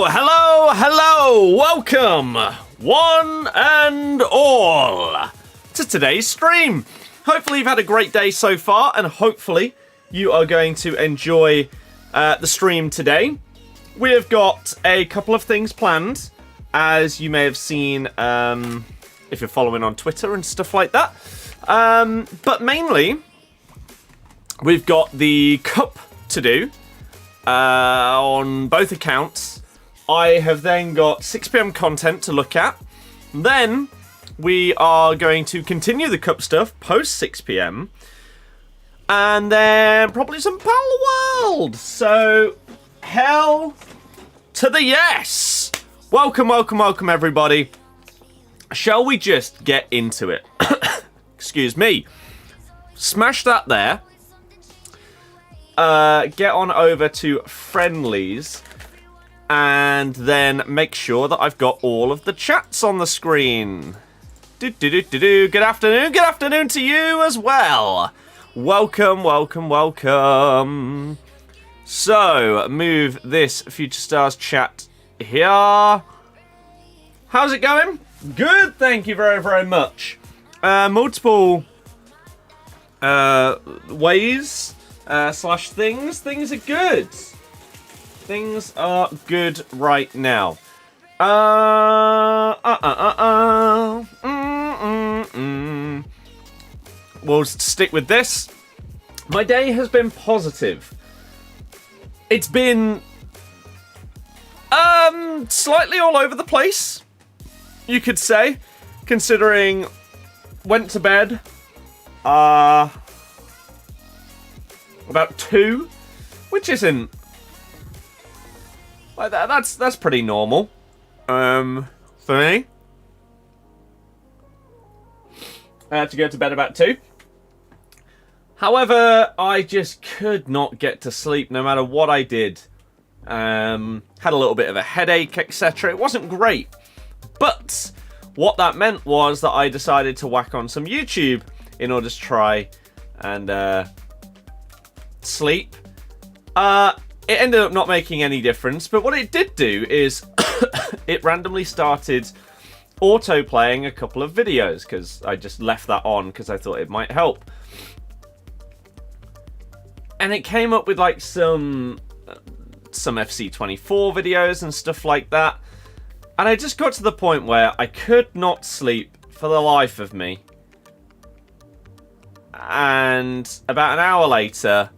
Hello, welcome, one and all, to today's stream. Hopefully you've had a great day so far, and hopefully you are going to enjoy the stream today. We have got a couple of things planned, as you may have seen if you're following on Twitter and stuff like that. But mainly, we've got the Cup to do on both accounts. I have then got 6 PM content to look at. Then we are going to continue the Cup stuff post 6 PM. And then probably some Palworld. So, hell to the yes. Welcome everybody. Shall we just get into it? Excuse me. Smash that there. Get on over to friendlies. And then make sure that I've got all of the chats on the screen. Good afternoon to you as well. Welcome. So, move this Future Stars chat here. How's it going? Good, thank you very much. Multiple ways slash things. Things are good. Things are good right now. We'll stick with this. My day has been positive. It's been slightly all over the place, you could say, considering went to bed about 2, which isn't like that. That's pretty normal for me. I had to go to bed about 2. However, I just could not get to sleep no matter what I did. Had a little bit of a headache, etc. It wasn't great. But what that meant was that I decided to whack on some YouTube in order to try and sleep. It ended up not making any difference, but what it did do is it randomly started auto-playing a couple of videos, because I just left that on because I thought it might help. And it came up with like some FC24 videos and stuff like that. And I just got to the point where I could not sleep for the life of me. And about an hour later,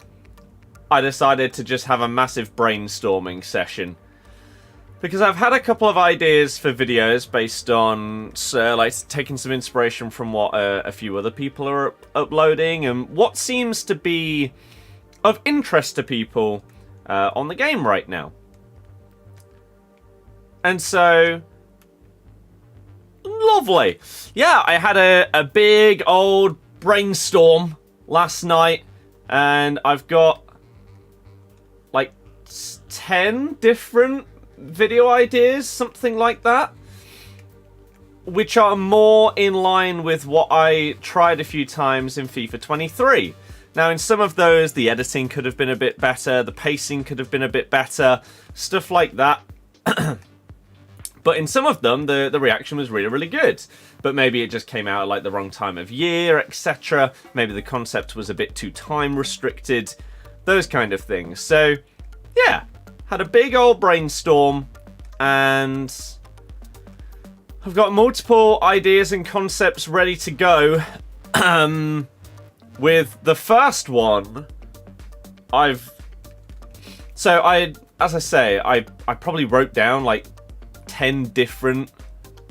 I decided to just have a massive brainstorming session. Because I've had a couple of ideas for videos based on like taking some inspiration from what a few other people are uploading and what seems to be of interest to people on the game right now. And so, lovely. Yeah, I had a big old brainstorm last night, and I've got like 10 different video ideas, something like that, which are more in line with what I tried a few times in FIFA 23. Now, in some of those, the editing could have been a bit better, the pacing could have been a bit better, stuff like that. But in some of them, the reaction was really good. But maybe it just came out at like the wrong time of year, etc. Maybe the concept was a bit too time restricted, those kind of things. So, yeah, had a big old brainstorm, and I've got multiple ideas and concepts ready to go. With the first one, as I say, I probably wrote down like 10 different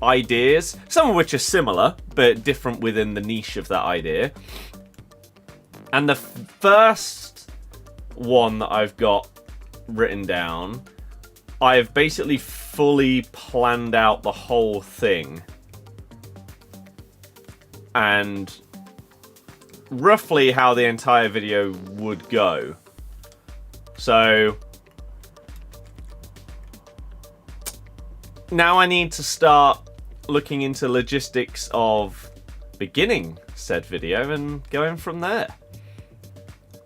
ideas, some of which are similar, but different within the niche of that idea. And the first one that I've got written down, I've basically fully planned out the whole thing. And roughly how the entire video would go. So now I need to start looking into logistics of beginning said video and going from there.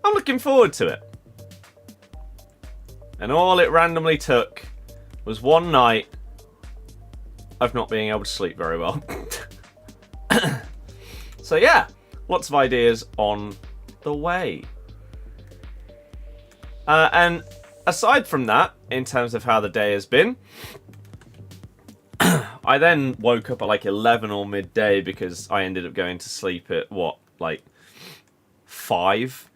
I'm looking forward to it. And all it randomly took was one night of not being able to sleep very well. So yeah, lots of ideas on the way. And aside from that, in terms of how the day has been, I then woke up at like 11 or midday because I ended up going to sleep at, what, like 5?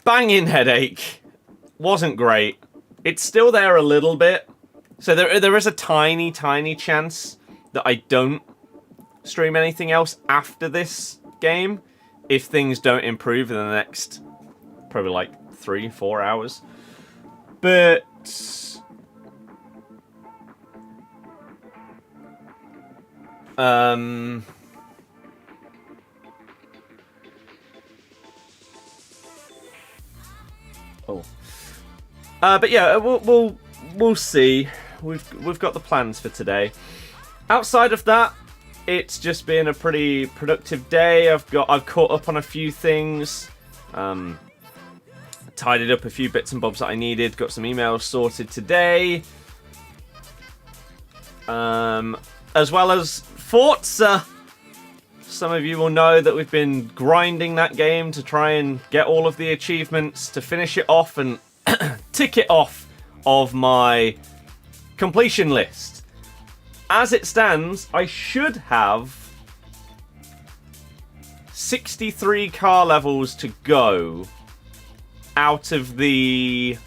Banging headache. Wasn't great. It's still there a little bit. So there is a tiny, tiny chance that I don't stream anything else after this game if things don't improve in the next probably like 3-4 hours. But but yeah, we'll see. We've got the plans for today. Outside of that, it's just been a pretty productive day. I've caught up on a few things. Tidied up a few bits and bobs that I needed. Got some emails sorted today. As well as Forza. Some of you will know that we've been grinding that game to try and get all of the achievements to finish it off and tick it off of my completion list. As it stands, I should have 63 car levels to go out of the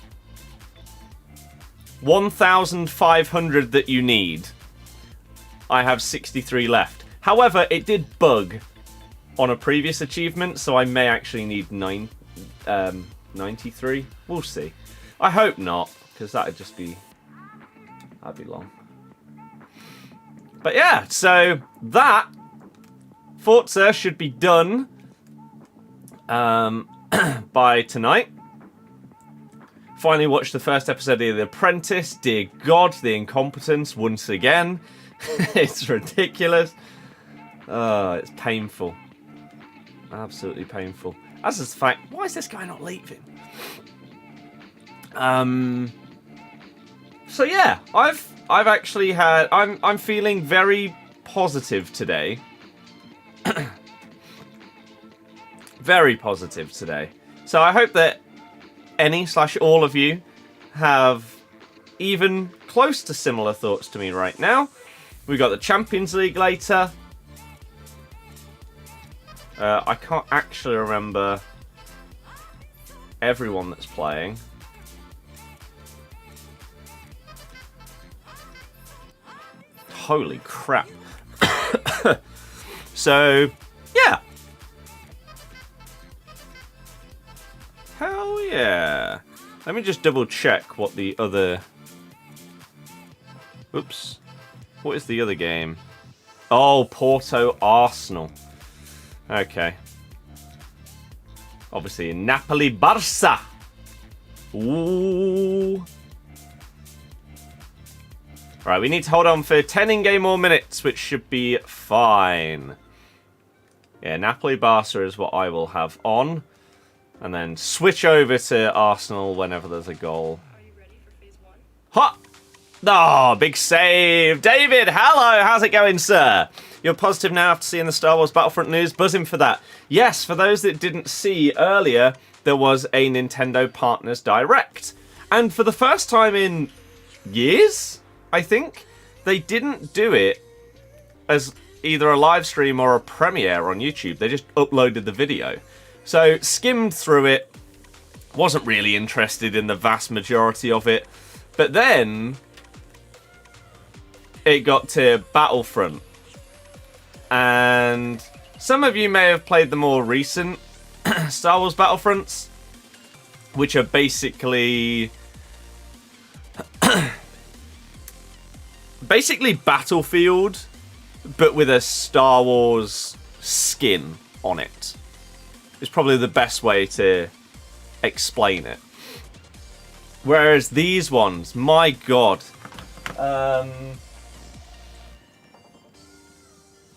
1,500 that you need. I have 63 left. However, it did bug on a previous achievement, so I may actually need 93. We'll see. I hope not, because that'd be long. But yeah, so that Forza should be done by tonight. Finally watched the first episode of The Apprentice. Dear God, the incompetence once again. It's ridiculous. It's painful. Absolutely painful. As is the fact, why is this guy not leaving? So yeah, I've actually had. I'm feeling very positive today. Very positive today. So I hope that any/all of you have even close to similar thoughts to me right now. We've got the Champions League later. I can't actually remember everyone that's playing. Holy crap. So, yeah. Hell yeah. Let me just double check what the other... Oops. What is the other game? Oh, Porto Arsenal. Okay. Obviously, Napoli Barça. Ooh. Right, we need to hold on for 10 in-game more minutes, which should be fine. Yeah, Napoli Barça is what I will have on. And then switch over to Arsenal whenever there's a goal. Ha! Oh, big save. David, hello. How's it going, sir? You're positive now after seeing the Star Wars Battlefront news. Buzzing for that. Yes, for those that didn't see earlier, there was a Nintendo Partners Direct. And for the first time in years, I think, they didn't do it as either a live stream or a premiere on YouTube. They just uploaded the video. So, skimmed through it. Wasn't really interested in the vast majority of it. But then it got to Battlefront. And some of you may have played the more recent Star Wars Battlefronts, which are basically Battlefield, but with a Star Wars skin on it. It's probably the best way to explain it. Whereas these ones, my God.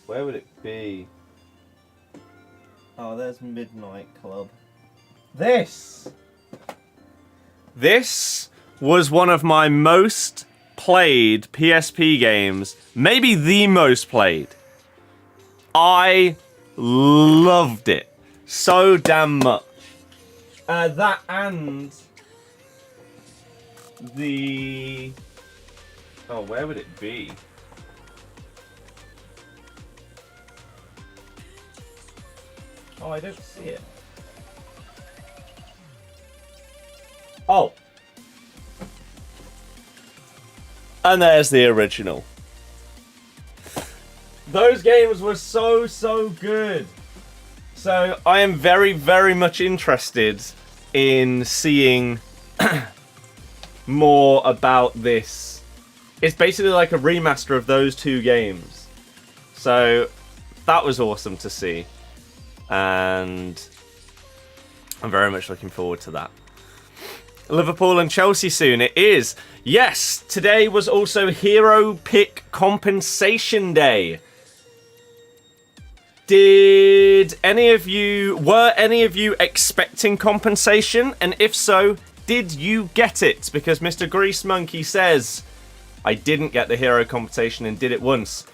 Where would it be? Oh, there's Midnight Club. This was one of my most played PSP games. Maybe the most played. I loved it so damn much. That and the... Oh, where would it be? Oh, I don't see it. Oh. And there's the original. Those games were so good. So I am very much interested in seeing more about this. It's basically like a remaster of those two games. So that was awesome to see. And I'm very much looking forward to that. Liverpool and Chelsea soon. It is. Yes, today was also Hero Pick Compensation Day. Were any of you expecting compensation? And if so, did you get it? Because Mr. Grease Monkey says, I didn't get the hero compensation and did it once.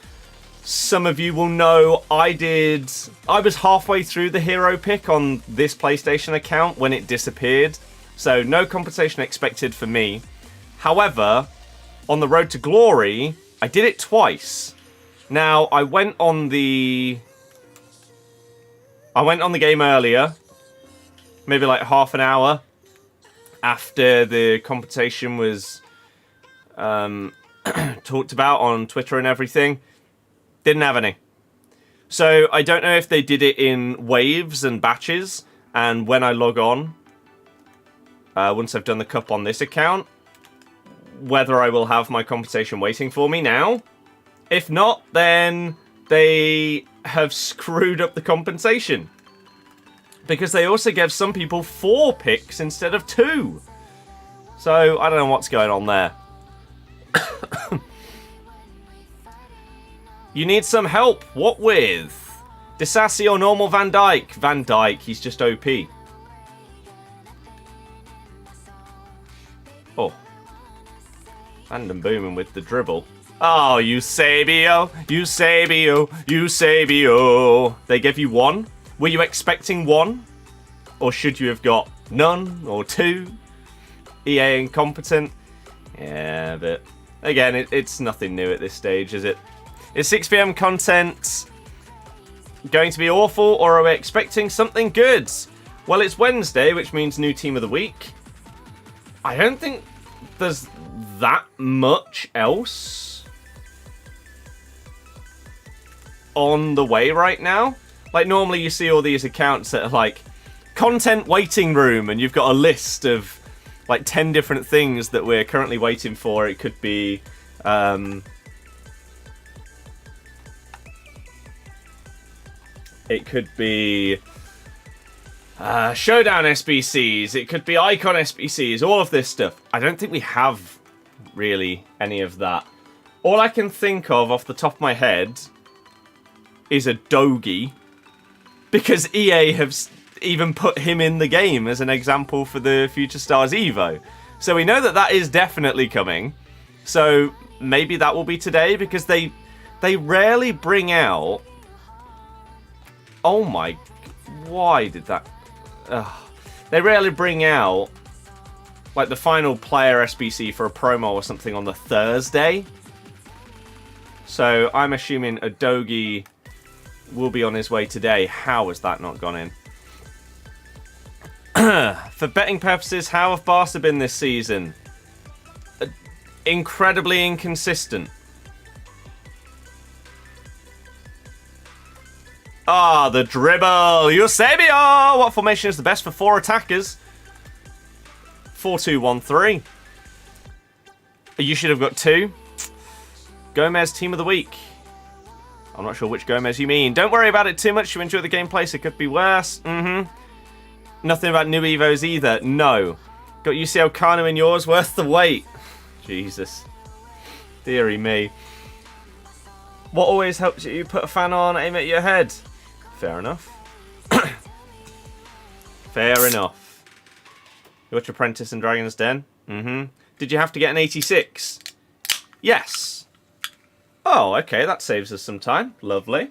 Some of you will know I did. I was halfway through the hero pick on this PlayStation account when it disappeared. So no compensation expected for me. However, on the Road to Glory, I did it twice. Now, I went on the game earlier, maybe like half an hour after the compensation was talked about on Twitter and everything. Didn't have any. So I don't know if they did it in waves and batches, and when I log on, once I've done the cup on this account, whether I will have my compensation waiting for me now. If not, then they have screwed up the compensation. Because they also gave some people 4 picks instead of 2. So, I don't know what's going on there. You need some help. What with? Disassi or normal Van Dijk? Van Dijk, he's just OP. Oh. Random booming with the dribble. Oh, Eusebio, Eusebio, Eusebio. They gave you 1. Were you expecting 1? Or should you have got none or 2? EA incompetent. Yeah, but again, it's nothing new at this stage, is it? Is 6 PM content going to be awful, or are we expecting something good? Well, it's Wednesday, which means new team of the week. I don't think there's that much else on the way right now. Like, normally you see all these accounts that are like content waiting room, and you've got a list of like 10 different things that we're currently waiting for. It could be Showdown SBCs, it could be Icon SBCs, all of this stuff. I don't think we have really any of that. All I can think of off the top of my head is a Dogi, because EA have even put him in the game as an example for the Future Stars Evo. So we know that that is definitely coming. So maybe that will be today, because they rarely bring out... Oh my... Why did that... They rarely bring out like the final player SBC for a promo or something on the Thursday. So I'm assuming a Dogi will be on his way today. How has that not gone in? For betting purposes, how have Barca been this season? Incredibly inconsistent. Ah, the dribble. Eusebio! What formation is the best for 4 attackers? 4-2-1-3. You should have got 2. Gomez, team of the week. I'm not sure which Gomez you mean. Don't worry about it too much. You enjoy the gameplay, so it could be worse. Nothing about new Evos either. No. Got UCL Kano in yours, worth the wait. Jesus. Deary me. What always helps you put a fan on, aim at your head? Fair enough. Fair enough. You watch Apprentice and Dragon's Den? Did you have to get an 86? Yes. Oh, okay, that saves us some time. Lovely.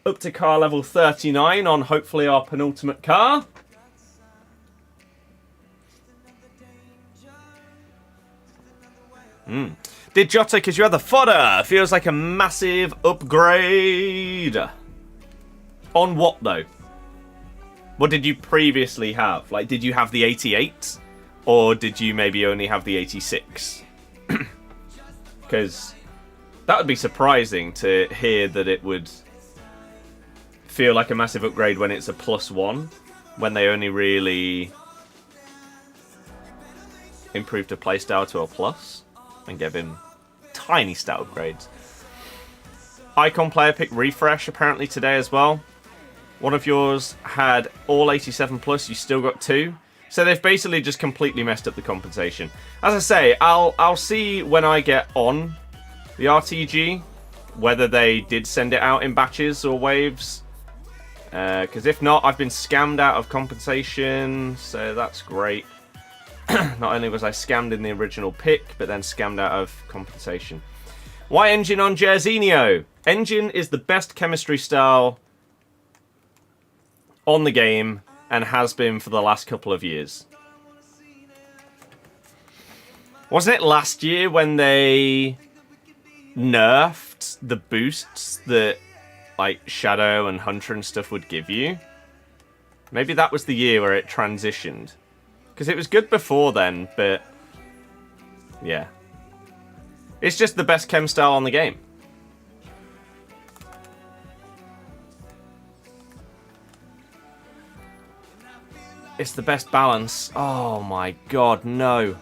Up to car level 39 on hopefully our penultimate car. Did Jota, because you had the fodder. Feels like a massive upgrade. On what, though? What did you previously have? Like, did you have the 88? Or did you maybe only have the 86? Because that would be surprising to hear that it would feel like a massive upgrade when it's a +1. When they only really improved a playstyle to a plus. And gave him tiny stat upgrades. Icon player pick refresh apparently today as well. One of yours had all 87 plus, you still got 2. So they've basically just completely messed up the compensation. As I say, I'll see when I get on the RTG whether they did send it out in batches or waves. Because if not, I've been scammed out of compensation, so that's great. Not only was I scammed in the original pick, but then scammed out of compensation. Why Engine on Jerzinho? Engine is the best chemistry style on the game and has been for the last couple of years. Wasn't it last year when they nerfed the boosts that like Shadow and Hunter and stuff would give you? Maybe that was the year where it transitioned. Because it was good before then, but yeah. It's just the best chem style on the game. It's the best balance. Oh my god, no.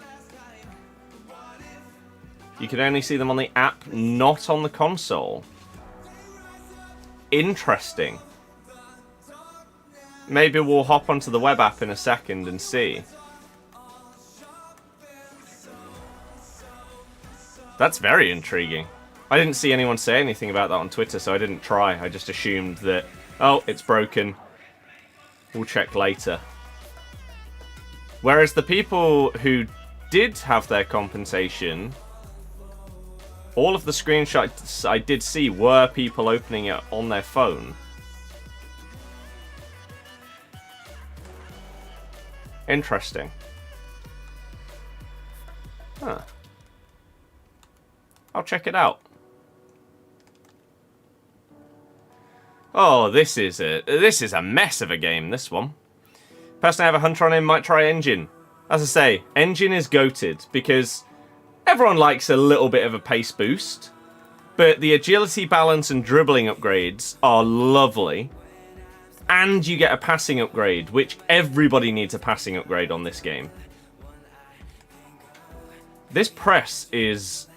You can only see them on the app, not on the console. Interesting. Maybe we'll hop onto the web app in a second and see. That's very intriguing. I didn't see anyone say anything about that on Twitter, so I didn't try. I just assumed that, oh, it's broken. We'll check later. Whereas the people who did have their compensation, all of the screenshots I did see were people opening it on their phone. Interesting. Huh. I'll check it out. Oh, this is a mess of a game, this one. Person I have a Hunter on him might try Engine. As I say, Engine is goated because everyone likes a little bit of a pace boost, but the agility, balance, and dribbling upgrades are lovely. And you get a passing upgrade, which everybody needs a passing upgrade on this game. This press is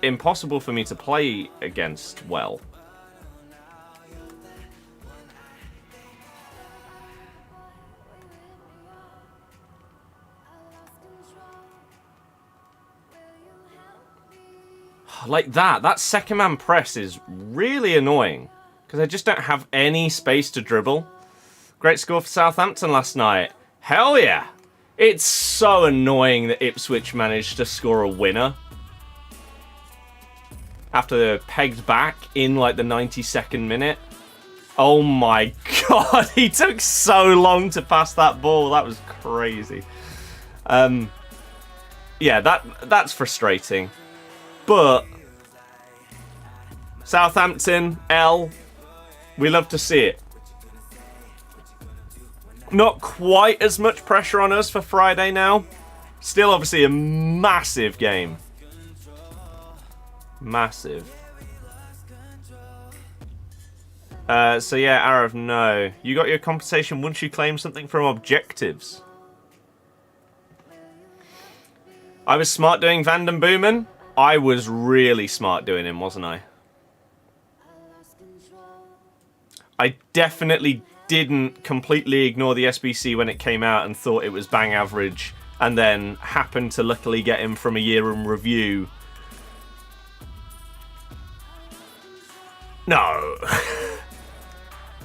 impossible for me to play against well. Like that second man press is really annoying because I just don't have any space to dribble. Great score for Southampton last night. Hell yeah! It's so annoying that Ipswich managed to score a winner after they were pegged back in like the 92nd minute. Oh my god, he took so long to pass that ball. That was crazy. Yeah, that's frustrating. But Southampton, L, we love to see it. Not quite as much pressure on us for Friday now. Still obviously a massive game. Massive. So yeah, Arav, no. You got your compensation once you claim something from objectives. I was smart doing Vanden Boomen. I was really smart doing him, wasn't I? I definitely didn't completely ignore the SBC when it came out and thought it was bang average, and then happened to luckily get him from a year in review. No.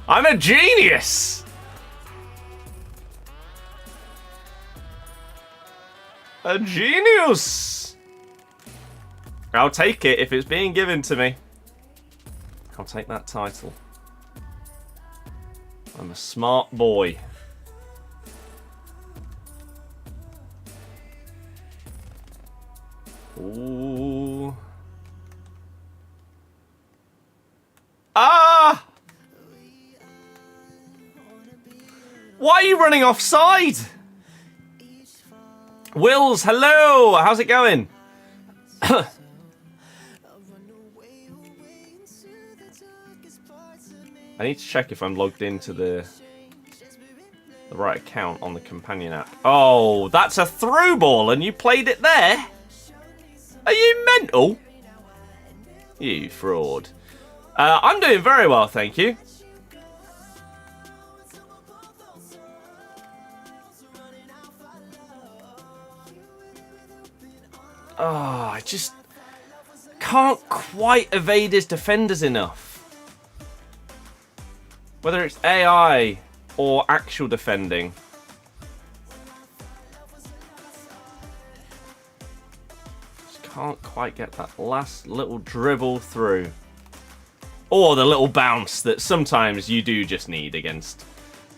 I'm a genius! A genius! I'll take it if it's being given to me. I'll take that title. I'm a smart boy. Ooh. Ah! Why are you running offside? Wills, hello! How's it going? I need to check if I'm logged into the right account on the companion app. Oh, that's a through ball and you played it there? Are you mental? You fraud. I'm doing very well, thank you. Oh, I just can't quite evade his defenders enough. Whether it's AI or actual defending. Just can't quite get that last little dribble through. Or the little bounce that sometimes you do just need against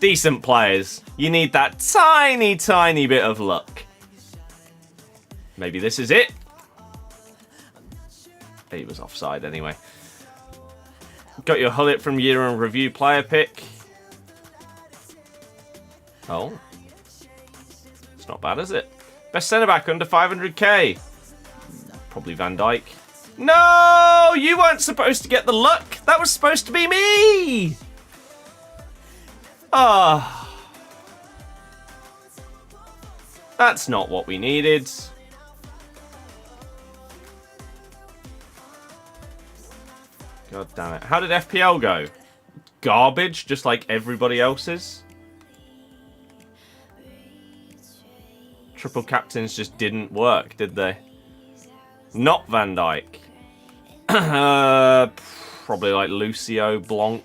decent players. You need that tiny, tiny bit of luck. Maybe this is it. He was offside anyway. Got your Hullet from year in review player pick. Oh. It's not bad, is it? Best centre-back under 500k. Probably Van Dijk. No! You weren't supposed to get the luck. That was supposed to be me! Ah. That's not what we needed. God damn it. How did FPL go? Garbage, just like everybody else's? Triple captains just didn't work, did they? Not Van Dijk. Probably like Lucio, Blanc.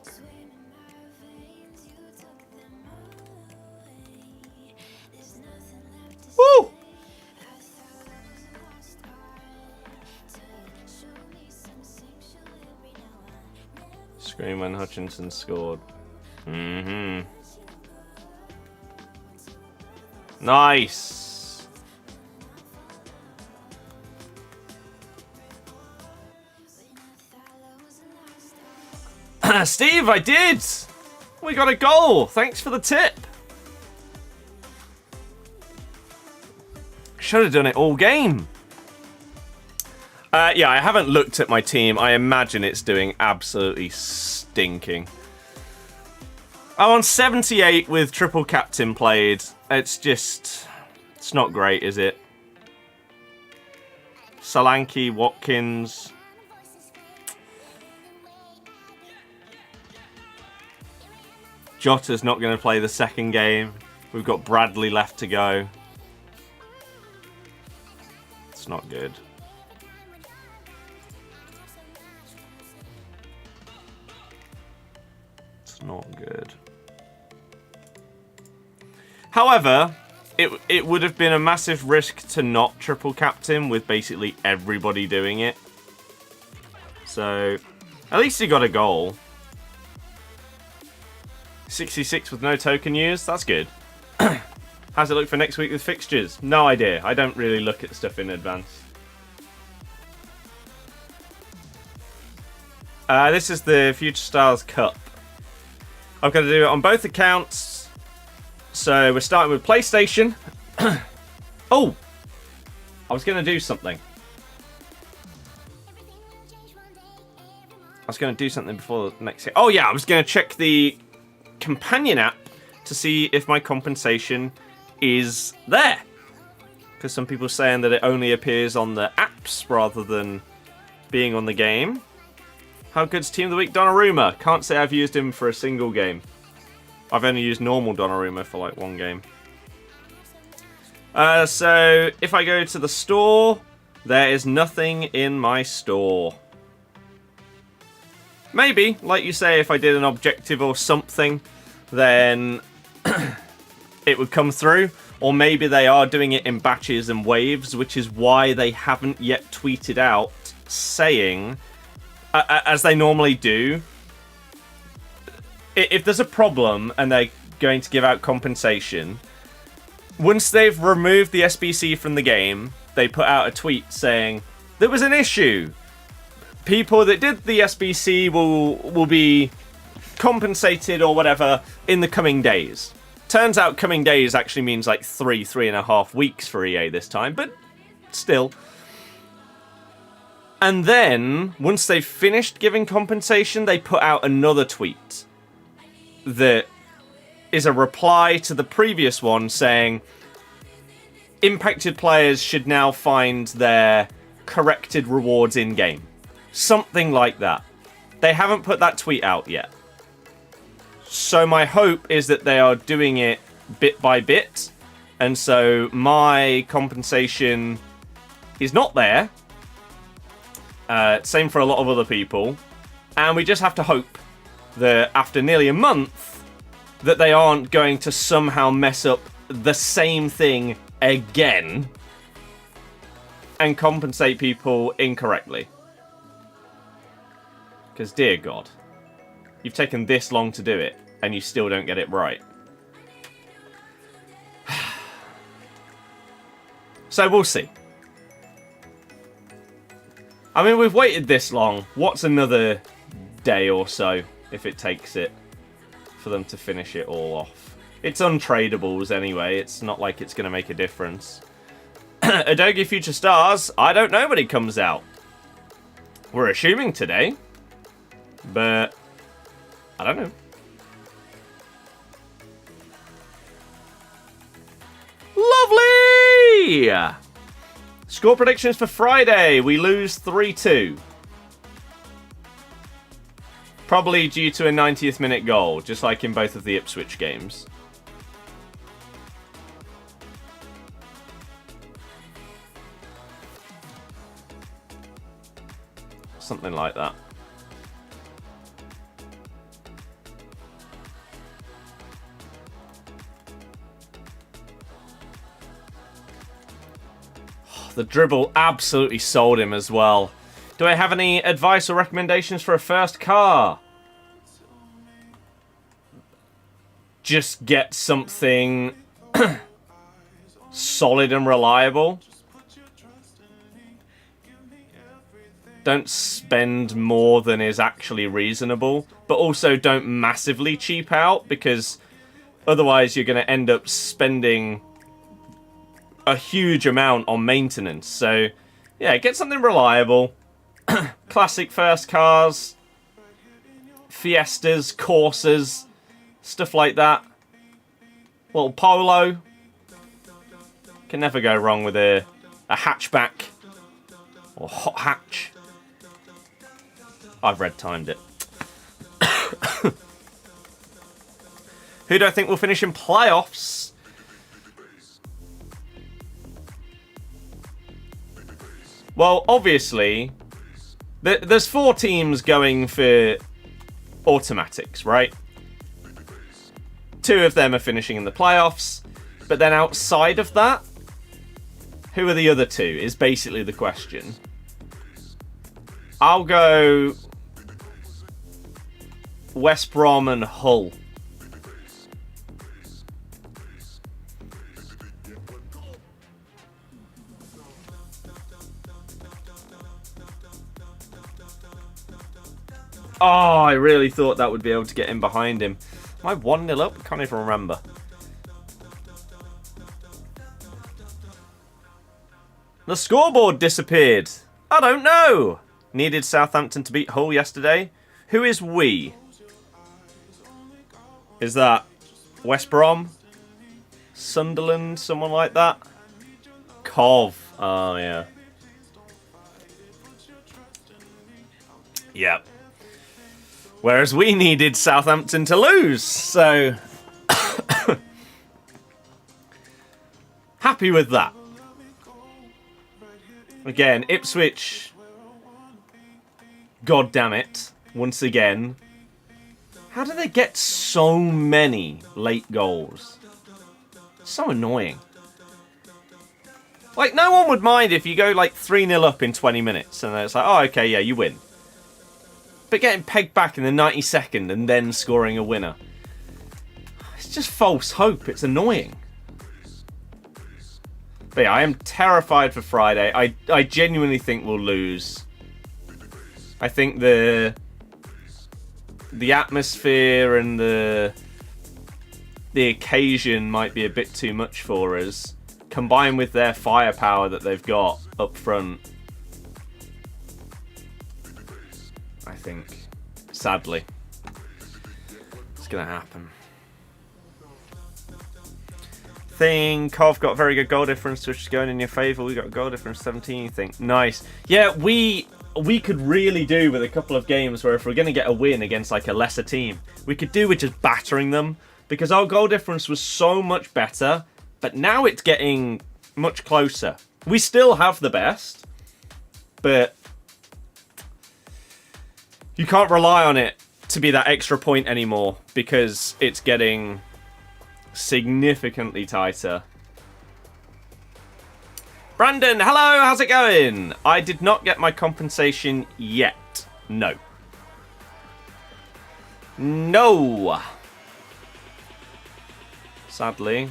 Woo! Scream when Hutchinson scored. Mm-hmm. Nice. Steve, I did! We got a goal. Thanks for the tip. Should have done it all game. Yeah, I haven't looked at my team. I imagine it's doing absolutely stinking. I'm on 78 with triple captain played. It's not great, is it? Solanke, Watkins. Jota's not going to play the second game. We've got Bradley left to go. It's not good. It's not good. However, it would have been a massive risk to not triple captain with basically everybody doing it. So, at least he got a goal. 66 with no token used. That's good. How's it look for next week with fixtures? No idea. I don't really look at stuff in advance. This is the Future Stars Cup. I've got to do it on both accounts. So we're starting with PlayStation. Oh! I was going to do something. I was going to do something before the next... Oh yeah, I was going to check the companion app to see if my compensation is there. Because some people are saying that it only appears on the apps rather than being on the game. How good's Team of the Week Donnarumma? Can't say I've used him for a single game. I've only used normal Donnarumma for like one game. So if I go to the store, there is nothing in my store. Maybe, like you say, if I did an objective or something, then it would come through. Or maybe they are doing it in batches and waves, which is why they haven't yet tweeted out saying, as they normally do, if there's a problem and they're going to give out compensation, once they've removed the SBC from the game, they put out a tweet saying, there was an issue. People that did the SBC will be compensated or whatever in the coming days. Turns out coming days actually means like 3.5 weeks for EA this time, but still. And then, once they've finished giving compensation, they put out another tweet that is a reply to the previous one saying, impacted players should now find their corrected rewards in-game. Something like that. They haven't put that tweet out yet. So my hope is that they are doing it bit by bit. And so my compensation is not there. Same for a lot of other people. And we just have to hope that after nearly a month, that they aren't going to somehow mess up the same thing again and compensate people incorrectly. Because, dear God, you've taken this long to do it, and you still don't get it right. So we'll see. I mean, we've waited this long. What's another day or so, if it takes it, for them to finish it all off? It's untradables anyway. It's not like it's going to make a difference. Adogi Future Stars, I don't know when it comes out. We're assuming today. But I don't know. Lovely! Score predictions for Friday. We lose 3-2. Probably due to a 90th minute goal, just like in both of the Ipswich games. Something like that. The dribble absolutely sold him as well. Do I have any advice or recommendations for a first car? Just get something solid and reliable. Don't spend more than is actually reasonable, but also don't massively cheap out, because otherwise you're going to end up spending a huge amount on maintenance. So, yeah, get something reliable. Classic first cars, Fiestas, Corsas, stuff like that. Little Polo. Can never go wrong with a hatchback or hot hatch. I've red timed it. Who do I think will finish in playoffs? Well, obviously, there's 4 teams going for automatics, right? 2 of them are finishing in the playoffs. But then outside of that, who are the other 2 is basically the question. I'll go West Brom and Hull. Oh, I really thought that would be able to get in behind him. Am I 1-0 up? I can't even remember. The scoreboard disappeared. I don't know. Needed Southampton to beat Hull yesterday. Who is we? Is that West Brom? Sunderland? Someone like that? Cov. Oh, yeah. Yep. Whereas we needed Southampton to lose, so happy with that. Again, Ipswich, god damn it, once again. How do they get so many late goals? So annoying. Like, no one would mind if you go, like, 3-0 up in 20 minutes. And then it's like, oh, okay, yeah, you win. But getting pegged back in the 92nd and then scoring a winner. It's just false hope. It's annoying. But yeah, I am terrified for Friday. I genuinely think we'll lose. I think the atmosphere and the occasion might be a bit too much for us, combined with their firepower that they've got up front. I think, sadly, it's going to happen. Cov got very good goal difference, which is going in your favour. We got a goal difference 17, you think. Nice. Yeah, we could really do with a couple of games where if we're going to get a win against like a lesser team, we could do with just battering them, because our goal difference was so much better, but now it's getting much closer. We still have the best, but you can't rely on it to be that extra point anymore, because it's getting significantly tighter. Brandon, hello, how's it going? I did not get my compensation yet. No. No. Sadly.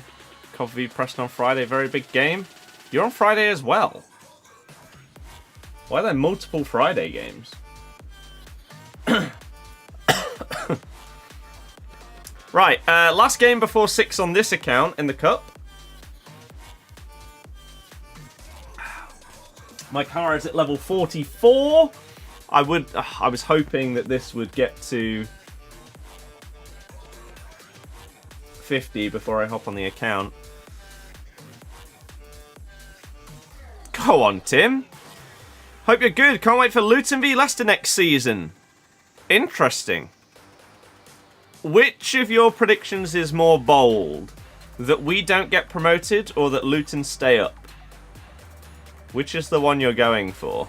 Covey Preston on Friday, very big game. You're on Friday as well. Why are there multiple Friday games? Right, last game before 6 on this account in the cup. My car is at level 44. I was hoping that this would get to 50 before I hop on the account. Go on, Tim. Hope you're good. Can't wait for Luton v Leicester next season. Interesting. Which of your predictions is more bold? That we don't get promoted or that Luton stay up? Which is the one you're going for?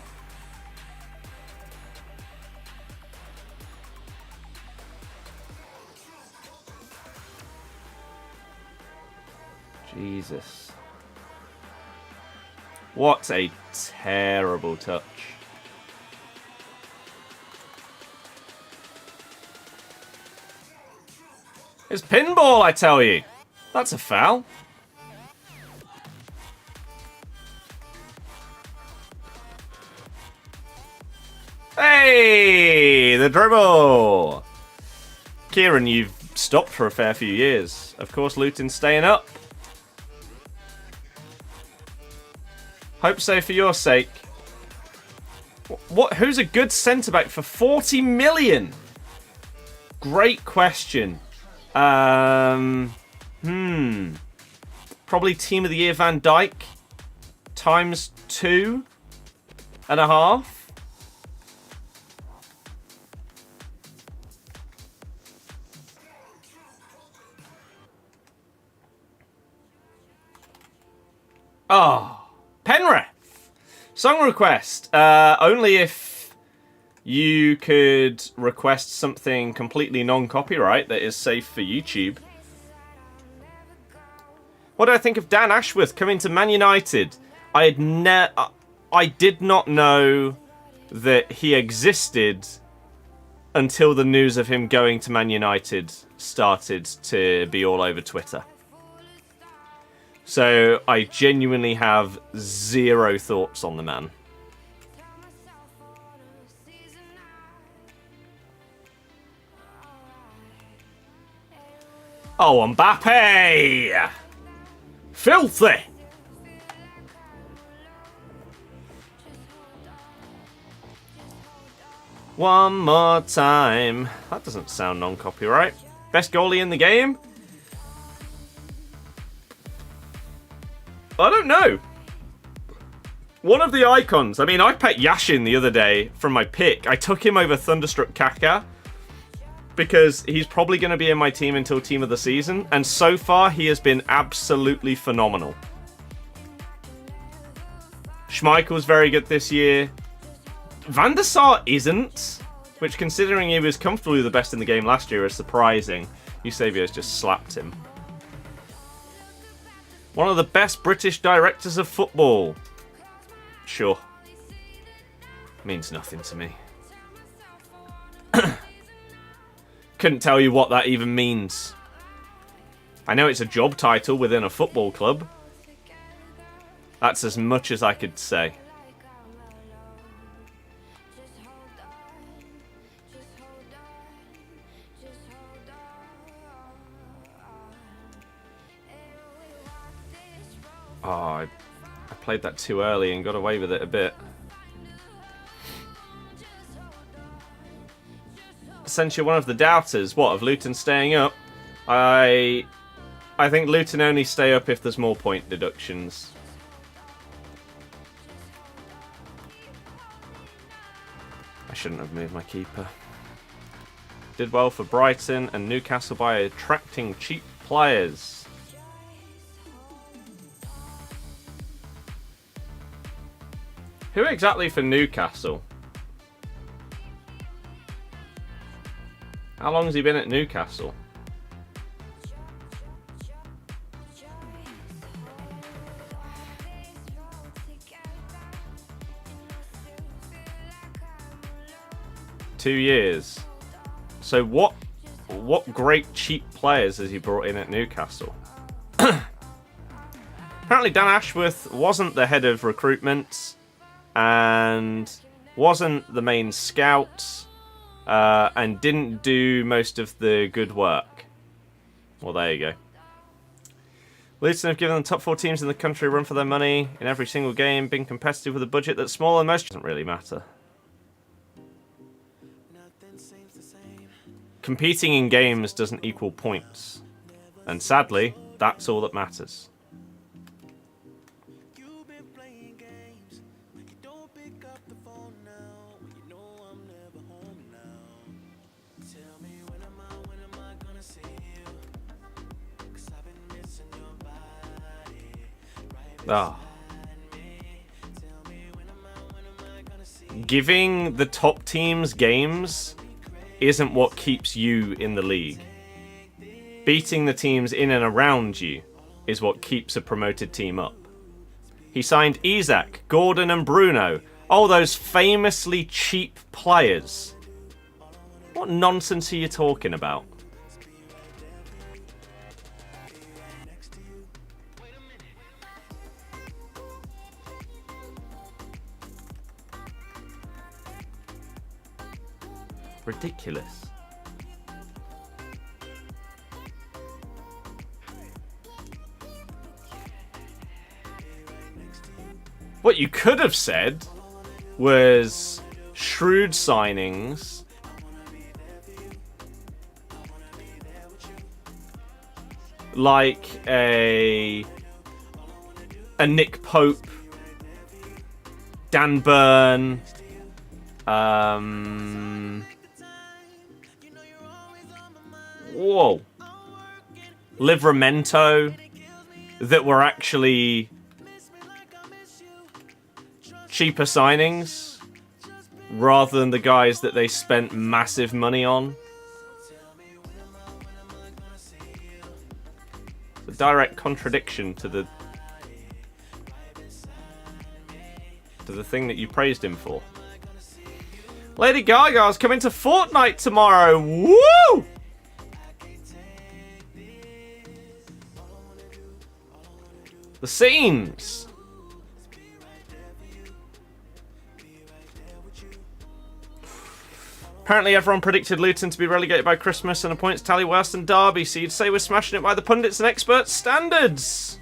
Jesus. What a terrible touch. It's pinball, I tell you. That's a foul. Hey, the dribble. Kieran, you've stopped for a fair few years. Of course, Luton's staying up. Hope so for your sake. What? Who's a good centre-back for 40 million? Great question. Probably team of the year Van Dijk times 2.5. Oh, Penrith. Song request. Only if you could request something completely non-copyright that is safe for YouTube. What do I think of Dan Ashworth coming to Man United? I did not know that he existed until the news of him going to Man United started to be all over Twitter. So I genuinely have zero thoughts on the man. Oh, Mbappe! Filthy! One more time. That doesn't sound non-copyright. Best goalie in the game? I don't know. One of the icons. I mean, I picked Yashin the other day from my pick. I took him over Thunderstruck Kaka because he's probably going to be in my team until team of the season. And so far, he has been absolutely phenomenal. Schmeichel's very good this year. Van der Sar isn't, which, considering he was comfortably the best in the game last year, is surprising. Eusebio's just slapped him. One of the best British directors of football. Sure. Means nothing to me. Couldn't tell you what that even means. I know it's a job title within a football club. That's as much as I could say. Oh, I played that too early and got away with it a bit. Since you're one of the doubters, what, of Luton staying up? I think Luton only stay up if there's more point deductions. I shouldn't have moved my keeper. Did well for Brighton and Newcastle by attracting cheap players. Who exactly for Newcastle? How long has he been at Newcastle? Two years. So what great cheap players has he brought in at Newcastle? Apparently Dan Ashworth wasn't the head of recruitment and wasn't the main scout and didn't do most of the good work. Well, there you go. Luton have given the top 4 teams in the country a run for their money in every single game, being competitive with a budget that's smaller than most. Doesn't really matter. Competing in games doesn't equal points. And sadly, that's all that matters. Ah. Giving the top teams games isn't what keeps you in the league. Beating the teams in and around you is what keeps a promoted team up. He signed Isak, Gordon and Bruno. Oh, those famously cheap players. What nonsense are you talking about? Ridiculous. What you could have said was shrewd signings, like a Nick Pope, Dan Burn, whoa, Livramento, that were actually cheaper signings rather than the guys that they spent massive money on. It's a direct contradiction to the thing that you praised him for. Lady Gaga's coming to Fortnite tomorrow. Woo! The scenes. Apparently everyone predicted Luton to be relegated by Christmas and a points tally worse than Derby, so you'd say we're smashing it by the pundits and experts' standards.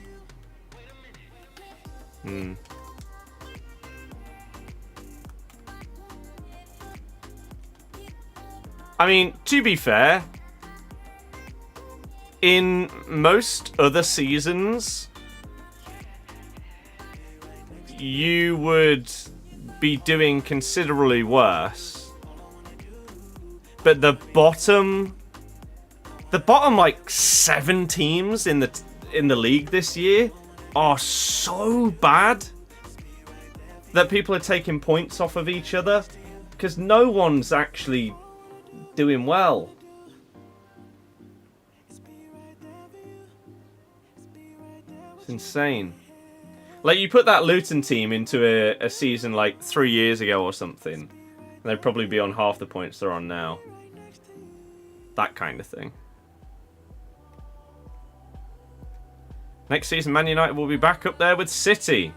I mean, to be fair, in most other seasons, you would be doing considerably worse. But the bottom like 7 teams in the league this year are so bad that people are taking points off of each other because no one's actually doing well. insane. Like, you put that Luton team into a season like 3 years ago or something, and they'd probably be on half the points they're on now. That kind of thing. Next season, Man United will be back up there with City.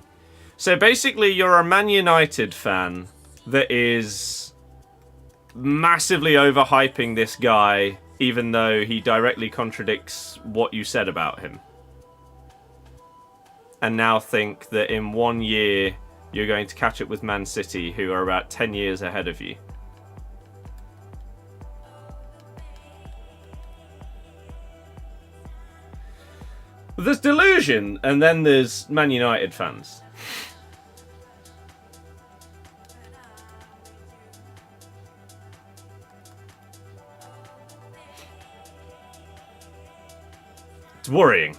So basically, you're a Man United fan that is massively overhyping this guy, even though he directly contradicts what you said about him. And now think that in 1 year, you're going to catch up with Man City, who are about 10 years ahead of you. There's delusion, and then there's Man United fans. It's worrying.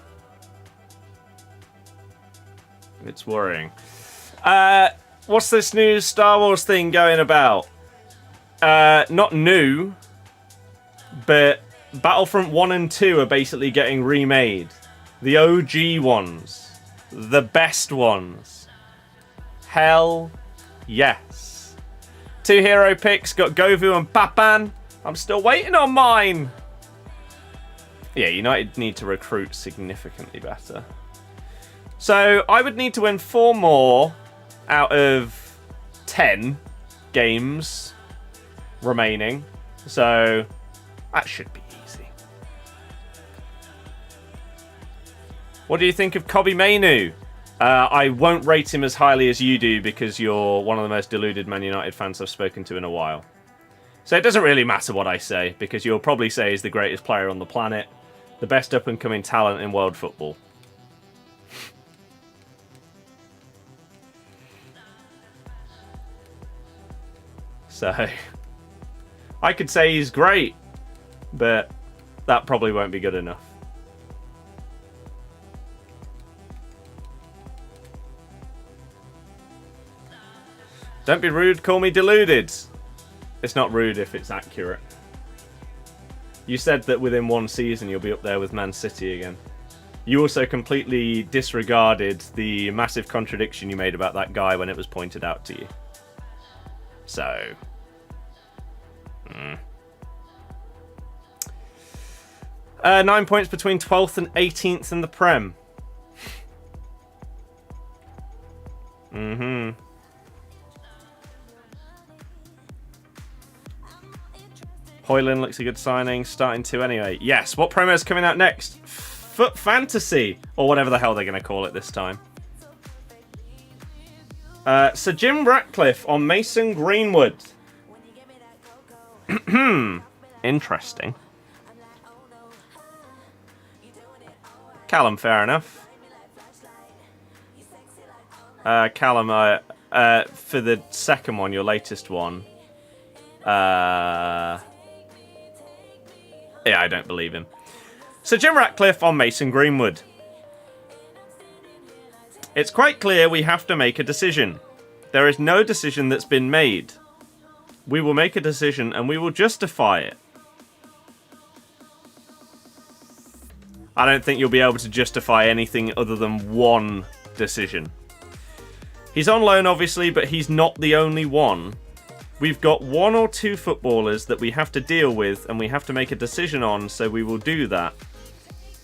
It's worrying. What's this new Star Wars thing going about? Not new, but Battlefront 1 and 2 are basically getting remade. The OG ones. The best ones. Hell yes. 2 hero picks, got Govu and Papan. I'm still waiting on mine. Yeah, United need to recruit significantly better. So I would need to win 4 more out of 10 games remaining. So that should be easy. What do you think of Kobbie Mainoo? I won't rate him as highly as you do because you're one of the most deluded Man United fans I've spoken to in a while. So it doesn't really matter what I say because you'll probably say he's the greatest player on the planet, the best up-and-coming talent in world football. So, I could say he's great, but that probably won't be good enough. Don't be rude, call me deluded. It's not rude if it's accurate. You said that within 1 season you'll be up there with Man City again. You also completely disregarded the massive contradiction you made about that guy when it was pointed out to you. So... 9 points between 12th and 18th in the Prem. Hoyland looks a good signing. Starting to anyway. Yes, what promo is coming out next? Foot Fantasy, or whatever the hell they're going to call it this time. Sir Jim Ratcliffe on Mason Greenwood. Interesting. Callum, fair enough. Callum, for the second one, your latest one. Yeah, I don't believe him. So Jim Ratcliffe on Mason Greenwood. It's quite clear we have to make a decision. There is no decision that's been made. We will make a decision and we will justify it. I don't think you'll be able to justify anything other than one decision. He's on loan, obviously, but he's not the only one. We've got 1 or 2 footballers that we have to deal with and we have to make a decision on, so we will do that.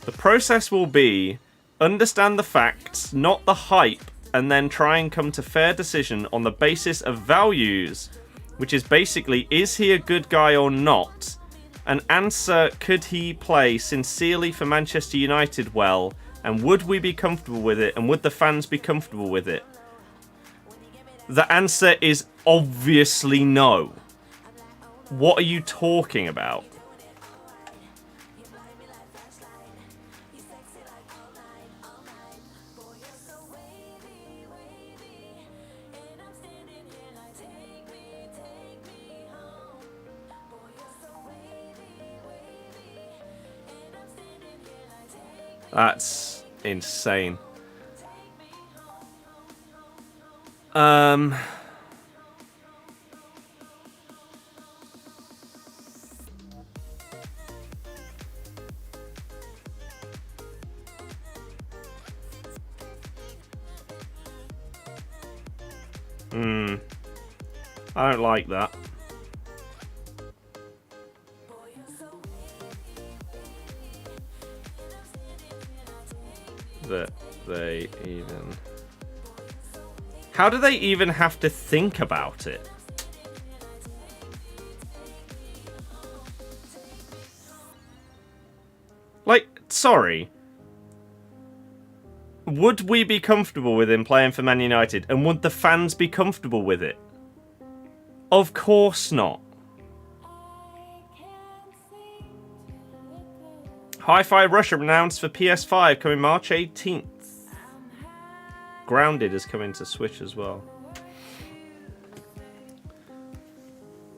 The process will be understand the facts, not the hype, and then try and come to fair decision on the basis of values, which is basically, is he a good guy or not? And answer, could he play sincerely for Manchester United well? And would we be comfortable with it? And would the fans be comfortable with it? The answer is obviously no. What are you talking about? That's insane. I don't like that. That they even... How do they even have to think about it? Like, sorry. Would we be comfortable with him playing for Man United? And would the fans be comfortable with it? Of course not. Hi-Fi Rush announced for PS5 coming March 18th. Grounded is coming to Switch as well.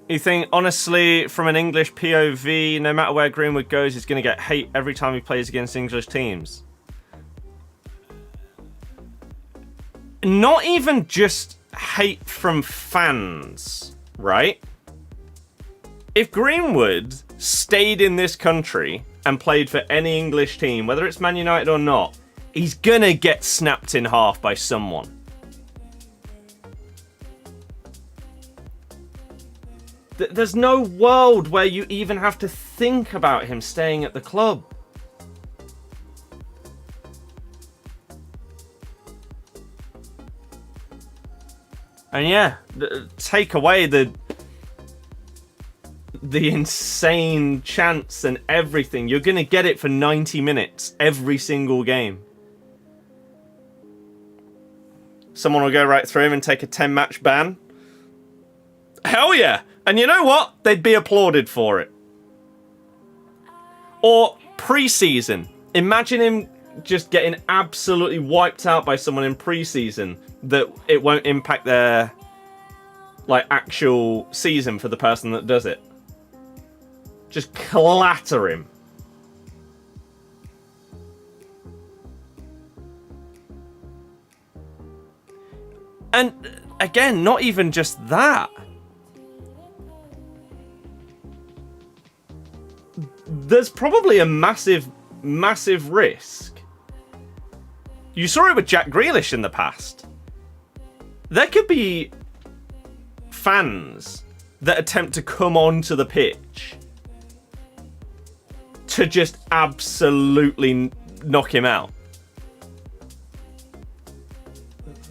You think, honestly, from an English POV, no matter where Greenwood goes, he's going to get hate every time he plays against English teams? Not even just hate from fans, right? If Greenwood stayed in this country and played for any English team, whether it's Man United or not, he's gonna get snapped in half by someone. There's no world where you even have to think about him staying at the club. And yeah, take away the insane chance and everything. You're going to get it for 90 minutes every single game. Someone will go right through him and take a 10-match ban. Hell yeah! And you know what? They'd be applauded for it. Or pre-season. Imagine him just getting absolutely wiped out by someone in pre-season that it won't impact their like actual season for the person that does it. Just clatter him. And again, not even just that. There's probably a massive risk. You saw it with Jack Grealish in the past. There could be fans that attempt to come onto the pitch to just absolutely knock him out.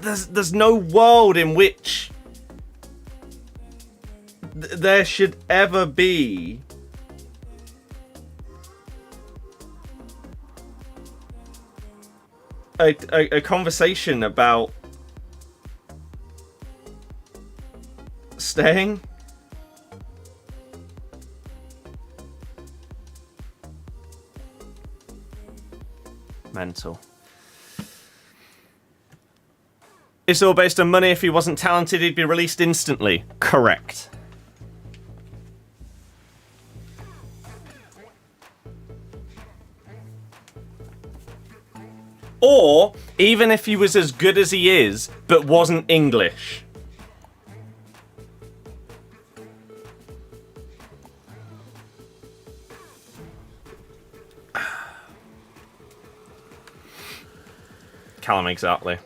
There's no world in which there should ever be a conversation about staying. Mental. It's all based on money. If he wasn't talented, he'd be released instantly. Correct. Or, even if he was as good as he is, but wasn't English. Callum, exactly.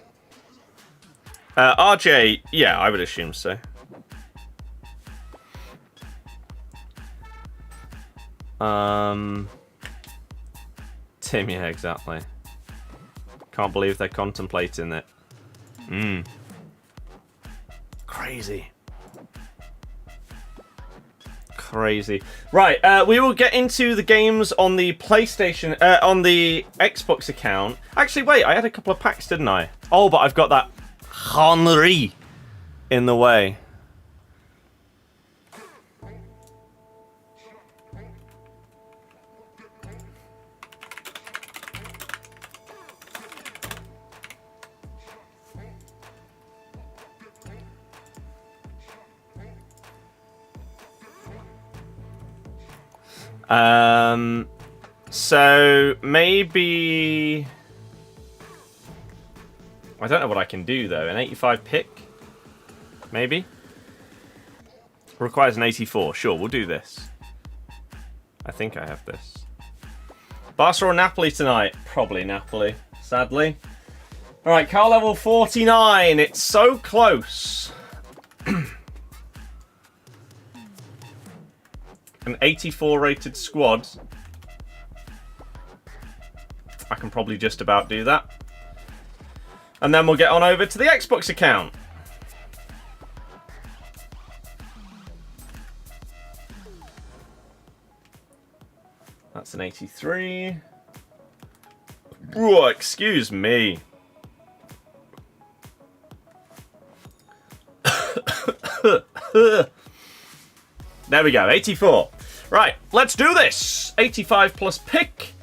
RJ, yeah, I would assume so. Tim, yeah, exactly. Can't believe they're contemplating it. Crazy. Crazy. Right, we will get into the games on the PlayStation, on the Xbox account. Actually, wait, I had a couple of packs, didn't I? Oh, but I've got that Henry in the way. So maybe I don't know what I can do though. An 85 pick, maybe requires an 84. Sure, we'll do this. I think I have this. Barca or Napoli tonight? Probably Napoli, sadly. All right, car level 49. It's so close. an 84 rated squad, I can probably just about do that. And then we'll get on over to the Xbox account. That's an 83. Whoa, excuse me. There we go, 84. Right, let's do this. 85 plus pick.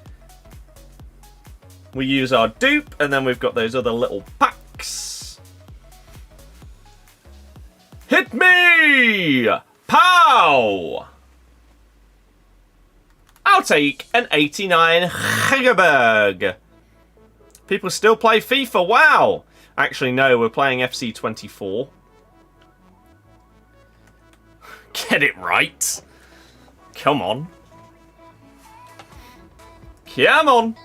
We use our dupe, and then we've got those other little packs. Hit me! Pow! I'll take an 89 Hegerberg. People still play FIFA, wow! Actually, no, we're playing FC24. Get it right. Come on. Come on.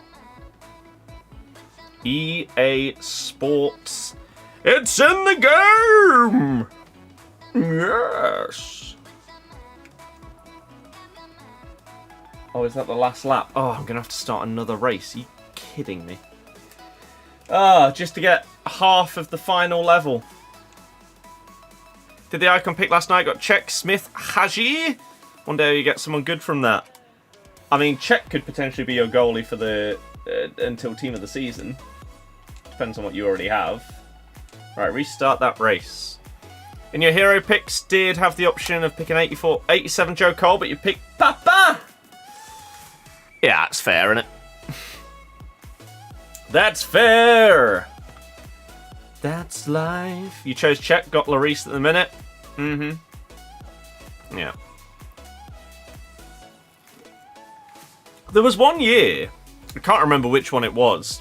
EA Sports. It's in the game! Yes. Oh, is that the last lap? Oh, I'm going to have to start another race. Are you kidding me? Ah, just to get half of the final level. Did the icon pick last night? Got Czech, Smith, Haji. One day you get someone good from that. I mean, Czech could potentially be your goalie for the until team of the season. Depends on what you already have. Right, restart that race. In your hero picks, did have the option of picking 84, 87 Joe Cole, but you picked Papa. Yeah, that's fair, isn't it? That's fair. That's life. You chose Czech, got Lloris at the minute. Mm-hmm. Yeah. There was one year, I can't remember which one it was,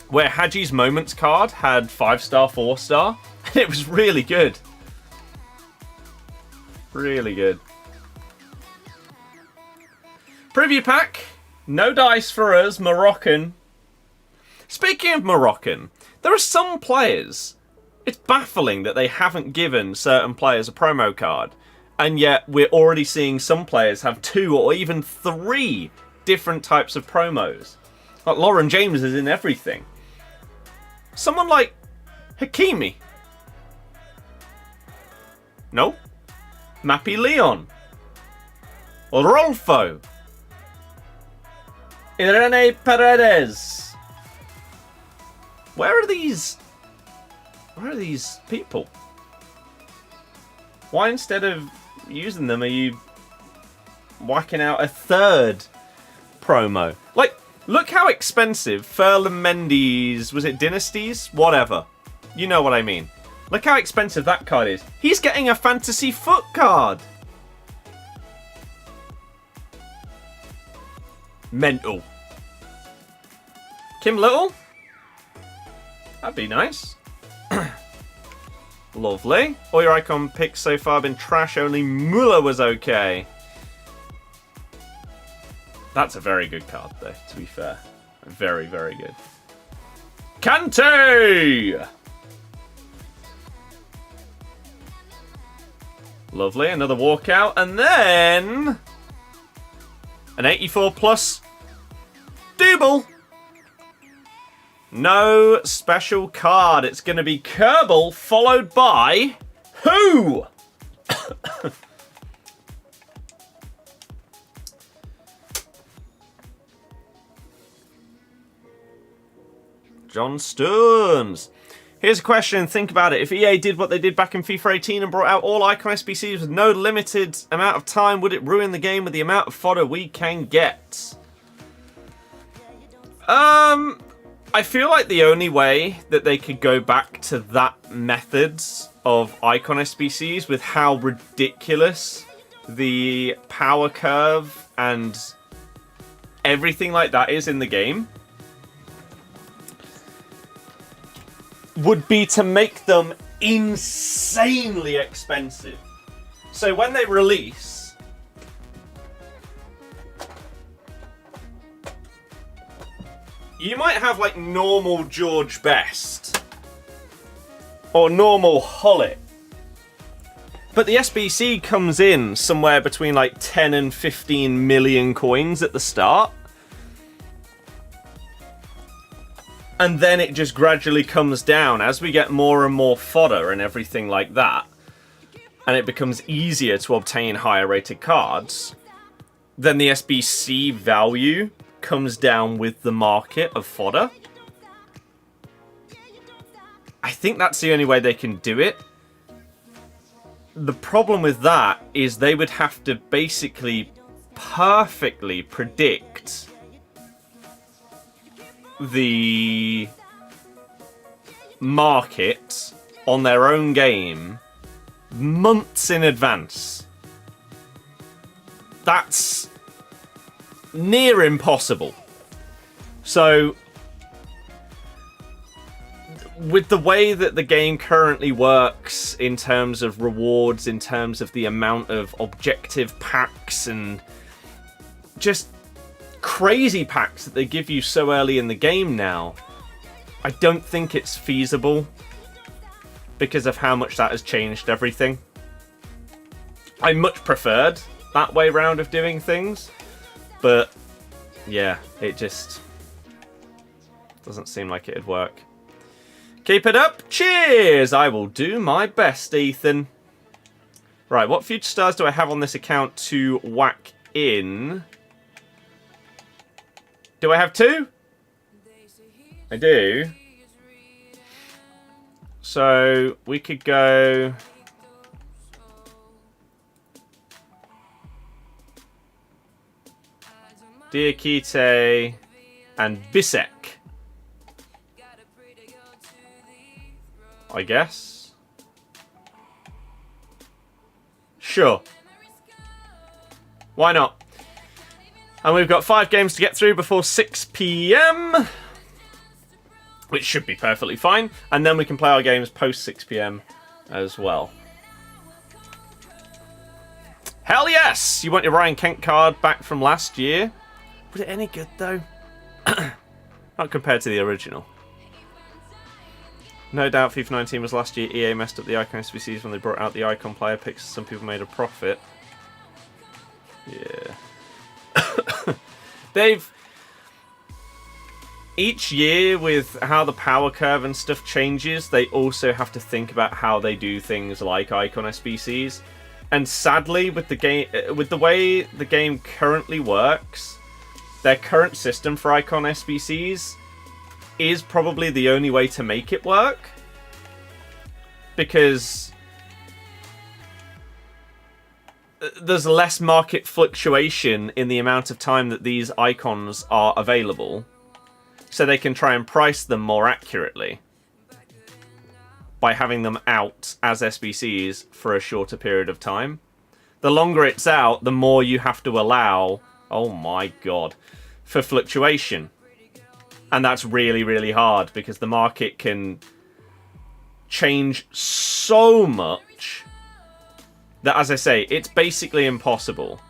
where Haji's Moments card had 5-star, 4-star, and it was really good. Really good. Preview pack. No dice for us, Moroccan. Speaking of Moroccan, there are some players, it's baffling that they haven't given certain players a promo card. And yet we're already seeing some players have 2 or even 3 different types of promos. Like Lauren James is in everything. Someone like Hakimi. No. Mappy Leon. Rolfo. Irene Paredes. Where are these people? Why instead of using them are you whacking out a 3rd promo? Like, look how expensive Ferland Mendy's, was it Dynasties? Whatever. You know what I mean. Look how expensive that card is. He's getting a fantasy foot card. Mental. Kim Little? That'd be nice. Lovely. All your icon picks so far have been trash. Only Muller was okay. That's a very good card, though, to be fair. Very, very good. Kante! Lovely. Another walkout. And then an 84 plus double. No special card. It's going to be Kerbal followed by who? John Stearns. Here's a question. Think about it. If EA did what they did back in FIFA 18 and brought out all icon SBCs with no limited amount of time, would it ruin the game with the amount of fodder we can get? I feel like the only way that they could go back to that methods of icon SBCs with how ridiculous the power curve and everything like that is in the game would be to make them insanely expensive. So when they release, you might have like normal George Best or normal Hullet, But the SBC comes in somewhere between like 10 and 15 million coins at the start. And then it just gradually comes down as we get more and more fodder and everything like that. And it becomes easier to obtain higher rated cards. Then the SBC value comes down with the market of fodder. I think that's the only way they can do it. The problem with that is they would have to basically perfectly predict the market on their own game months in advance. That's near impossible. So, with the way that the game currently works in terms of rewards, in terms of the amount of objective packs and just crazy packs that they give you so early in the game now, I don't think it's feasible because of how much that has changed everything. I much preferred that way round of doing things, but yeah, it just doesn't seem like it'd work. Keep it up. Cheers! I will do my best, Ethan. Right, what future stars do I have on this account to whack in? Do I have 2? I do. So, we could go... Diakite and Bisek, I guess. Sure. Why not? And we've got 5 games to get through before 6 PM, which should be perfectly fine. And then we can play our games post 6 PM as well. Hell yes! You want your Ryan Kent card back from last year? Was it any good, though? Not compared to the original. No doubt FIFA 19 was last year. EA messed up the Icon SBCs when they brought out the Icon player picks. Some people made a profit. Yeah. They've... Each year, with how the power curve and stuff changes, they also have to think about how they do things like Icon SBCs. And sadly, with the game, with the way the game currently works, their current system for Icon SBCs is probably the only way to make it work. Because there's less market fluctuation in the amount of time that these icons are available. So they can try and price them more accurately by having them out as SBCs for a shorter period of time. The longer it's out, the more you have to allow, oh my god, for fluctuation. And that's really, really hard because the market can change so much that, as I say, it's basically impossible.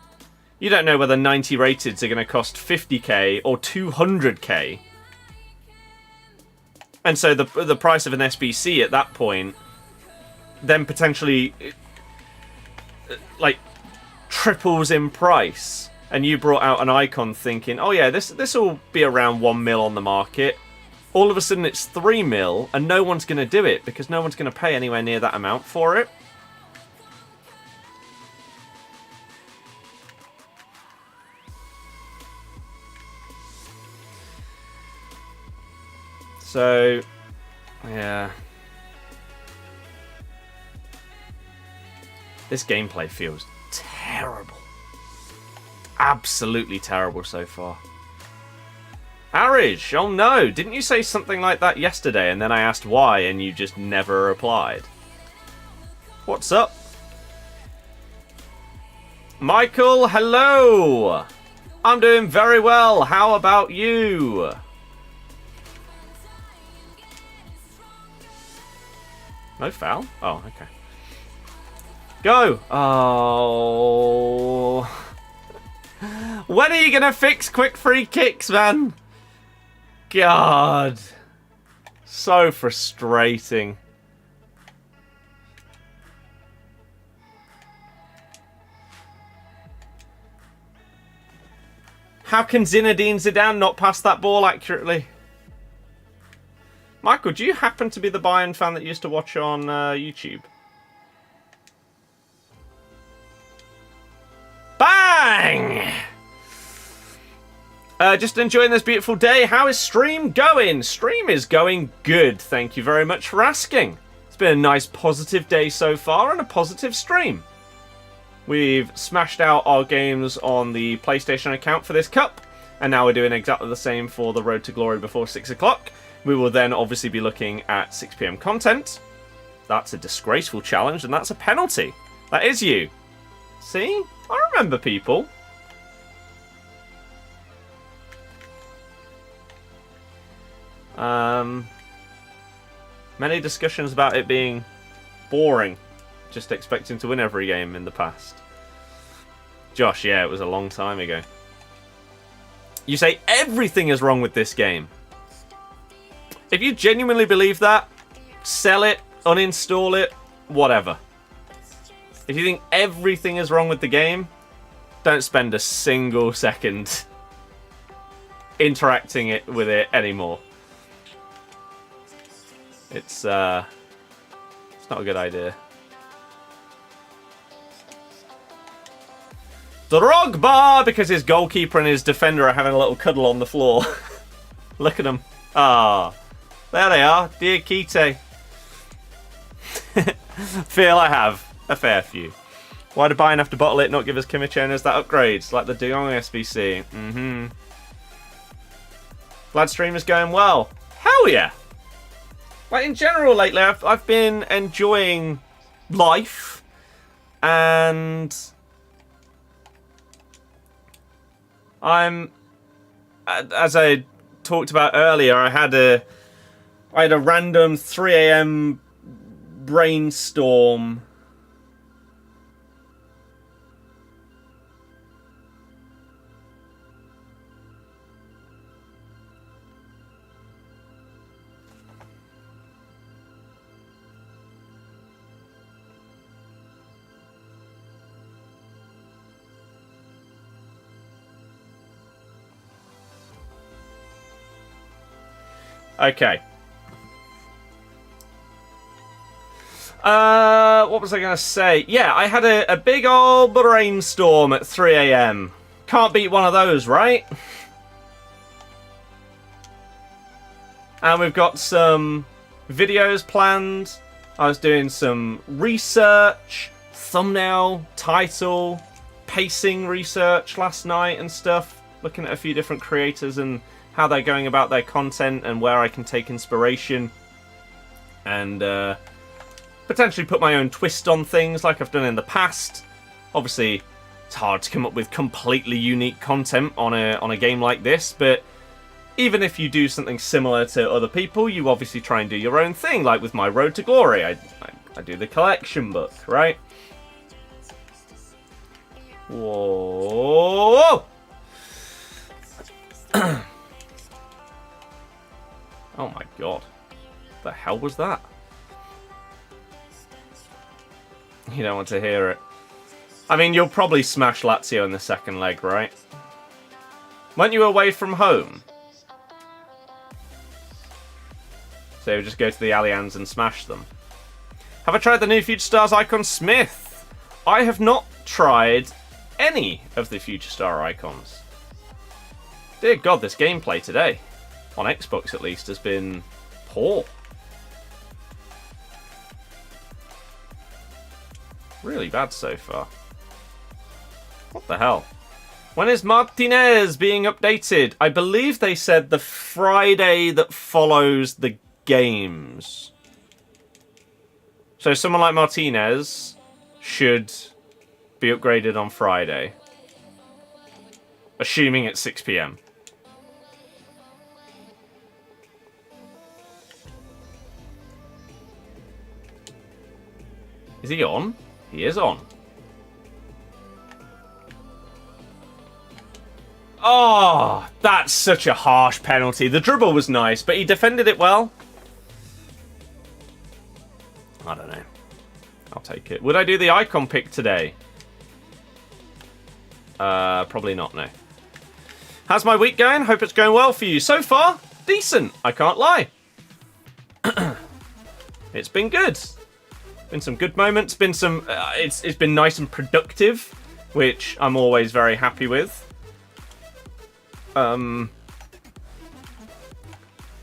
You don't know whether 90 rateds are going to cost 50k or 200k. And so the price of an SBC at that point then potentially like triples in price. And you brought out an icon thinking, oh yeah, this will be around 1 mil on the market. All of a sudden it's 3 mil and no one's going to do it because no one's going to pay anywhere near that amount for it. So, yeah. This gameplay feels terrible. Absolutely terrible so far. Arish, oh no, didn't you say something like that yesterday and then I asked why and you just never replied? What's up? Michael, hello! I'm doing very well, how about you? No foul? Oh, okay. Go! Oh... When are you gonna fix quick free kicks, man? God. So frustrating. How can Zinedine Zidane not pass that ball accurately? Michael, do you happen to be the Bayern fan that used to watch on YouTube? Bang! Just enjoying this beautiful day. How is stream going? Stream is going good. Thank you very much for asking. It's been a nice positive day so far and a positive stream. We've smashed out our games on the PlayStation account for this cup, and now we're doing exactly the same for the Road to Glory before 6 o'clock. We will then obviously be looking at 6 PM content. That's a disgraceful challenge, and that's a penalty. That is you. See? I remember people. Many discussions about it being boring, just expecting to win every game in the past. Josh, yeah, it was a long time ago. You say everything is wrong with this game. If you genuinely believe that, sell it, uninstall it, whatever. If you think everything is wrong with the game, don't spend a single second interacting with it anymore. It's not a good idea. Drogba, because his goalkeeper and his defender are having a little cuddle on the floor. Look at them. Ah, there they are. Dear Kite. Feel I have a fair few. Why did Bayern have to bottle it, not give us Kimmich owners that upgrades, like the De Jong SBC? Glad stream is going well. Hell yeah. Like, in general, lately, I've been enjoying life, and I'm, as I talked about earlier, I had a random 3 AM brainstorm. Okay. What was I going to say? Yeah, I had a big old brainstorm at 3 AM. Can't beat one of those, right? And we've got some videos planned. I was doing some research, thumbnail, title, pacing research last night and stuff. Looking at a few different creators and how they're going about their content and where I can take inspiration. And potentially put my own twist on things like I've done in the past. Obviously, it's hard to come up with completely unique content on a game like this, but even if you do something similar to other people, you obviously try and do your own thing, like with my Road to Glory. I do the collection book, right? Whoa! Oh my god. The hell was that? You don't want to hear it. I mean, you'll probably smash Lazio in the second leg, right? Weren't you away from home? So you'll just go to the Allianz and smash them. Have I tried the new Future Stars Icon Smith? I have not tried any of the Future Star Icons. Dear God, this gameplay today, on Xbox at least, has been poor. Really bad so far. What the hell? When is Martinez being updated? I believe they said the Friday that follows the games. So someone like Martinez should be upgraded on Friday. Assuming it's 6 PM. Is he on? He is on. Oh, that's such a harsh penalty. The dribble was nice, but he defended it well. I don't know. I'll take it. Would I do the icon pick today? Probably not, no. How's my week going? Hope it's going well for you. So far, decent. I can't lie. It's been good. Been some good moments. Been some. It's been nice and productive, which I'm always very happy with.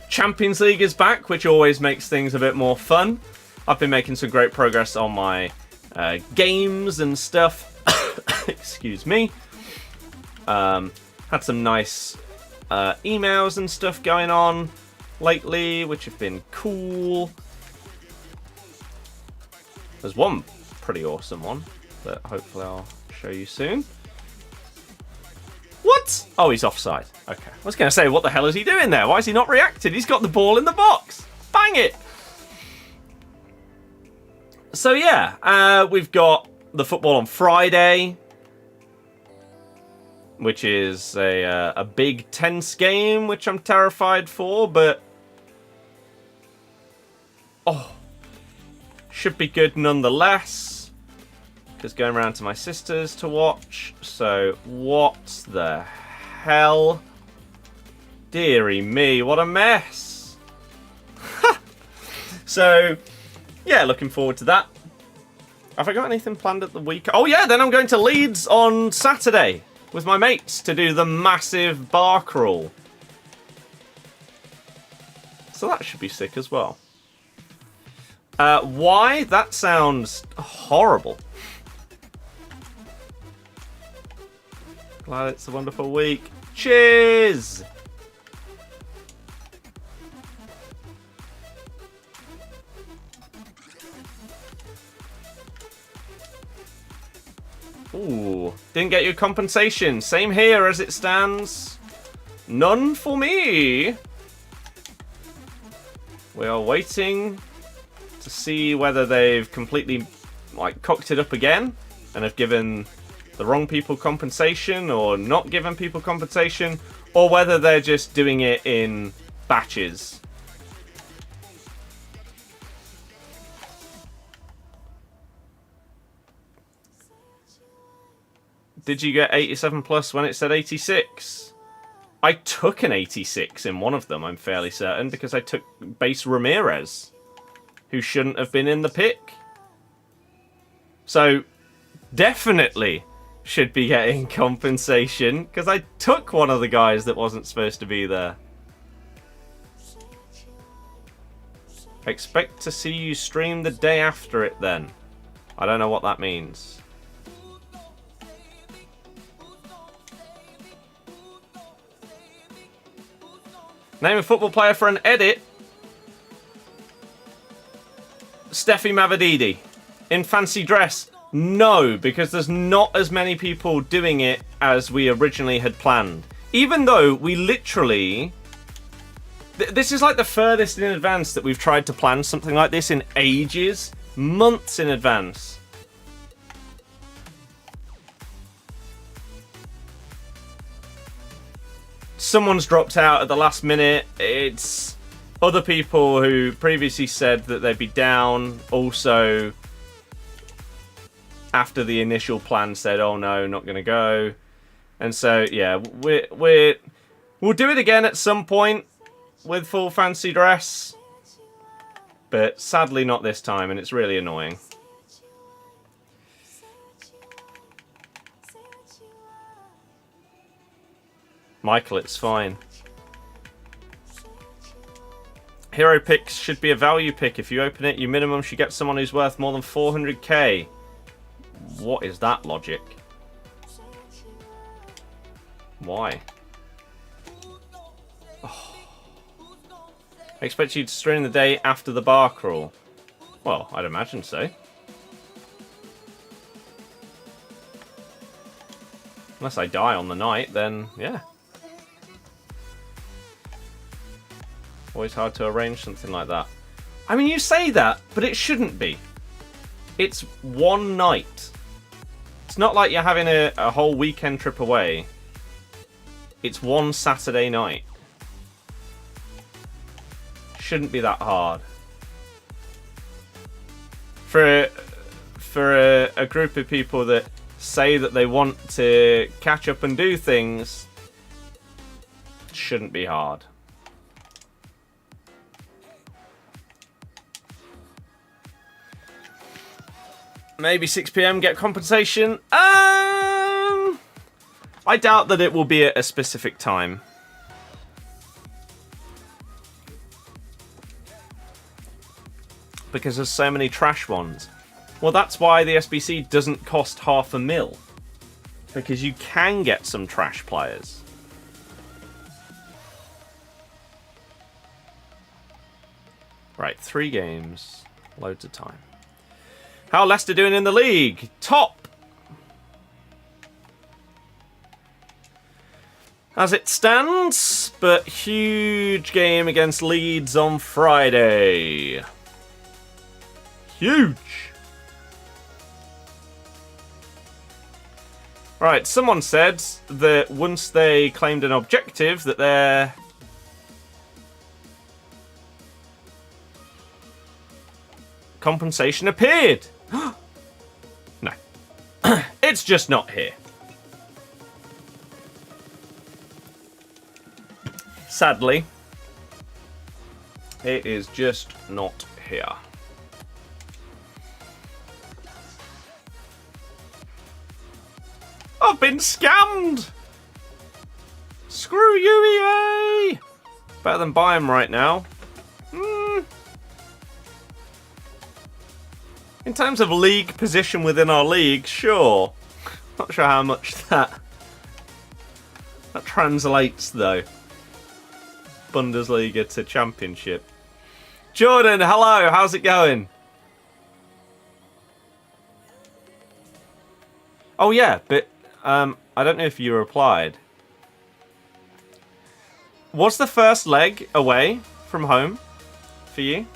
Champions League is back, which always makes things a bit more fun. I've been making some great progress on my games and stuff. Excuse me. Had some nice emails and stuff going on lately, which have been cool. There's one pretty awesome one that hopefully I'll show you soon. What? Oh, he's offside. Okay. I was going to say, what the hell is he doing there? Why is he not reacting? He's got the ball in the box. Bang it. So, yeah, we've got the football on Friday, which is a big, tense game, which I'm terrified for, but... Oh, should be good nonetheless. Because going around to my sister's to watch. So, what the hell? Deary me, what a mess. So, yeah, looking forward to that. Have I got anything planned at the week? Oh, yeah, then I'm going to Leeds on Saturday with my mates to do the massive bar crawl. So that should be sick as well. Why? That sounds horrible. Glad it's a wonderful week. Cheers! Ooh, didn't get your compensation. Same here as it stands. None for me. We are waiting to see whether they've completely cocked it up again and have given the wrong people compensation or not given people compensation, or whether they're just doing it in batches. Did you get 87 plus when it said 86? I took an 86 in one of them, I'm fairly certain, because I took base Ramirez, who shouldn't have been in the pick. So, definitely should be getting compensation, because I took one of the guys that wasn't supposed to be there. Expect to see you stream the day after it then. I don't know what that means. Name a football player for an edit. Steffi Mavadidi. In fancy dress. No, because there's not as many people doing it as we originally had planned. Even though we literally... This is like the furthest in advance that we've tried to plan something like this in ages. Months in advance. Someone's dropped out at the last minute. It's other people who previously said that they'd be down. Also, after the initial plan said, "Oh no, not going to go." And so, yeah, we'll do it again at some point with full fancy dress, but sadly not this time, and it's really annoying. Michael, it's fine. Hero picks should be a value pick. If you open it, you minimum should get someone who's worth more than 400k. What is that logic? Why? Oh. I expect you to stream the day after the bar crawl. Well, I'd imagine so. Unless I die on the night, then yeah. Always hard to arrange something like that. I mean, you say that, but it shouldn't be. It's one night. It's not like you're having a whole weekend trip away. It's one Saturday night. Shouldn't be that hard. For a group of people that say that they want to catch up and do things, shouldn't be hard. Maybe 6 PM get compensation. I doubt that it will be at a specific time. Because there's so many trash ones. Well, that's why the SBC doesn't cost $500,000. Because you can get some trash players. Right, 3 games. Loads of time. How are Leicester doing in the league? Top! As it stands, but huge game against Leeds on Friday. Huge! Right, someone said that once they claimed an objective that their compensation appeared. No. It's just not here. Sadly, it is just not here. I've been scammed! Screw UEA! Better than buy them right now. In terms of league position within our league, sure. Not sure how much that translates, though. Bundesliga to Championship. Jordan, hello, how's it going? Oh yeah, but I don't know if you replied. Was the first leg away from home for you?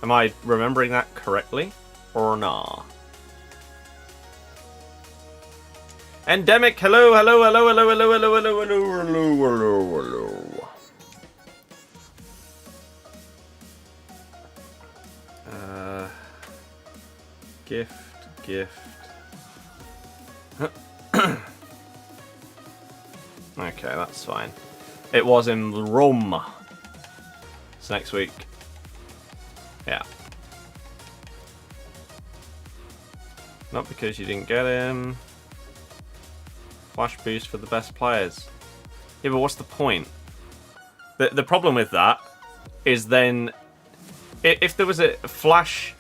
Am I remembering that correctly? Or nah? Endemic, hello, hello, hello, hello, hello, hello, hello, hello, hello, hello, hello. Gift. Okay, that's fine. It was in Rome. It's next week. Yeah. Not because you didn't get him. Flash boost for the best players. Yeah, but what's the point? The problem with that is then if there was a flash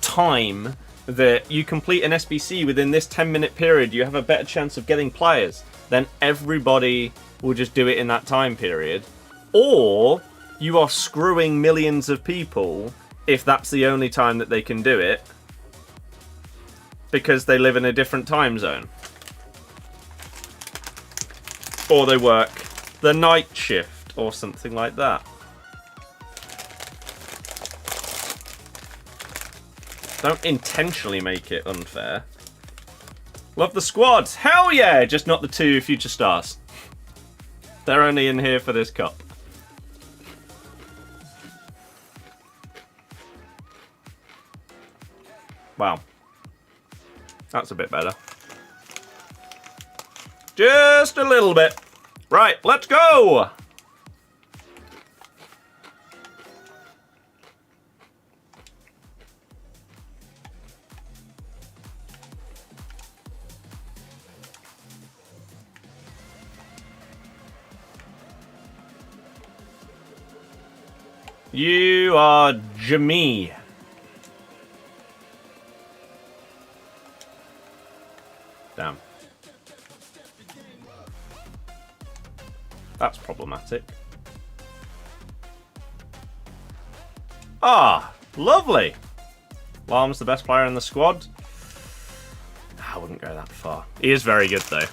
time that you complete an SBC within this 10-minute period, you have a better chance of getting players. Then everybody will just do it in that time period. Or you are screwing millions of people if that's the only time that they can do it. Because they live in a different time zone. Or they work the night shift or something like that. Don't intentionally make it unfair. Love the squad. Hell yeah! Just not the 2 future stars. They're only in here for this cup. Wow. That's a bit better. Just a little bit. Right, let's go! You are Jimmy. Damn. That's problematic. Ah, lovely. Lam's the best player in the squad. I wouldn't go that far. He is very good, though.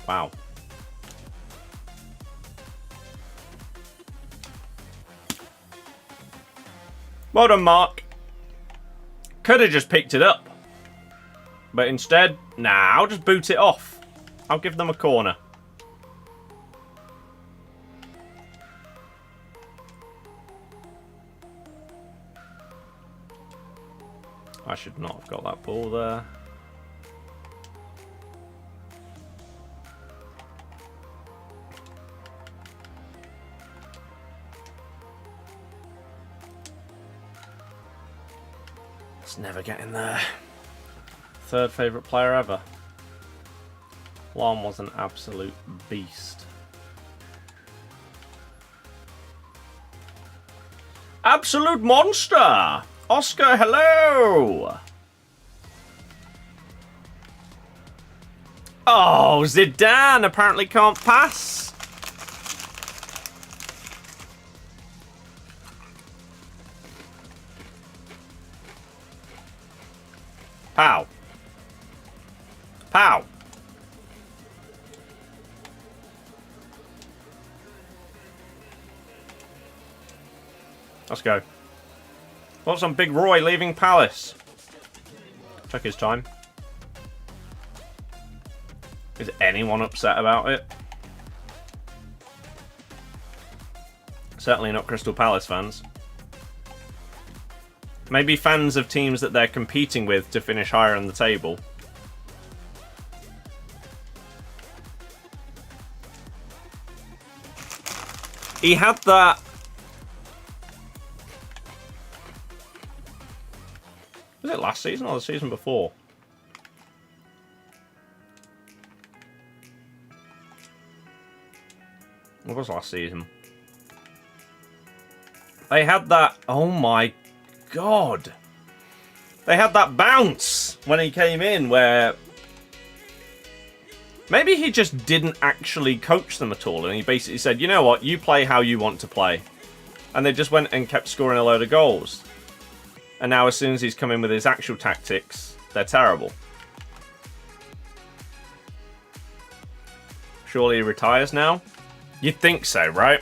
Wow. Well done, Mark. Could have just picked it up. But instead, nah, I'll just boot it off. I'll give them a corner. I should not have got that ball there. It's never getting there. Third favourite player ever. Juan was an absolute beast. Absolute monster! Oscar, hello! Oh, Zidane apparently can't pass. Pow. Pow. Let's go. What's on Big Roy leaving Palace? Took his time. Is anyone upset about it? Certainly not Crystal Palace fans. Maybe fans of teams that they're competing with to finish higher on the table. He had that... Was it last season or the season before? It was last season. They had that... Oh my God. They had that bounce when he came in where... Maybe he just didn't actually coach them at all. And he basically said, you know what? You play how you want to play. And they just went and kept scoring a load of goals. And now as soon as he's come in with his actual tactics, they're terrible. Surely he retires now? You'd think so, right?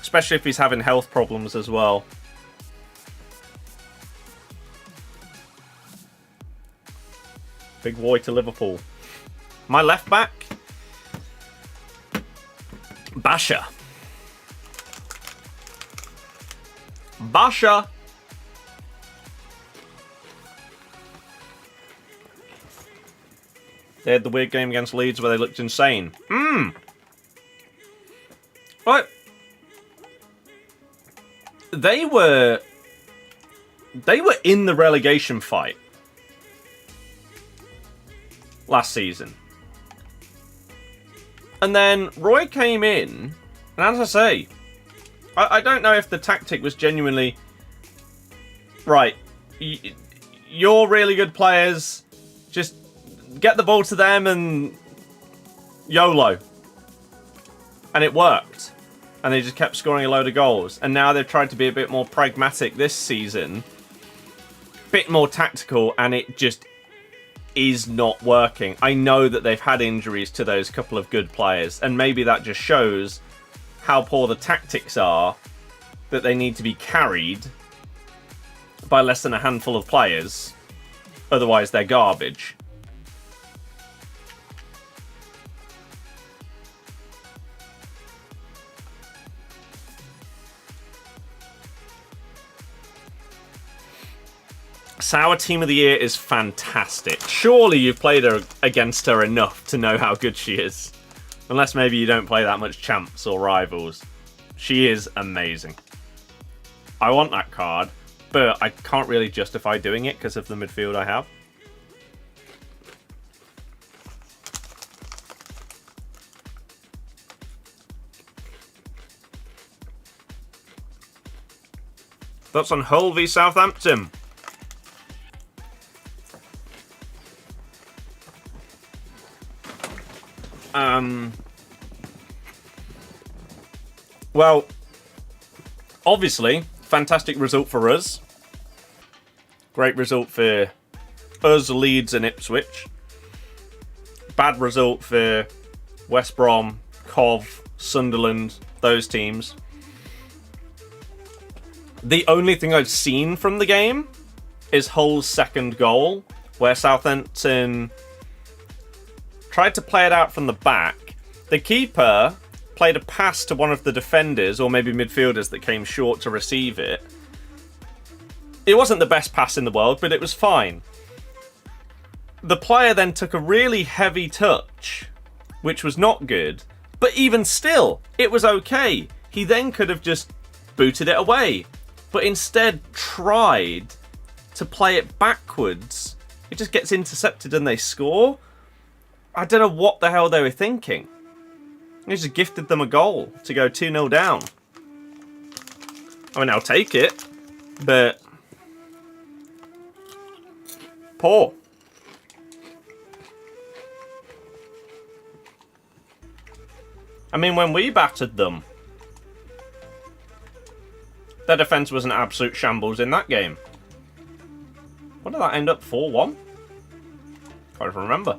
Especially if he's having health problems as well. Big Roy to Liverpool. My left back? Basha. Basha. They had the weird game against Leeds where they looked insane. But they were in the relegation fight last season. And then Roy came in, and as I say, I don't know if the tactic was genuinely right. You're really good players, just get the ball to them and YOLO. And it worked. And they just kept scoring a load of goals. And now they've tried to be a bit more pragmatic this season. Bit more tactical, and it just is not working. I know that they've had injuries to those couple of good players. And maybe that just shows how poor the tactics are. That they need to be carried by less than a handful of players. Otherwise, they're garbage. Sour Team of the Year is fantastic. Surely you've played against her enough to know how good she is. Unless maybe you don't play that much champs or rivals. She is amazing. I want that card, but I can't really justify doing it because of the midfield I have. Thoughts on Hull v Southampton? Well, obviously, fantastic result for us. Great result for us, Leeds and Ipswich. Bad result for West Brom, Cov, Sunderland, those teams. The only thing I've seen from the game is Hull's second goal, where Southampton tried to play it out from the back. The keeper played a pass to one of the defenders, or maybe midfielders, that came short to receive it. It wasn't the best pass in the world, but it was fine. The player then took a really heavy touch, which was not good. But even still, it was okay. He then could have just booted it away, but instead tried to play it backwards. It just gets intercepted and they score. I don't know what the hell they were thinking. He just gifted them a goal to go 2-0 down. I mean, I'll take it, but poor. I mean, when we battered them, their defence was an absolute shambles in that game. What did that end up? 4-1? Can't even remember.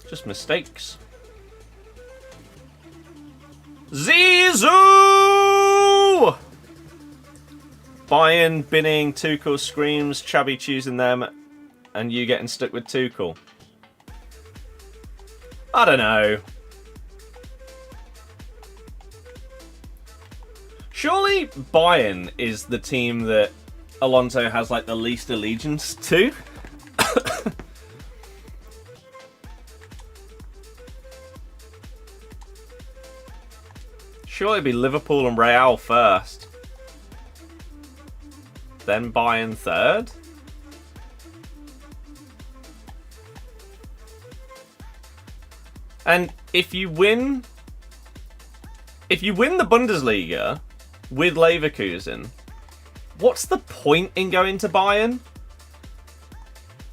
Just mistakes. Zizou! Bayern binning Tuchel screams, Chabby choosing them, and you getting stuck with Tuchel. I don't know. Surely Bayern is the team that Alonso has like the least allegiance to. Surely it'd be Liverpool and Real first. Then Bayern third. And if you win the Bundesliga with Leverkusen, what's the point in going to Bayern?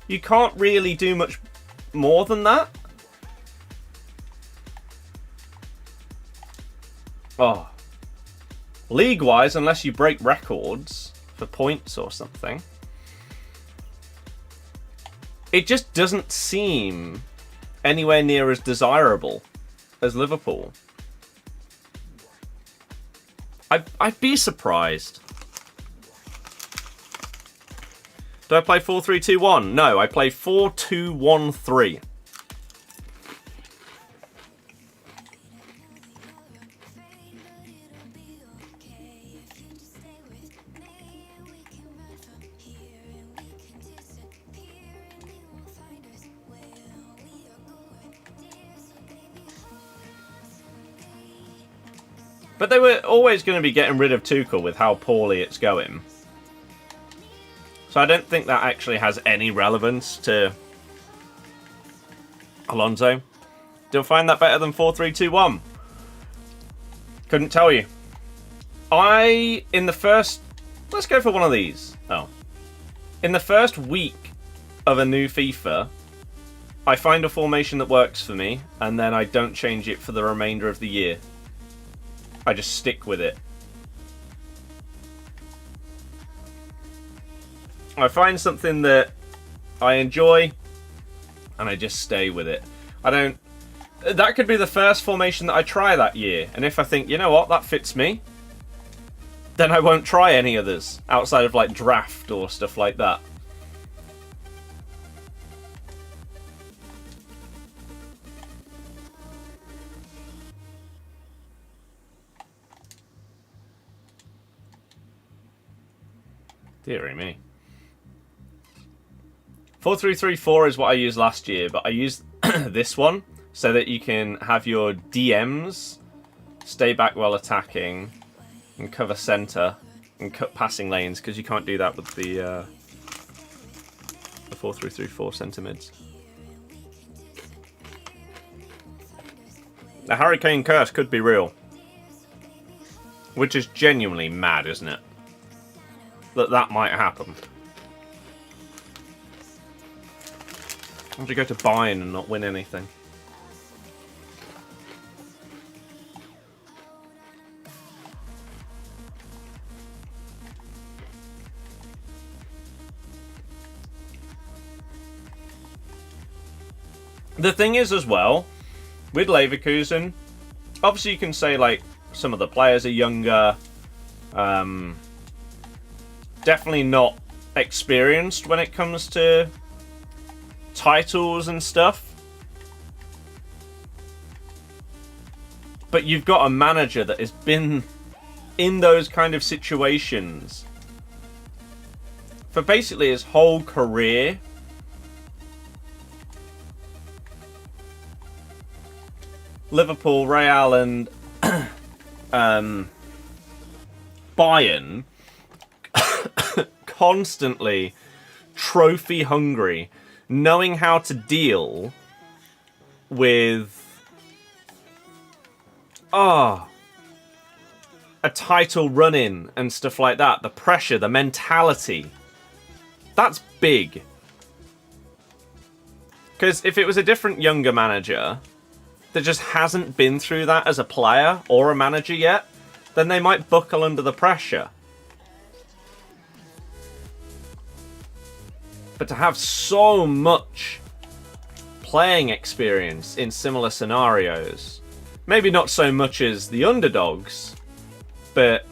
You can't really do much more than that. Oh. League-wise, unless you break records for points or something, it just doesn't seem anywhere near as desirable as Liverpool. I'd be surprised. Do I play 4-3-2-1? No, I play 4-2-1-3. But they were always going to be getting rid of Tuchel with how poorly it's going. So I don't think that actually has any relevance to Alonso. Do I find that better than 4-3-2-1? Couldn't tell you. In the first... Let's go for one of these. Oh. In the first week of a new FIFA, I find a formation that works for me, and then I don't change it for the remainder of the year. I just stick with it. I find something that I enjoy, and I just stay with it. That could be the first formation that I try that year, and if I think, you know what, that fits me, then I won't try any others outside of like draft or stuff like that. Deary me. 4-3-3-4 is what I used last year, but I used this one so that you can have your DMs stay back while attacking and cover centre and cut passing lanes, because you can't do that with the 4-3-3-4 centre mids. The Hurricane curse could be real, which is genuinely mad, isn't it? That might happen. How do you go to Bayern and not win anything? The thing is as well, with Leverkusen, obviously you can say like some of the players are younger, definitely not experienced when it comes to titles and stuff. But you've got a manager that has been in those kind of situations for basically his whole career. Liverpool, Real, and Bayern constantly trophy hungry, knowing how to deal with a title run-in and stuff like that. The pressure, the mentality. That's big. Because if it was a different younger manager that just hasn't been through that as a player or a manager yet, then they might buckle under the pressure. But to have so much playing experience in similar scenarios, maybe not so much as the underdogs, but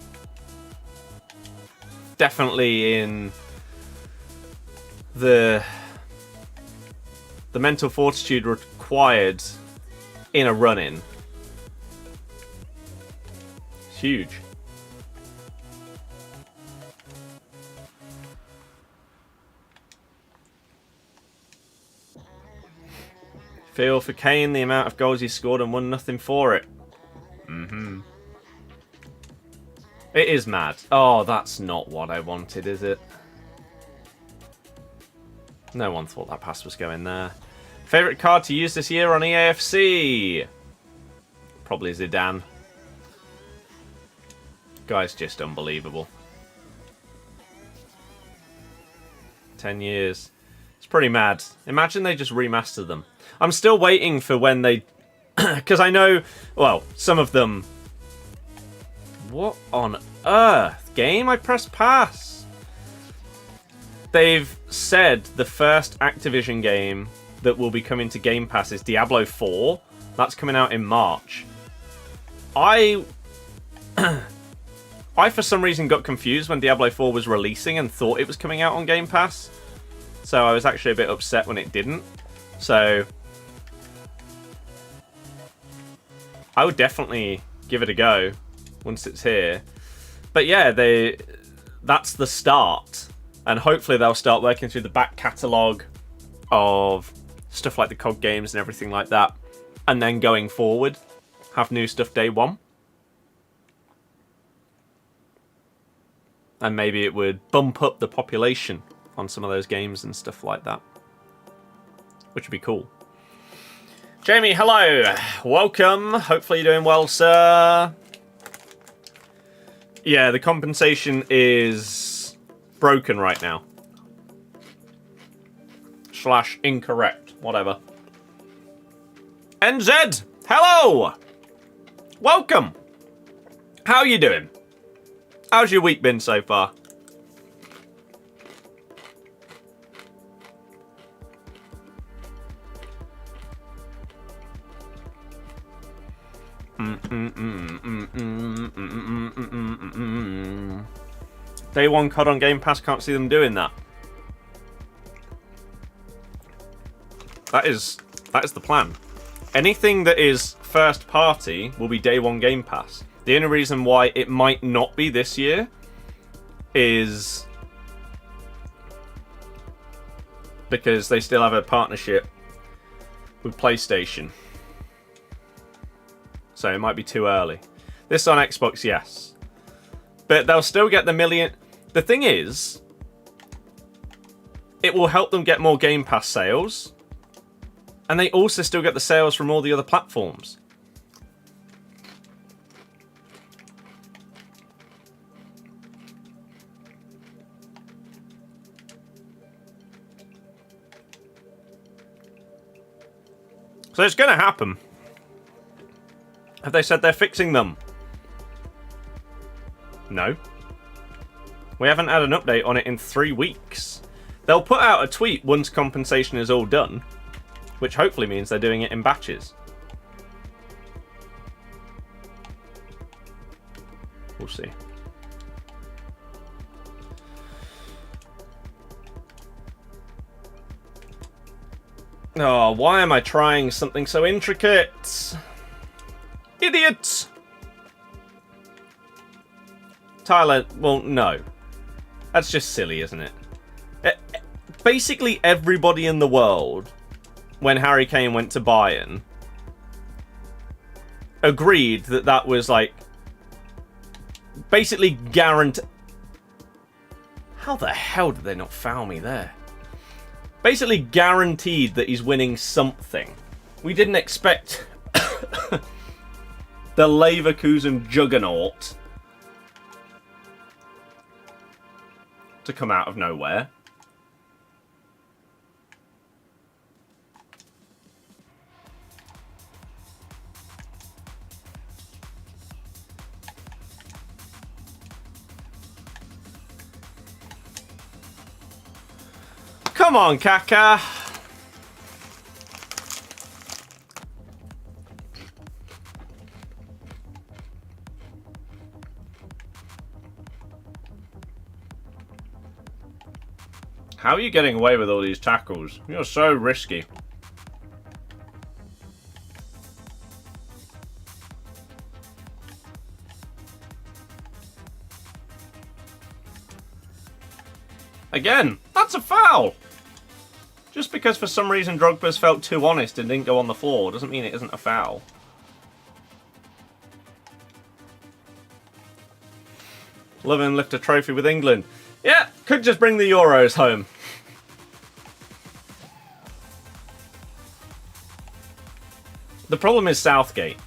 definitely in the mental fortitude required in a run-in. It's huge. Feel for Kane, the amount of goals he scored and won nothing for it. It is mad. Oh, that's not what I wanted, is it? No one thought that pass was going there. Favourite card to use this year on EAFC? Probably Zidane. Guy's just unbelievable. 10 years. It's pretty mad. Imagine they just remaster them. I'm still waiting for when they... Because I know... Well, some of them... What on earth? Game? I pressed pass. They've said the first Activision game that will be coming to Game Pass is Diablo 4. That's coming out in March. I for some reason got confused when Diablo 4 was releasing and thought it was coming out on Game Pass. So I was actually a bit upset when it didn't. So I would definitely give it a go once it's here. But yeah, that's the start. And hopefully they'll start working through the back catalogue of stuff like the COD games and everything like that. And then going forward, have new stuff day one. And maybe it would bump up the population on some of those games and stuff like that. Which would be cool. Jamie, hello. Welcome. Hopefully you're doing well, sir. Yeah, the compensation is broken right now. / incorrect. Whatever. NZ, hello. Welcome. How you doing? How's your week been so far? Day one COD on Game Pass, can't see them doing that. That is the plan. Anything that is first party will be day one Game Pass. The only reason why it might not be this year is because they still have a partnership with PlayStation. So it might be too early. This on Xbox, yes. But they'll still get the million... The thing is, it will help them get more Game Pass sales. And they also still get the sales from all the other platforms. So it's going to happen. Have they said they're fixing them? No. We haven't had an update on it in 3 weeks. They'll put out a tweet once compensation is all done, which hopefully means they're doing it in batches. We'll see. Oh, why am I trying something so intricate? Idiots! Thailand, well, no. That's just silly, isn't it? Basically, everybody in the world, when Harry Kane went to Bayern, agreed that that was, like, basically guaranteed. How the hell did they not foul me there? Basically guaranteed that he's winning something. We didn't expect the Leverkusen juggernaut to come out of nowhere. Come on, Kaka. How are you getting away with all these tackles? You're so risky. Again, that's a foul. Just because for some reason Drogba's felt too honest and didn't go on the floor doesn't mean it isn't a foul. Love him lift a trophy with England. Yeah, could just bring the Euros home. The problem is Southgate.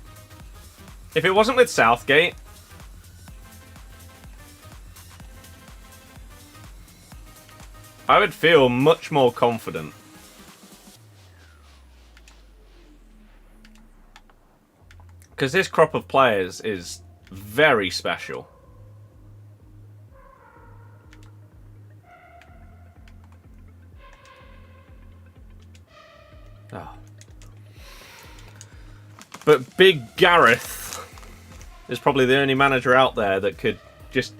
If it wasn't with Southgate, I would feel much more confident. Because this crop of players is very special. Oh. But Big Gareth is probably the only manager out there that could just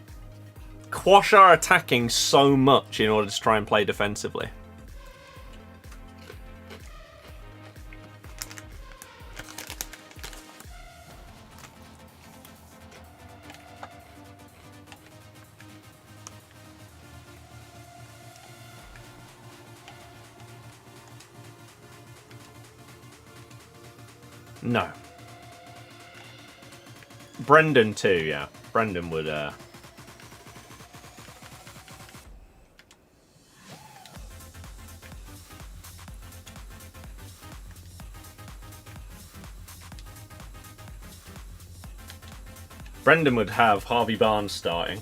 quash our attacking so much in order to try and play defensively. No. Brendan too, yeah. Brendan would Brendan would have Harvey Barnes starting.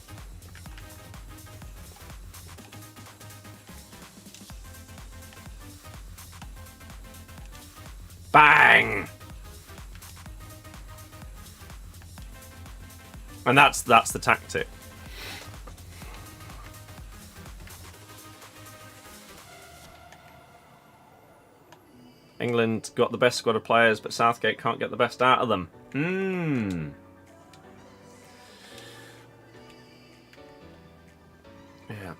Bang! And that's the tactic. England got the best squad of players, but Southgate can't get the best out of them. Yeah.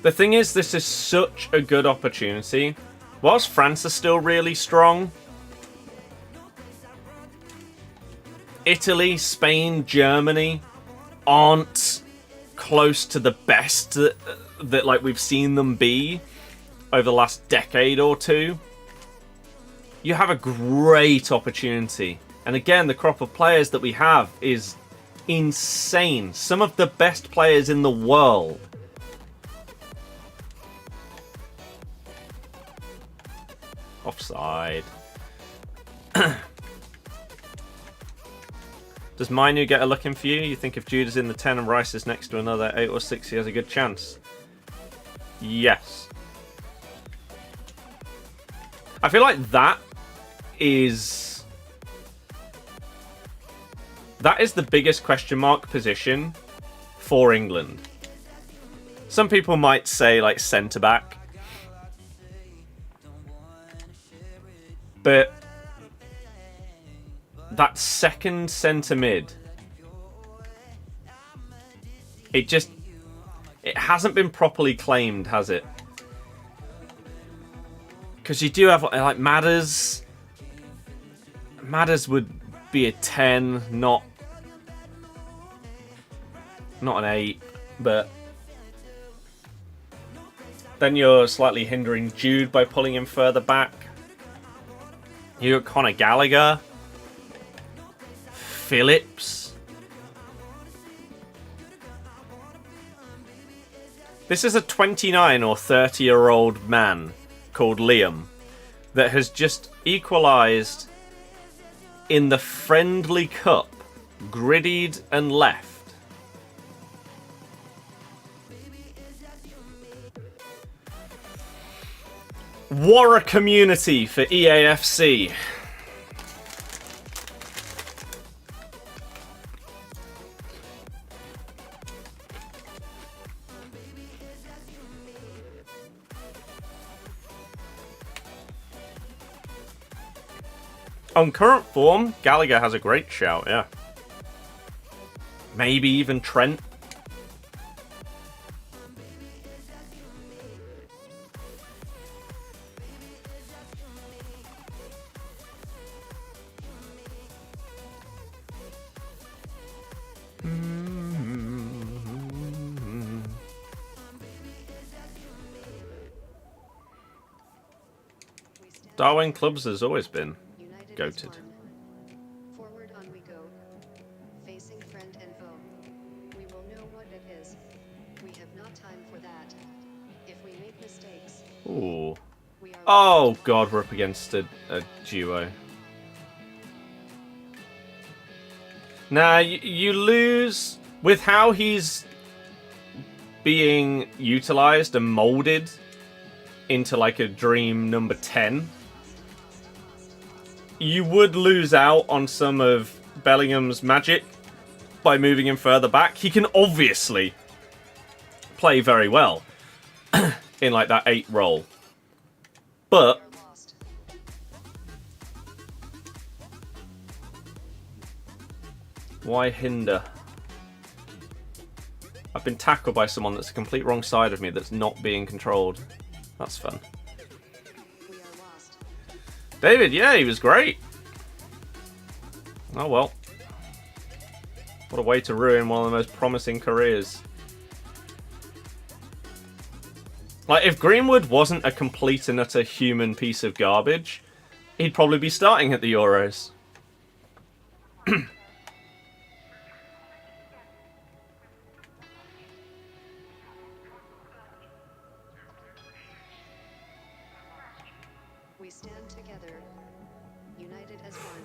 The thing is, this is such a good opportunity. Whilst France are still really strong, Italy, Spain, Germany aren't close to the best that like we've seen them be over the last decade or two. You have a great opportunity. And again, the crop of players that we have is insane. Some of the best players in the world. Offside. Does Mainu get a look in for you? You think if Jude is in the 10 and Rice is next to another 8 or 6, he has a good chance? Yes. I feel like that is the biggest question mark position for England. Some people might say like centre back, but that second centre mid, it hasn't been properly claimed, has it? Because you do have like Madders. Madders would be a 10, not an 8, but then you're slightly hindering Jude by pulling him further back. You got Conor Gallagher, Phillips. This is a 29 or 30-year-old man called Liam that has just equalised in the Friendly Cup, griddied and left. What a community for EAFC. On current form, Gallagher has a great shout, yeah. Maybe even Trent. Darwin Clubs has always been goated. Forward on we go. Facing friend and foe. We will know what it is. We have not time for that. If we make mistakes. Ooh. Oh god, we're up against a duo. Nah, you lose with how he's being utilized and molded into like a dream number 10. You would lose out on some of Bellingham's magic by moving him further back. He can obviously play very well in like that 8 role. But why hinder? I've been tackled by someone that's the complete wrong side of me that's not being controlled. That's fun. David, yeah, he was great. Oh well. What a way to ruin one of the most promising careers. Like, if Greenwood wasn't a complete and utter human piece of garbage, he'd probably be starting at the Euros. We stand together, united as one.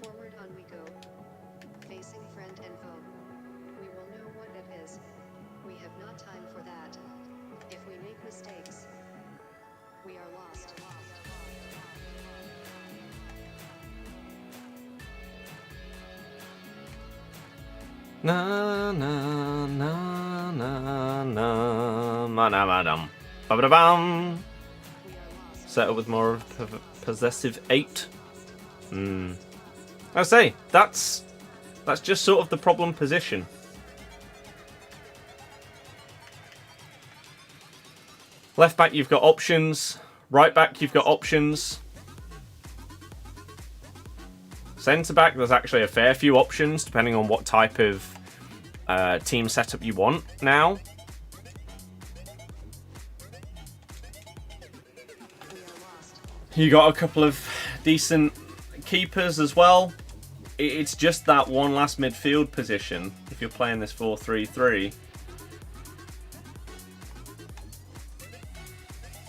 Forward on we go. Facing friend and foe. We will know what it is. We have not time for that. If we make mistakes, we are lost. Na na na na na madam ba-ba-da-bam. Set up with more of a possessive 8. I say that's just sort of the problem position. Left back, you've got options. Right back, you've got options. Centre back, there's actually a fair few options depending on what type of team setup you want now. You got a couple of decent keepers as well. It's just that one last midfield position if you're playing this 4-3-3.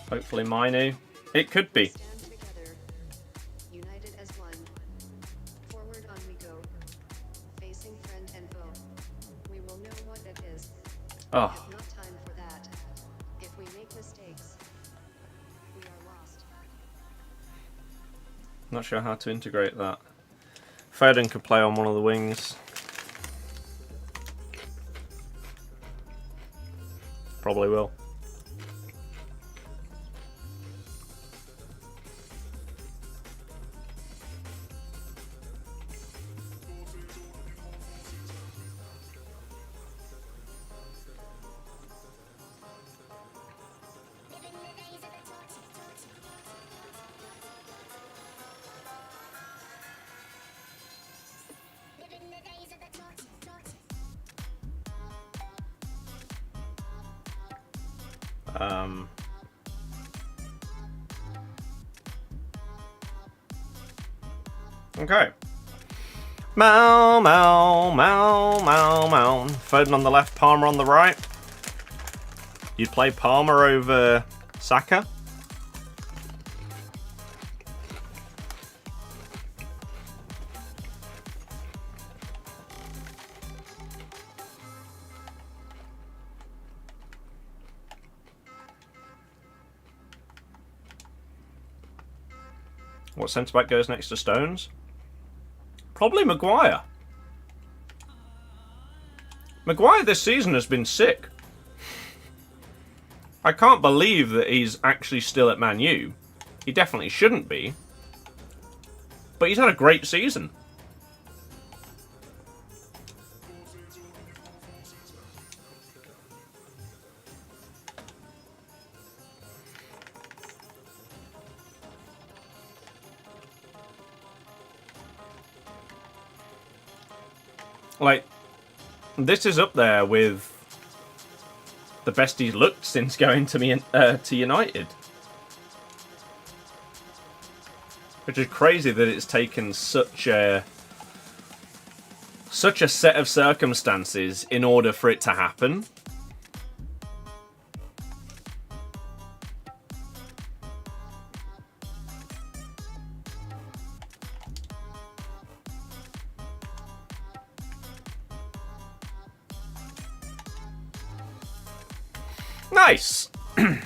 Hopefully Mainu. It could be. Oh. Not sure how to integrate that. Foden could play on one of the wings. Probably will. Okay. Mau, mau, mau, mau, mau. Foden on the left, Palmer on the right. You'd play Palmer over Saka? What centre-back goes next to Stones? Probably Maguire. Maguire this season has been sick. I can't believe that he's actually still at Man U. He definitely shouldn't be. But he's had a great season. Like, this is up there with the best he's looked since going to United. Which is crazy that it's taken such a set of circumstances in order for it to happen. Nice! And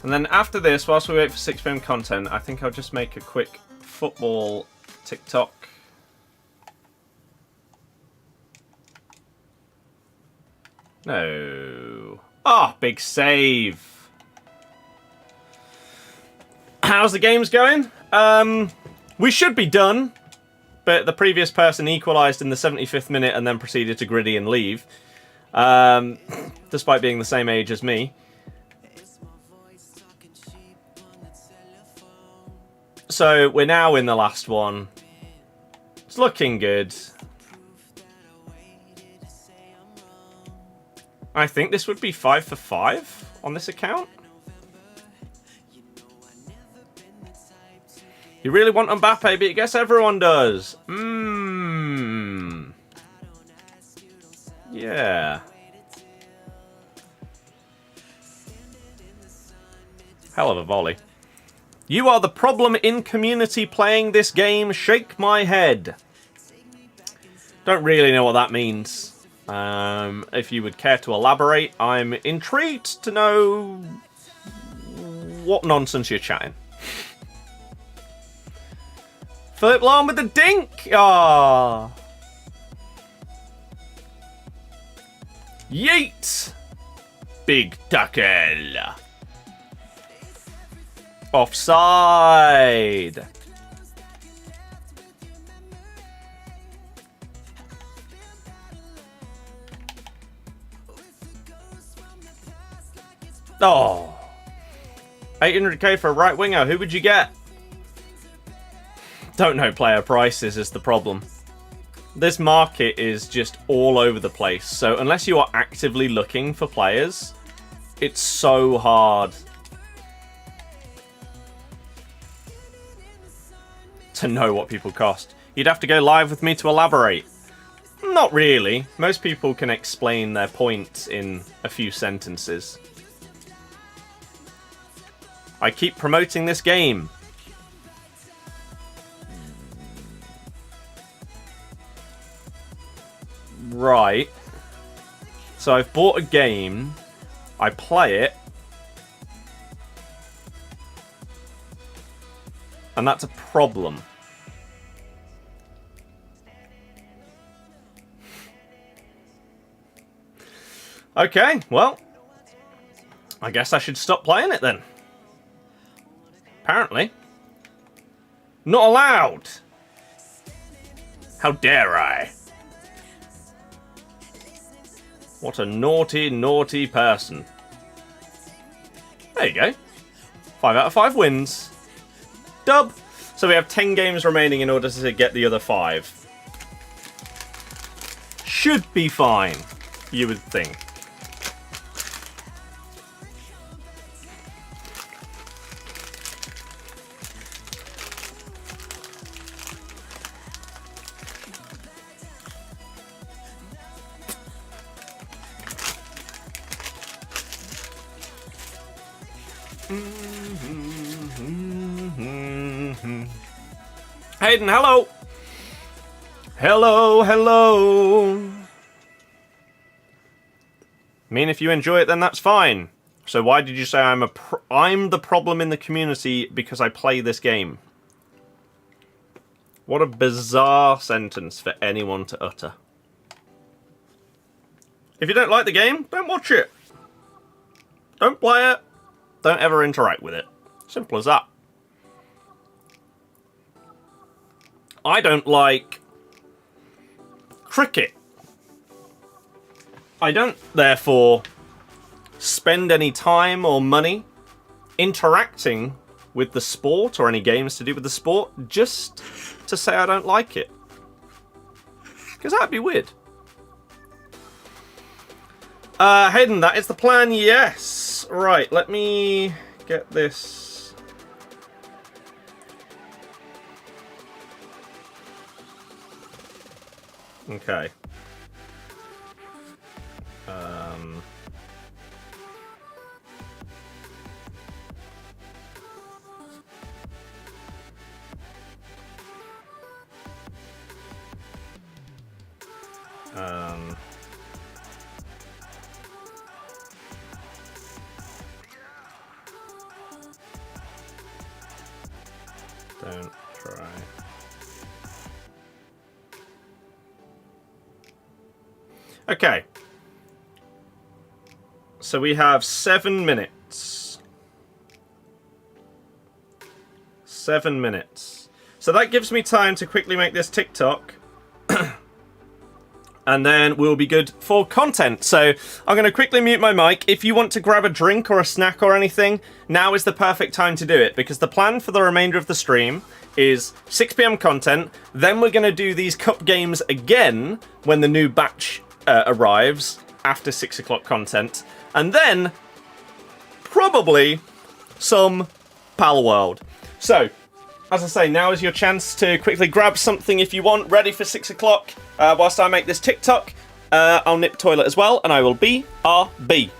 then after this, whilst we wait for 6 PM content, I think I'll just make a quick football TikTok. No. Ah, oh, big save. How's the games going? We should be done. But the previous person equalised in the 75th minute and then proceeded to griddy and leave. Despite being the same age as me. So we're now in the last one. It's looking good. I think this would be 5 for 5 on this account. You really want Mbappe, but I guess everyone does. Yeah. Hell of a volley. You are the problem in community playing this game. Shake my head. Don't really know what that means. If you would care to elaborate, I'm intrigued to know what nonsense you're chatting. Philip Lahm with the dink! Ah. Yeet! Big tackle. Offside. Oh. 800k for a right winger. Who would you get? Don't know player prices is the problem. This market is just all over the place. So unless you are actively looking for players, it's so hard to know what people cost. You'd have to go live with me to elaborate. Not really. Most people can explain their point in a few sentences. I keep promoting this game. Right. So I've bought a game. I play it. And that's a problem. Okay, well. I guess I should stop playing it then. Apparently. Not allowed. How dare I? What a naughty, naughty person. There you go. 5 out of 5 wins. Dub. So we have 10 games remaining in order to get the other 5. should be fine, you would think. Hayden, hello. Hello, hello. I mean, if you enjoy it, then that's fine. So why did you say I'm the problem in the community because I play this game? What a bizarre sentence for anyone to utter. If you don't like the game, don't watch it. Don't play it. Don't ever interact with it. Simple as that. I don't like cricket. I don't, therefore, spend any time or money interacting with the sport or any games to do with the sport just to say I don't like it. Because that'd be weird. Hayden, that is the plan, yes. Right, let me get this. Okay. Don't try. Okay. So we have 7 minutes. 7 minutes. So that gives me time to quickly make this TikTok. And then we'll be good for content. So I'm going to quickly mute my mic. If you want to grab a drink or a snack or anything, now is the perfect time to do it. Because the plan for the remainder of the stream is 6 PM content. Then we're going to do these cup games again when the new batch arrives after 6 o'clock content. And then probably some Palworld. So, as I say, now is your chance to quickly grab something if you want, ready for 6 o'clock. Whilst I make this TikTok, I'll nip toilet as well, and I will BRB.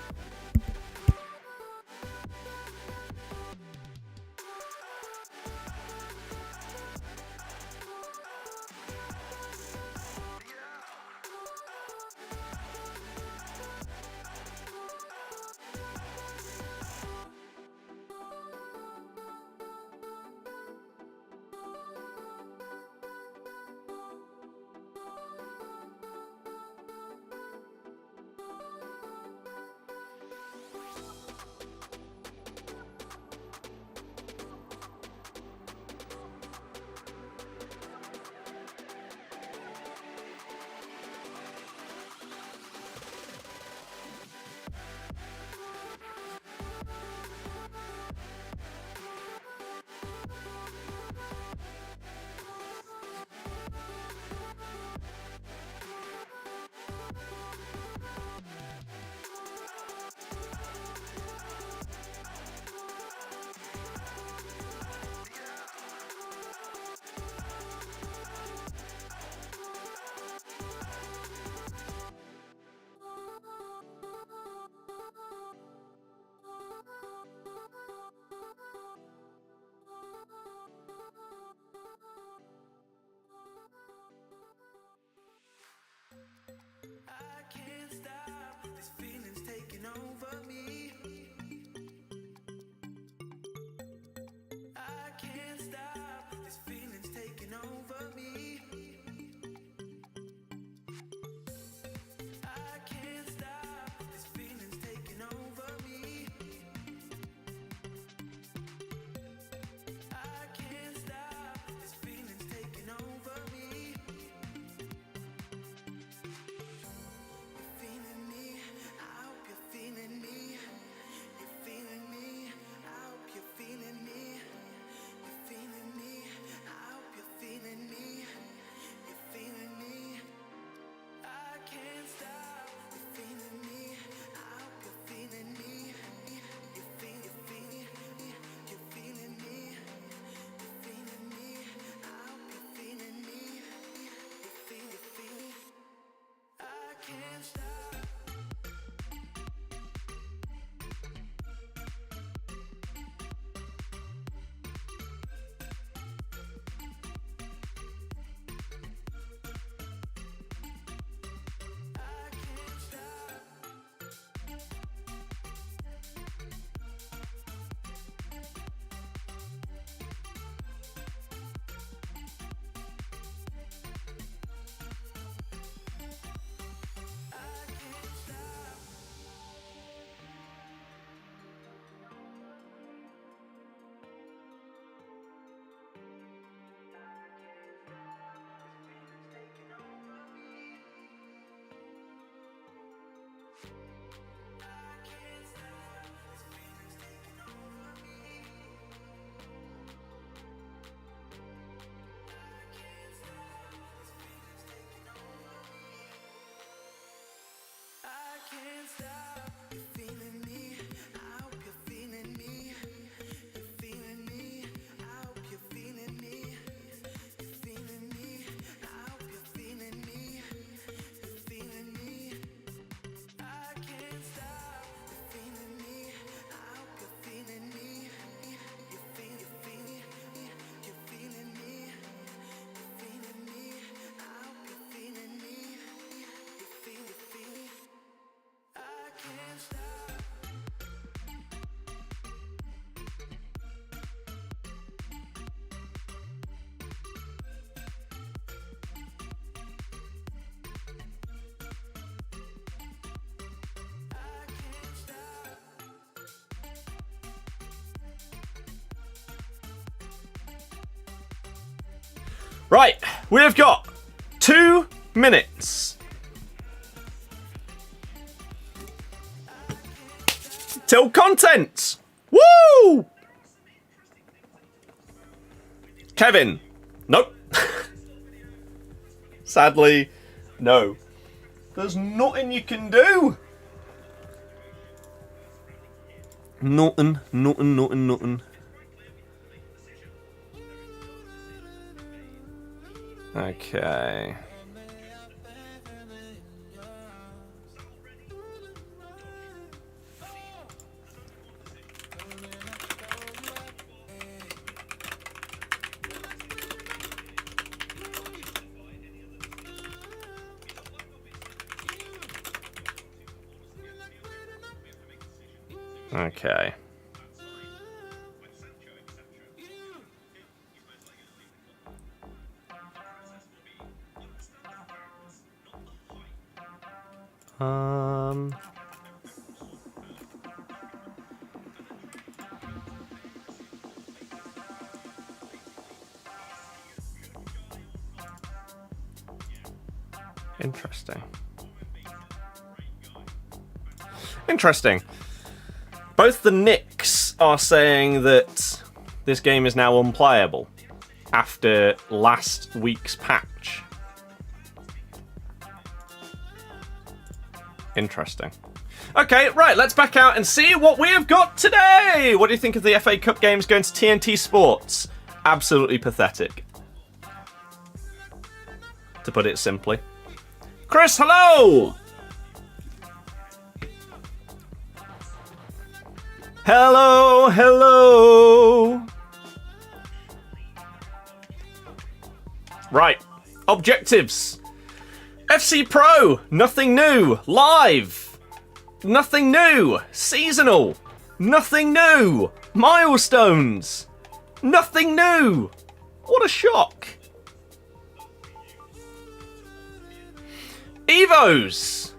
Right, we have got 2 minutes till content. Woo! Kevin. Nope. Sadly, no. There's nothing you can do. Nothing. Okay. Okay. Interesting. Both the Knicks are saying that this game is now unplayable after last week's patch. Interesting. Okay, right, let's back out and see what we have got today. What do you think of the FA Cup games going to TNT Sports? Absolutely pathetic, to put it simply. Chris, hello! Hello. Right, objectives. FC Pro, nothing new. Live, nothing new. Seasonal, nothing new. Milestones, nothing new. What a shock. Evos,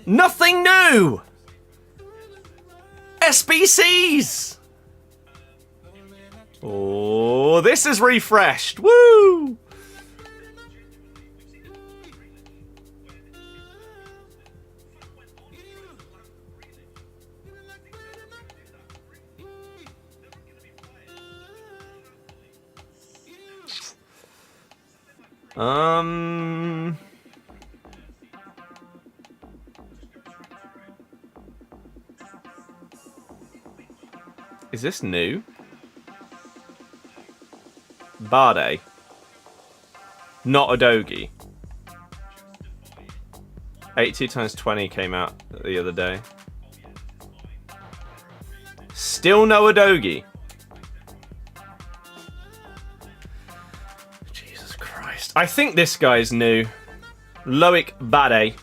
nothing new. SBCs. Oh, this is refreshed. Woo! Is this new? Barde. Not a Dogi. 82 times 20 came out the other day. Still no Adogi. Jesus Christ. I think this guy's new. Loic Bade.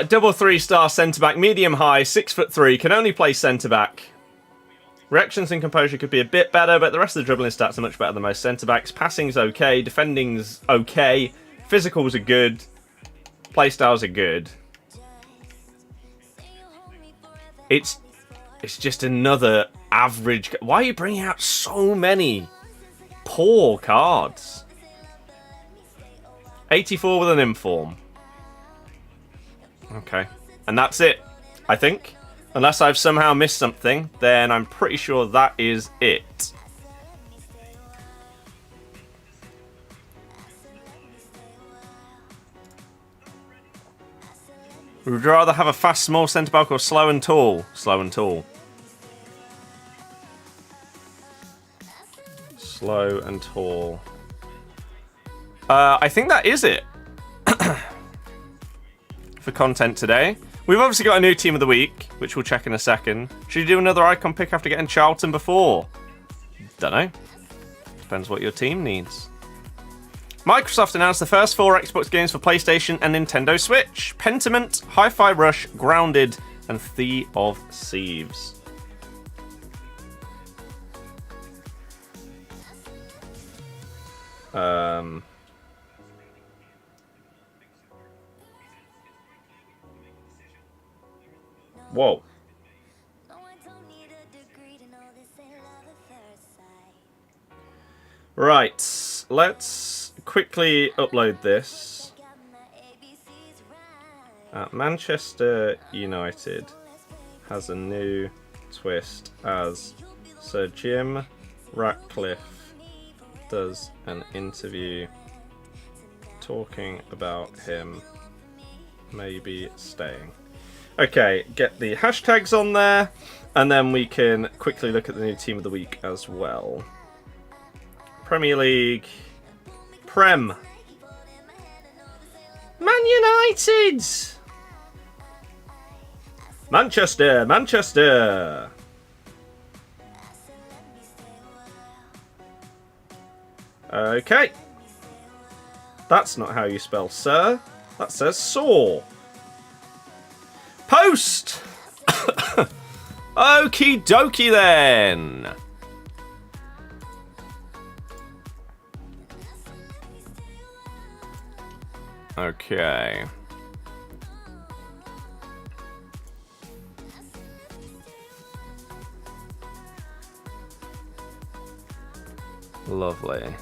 Double 3-star centre-back, medium high, 6'3", can only play centre-back. Reactions and composure could be a bit better, but the rest of the dribbling stats are much better than most centre-backs. Passing's okay, defending's okay, physicals are good, playstyles are good. It's just another average... Why are you bringing out so many poor cards? 84 with an inform. Okay, and that's it, I think. Unless I've somehow missed something, then I'm pretty sure that is it. Would you rather have a fast, small centre-back or slow and tall? Slow and tall. Slow and tall. I think that is it. For content today. We've obviously got a new team of the week, which we'll check in a second. Should you do another icon pick after getting Charlton before? Dunno. Depends what your team needs. Microsoft announced the first 4 Xbox games for PlayStation and Nintendo Switch. Pentiment, Hi-Fi Rush, Grounded, and Sea of Thieves. Whoa. Right, let's quickly upload this. Manchester United has a new twist as Sir Jim Ratcliffe does an interview talking about him maybe staying. Okay, get the hashtags on there, and then we can quickly look at the new team of the week as well. Premier League. Prem. Man United! Manchester! Okay. That's not how you spell sir. That says saw. Post! Okie dokie then. Okay. Lovely.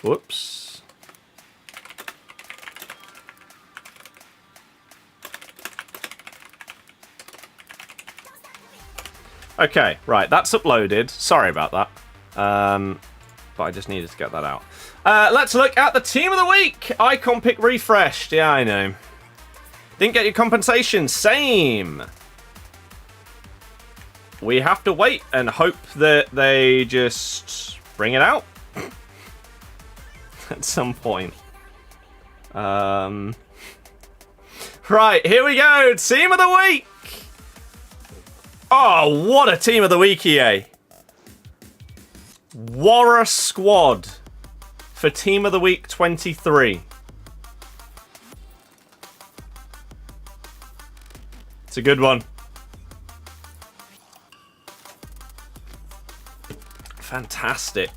Whoops. Okay, right, that's uploaded. Sorry about that. But I just needed to get that out. Let's look at the team of the week. Icon pick refreshed. Yeah, I know. Didn't get your compensation. Same. We have to wait and hope that they just bring it out at some point. Right, here we go. Team of the week. Oh, what a team of the week, EA. What a squad for Team of the Week 23. It's a good one. Fantastic.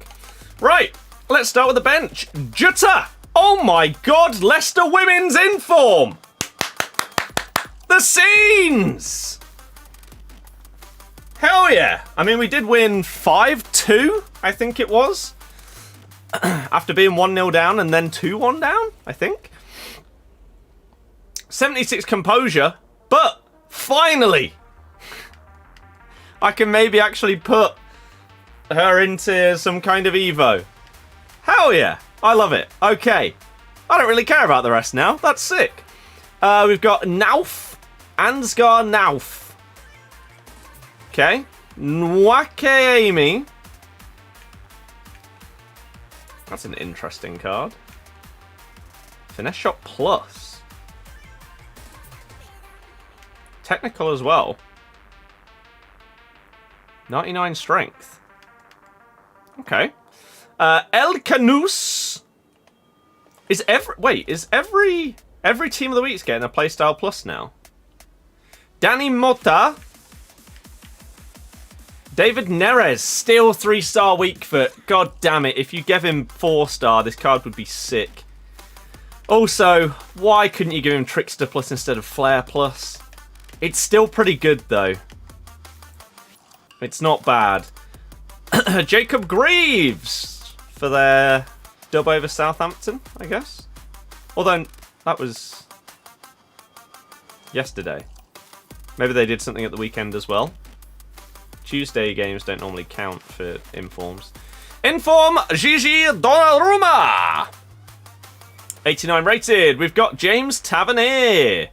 Right, let's start with the bench. Jutta! Oh my god, Leicester Women's in form! The scenes! Hell yeah! I mean, we did win 5-2, I think it was. After being 1-0 down and then 2-1 down, I think. 76 composure, but finally! I can maybe actually put her into some kind of Evo. Hell yeah! I love it. Okay. I don't really care about the rest now. That's sick. We've got Nauf. Ansgar Nauf. Okay. Nwake Amy. That's an interesting card. Finesse Shot Plus. Technical as well. 99 Strength. Okay. El Canus. Is every team of the week's getting a playstyle plus now? Danny Mota. David Neres, still 3-star weak foot. God damn it, if you gave him 4-star, this card would be sick. Also, why couldn't you give him Trickster Plus instead of Flare Plus? It's still pretty good, though. It's not bad. Jacob Greaves for their dub over Southampton, I guess. Although, that was yesterday. Maybe they did something at the weekend as well. Tuesday games don't normally count for informs. Inform Gigi Donnarumma. 89 rated. We've got James Tavernier.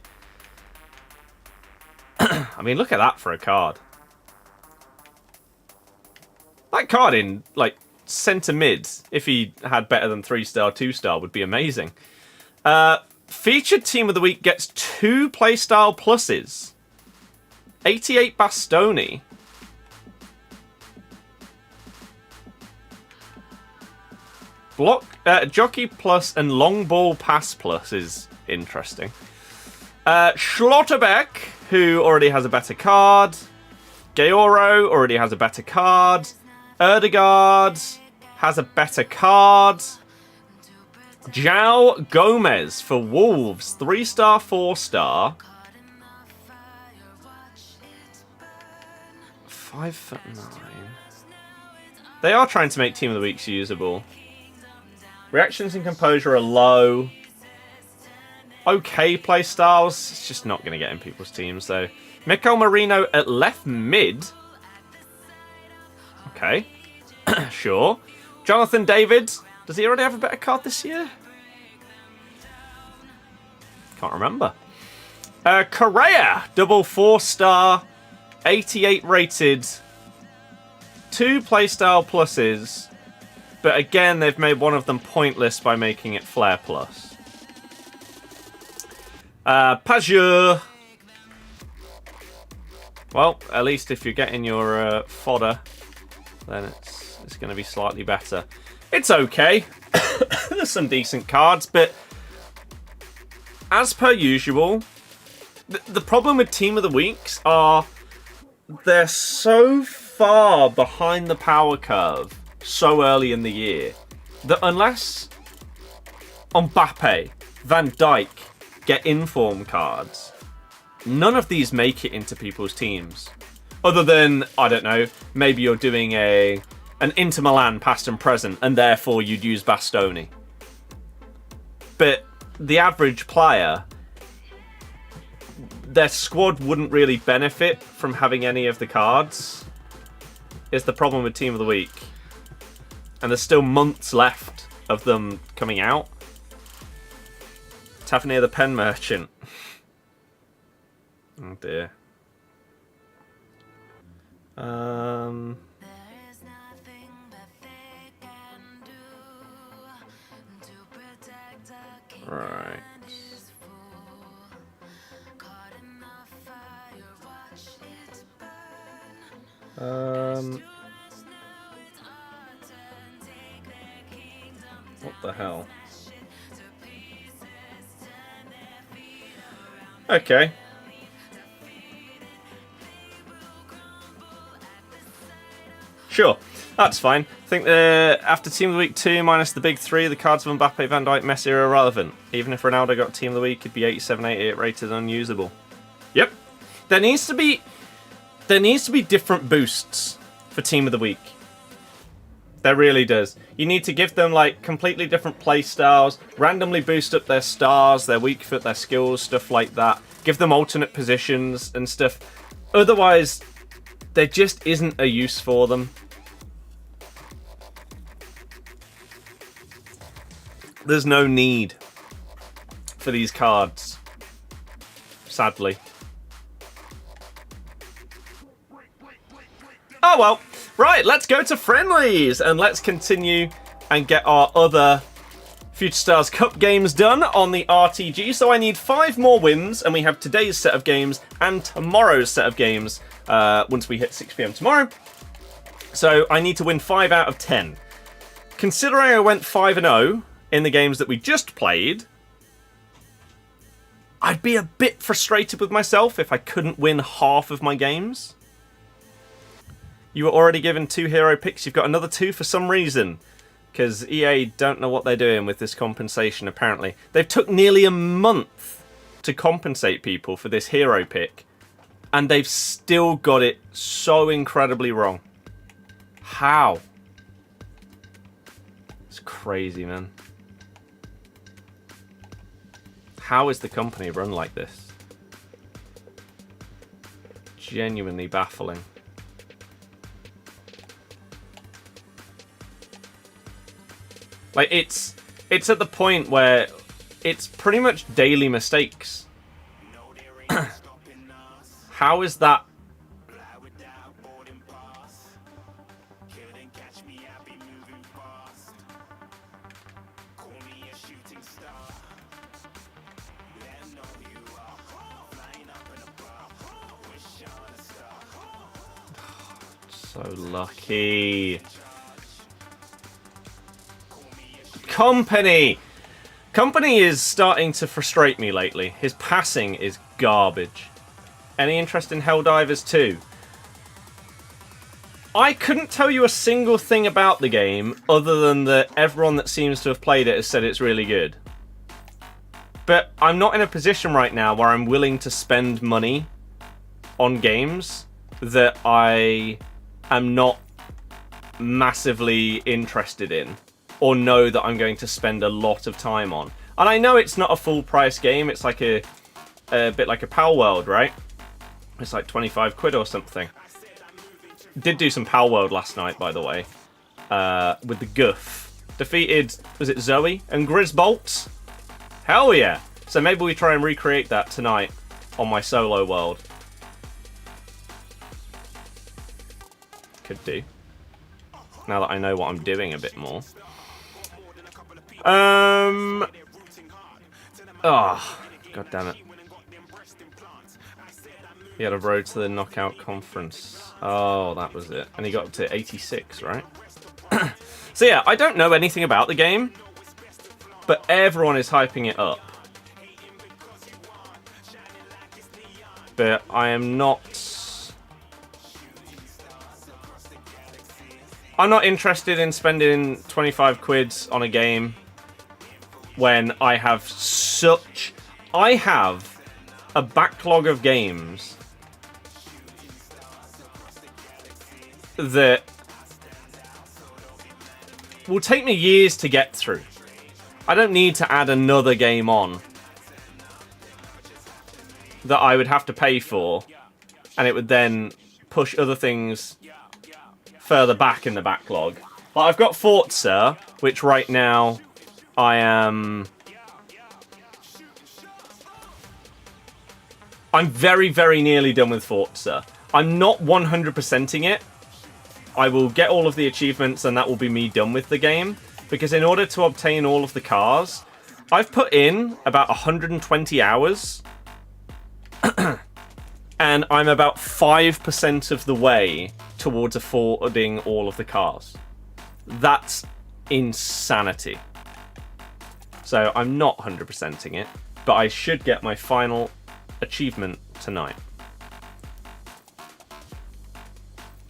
I mean, look at that for a card. That card in, like, centre mid, if he had better than 3-star, 2-star, would be amazing. Featured team of the week gets 2 playstyle pluses. 88 Bastoni. Jockey Plus and Long Ball Pass Plus is interesting. Schlotterbeck, who already has a better card. Gaoro already has a better card. Erdegaard has a better card. João Gomez for Wolves. 3-star, 4-star. 5'9". They are trying to make Team of the Weeks usable. Reactions and composure are low. Okay play styles. It's just not going to get in people's teams, though. Mikel Merino at left mid. Okay. Sure. Jonathan David. Does he already have a better card this year? Can't remember. Correa. Double 4-star. 88 rated. 2 playstyle pluses. But again, they've made one of them pointless by making it Flair plus. Pajur. Well, at least if you're getting your fodder, then it's going to be slightly better. It's okay. There's some decent cards, but as per usual, the problem with Team of the Weeks are they're so far behind the power curve so early in the year that unless Mbappe, Van Dijk get inform cards, none of these make it into people's teams. Other than, I don't know, maybe you're doing an Inter Milan past and present, and therefore you'd use Bastoni. But the average player, their squad wouldn't really benefit from having any of the cards. Is the problem with Team of the Week. And there's still months left of them coming out. Tavernier the Pen Merchant. Oh dear. Right. What the hell? Okay. Sure, that's fine. I think after Team of the Week 2 minus the big 3, the cards of Mbappe, Van Dijk, Messi are irrelevant. Even if Ronaldo got Team of the Week, it'd be 87, 88 rated and unusable. Yep. There needs to be different boosts for Team of the Week. There really does. You need to give them like completely different play styles, randomly boost up their stars, their weak foot, their skills, stuff like that. Give them alternate positions and stuff. Otherwise, there just isn't a use for them. There's no need for these cards, sadly. Oh well. Right, let's go to friendlies and let's continue and get our other Future Stars Cup games done on the RTG. So I need 5 more wins, and we have today's set of games and tomorrow's set of games once we hit 6 PM tomorrow. So I need to win 5 out of 10. Considering I went 5-0 in the games that we just played, I'd be a bit frustrated with myself if I couldn't win half of my games. You were already given 2 hero picks. You've got another 2 for some reason. Because EA don't know what they're doing with this compensation, apparently. They've took nearly a month to compensate people for this hero pick. And they've still got it so incredibly wrong. How? It's crazy, man. How is the company run like this? Genuinely baffling. Like, it's at the point where it's pretty much daily mistakes. How is that? So lucky. Company is starting to frustrate me lately. His passing is garbage. Any interest in Helldivers 2? I couldn't tell you a single thing about the game other than that everyone that seems to have played it has said it's really good. But I'm not in a position right now where I'm willing to spend money on games that I am not massively interested in or know that I'm going to spend a lot of time on. And I know it's not a full price game. It's like a bit like a Palworld, right? It's like 25 quid or something. Did do some Palworld last night, by the way, with the Guff. Defeated, was it Zoe and Grizzbolt? Hell yeah! So maybe we try and recreate that tonight on my solo world. Could do. Now that I know what I'm doing a bit more. Oh, god damn it. He had a road to the knockout conference. Oh, that was it. And he got up to 86, right? So yeah, I don't know anything about the game, but everyone is hyping it up. But I am not... I'm not interested in spending 25 quids on a game when I have such... I have a backlog of games that will take me years to get through. I don't need to add another game on that I would have to pay for, and it would then push other things further back in the backlog. Like, I've got Forza, which right now I am... I'm very, very nearly done with Forza. I'm not 100%ing it. I will get all of the achievements and that will be me done with the game. Because in order to obtain all of the cars, I've put in about 120 hours. And I'm about 5% of the way towards affording all of the cars. That's insanity. So I'm not 100%ing it, but I should get my final achievement tonight.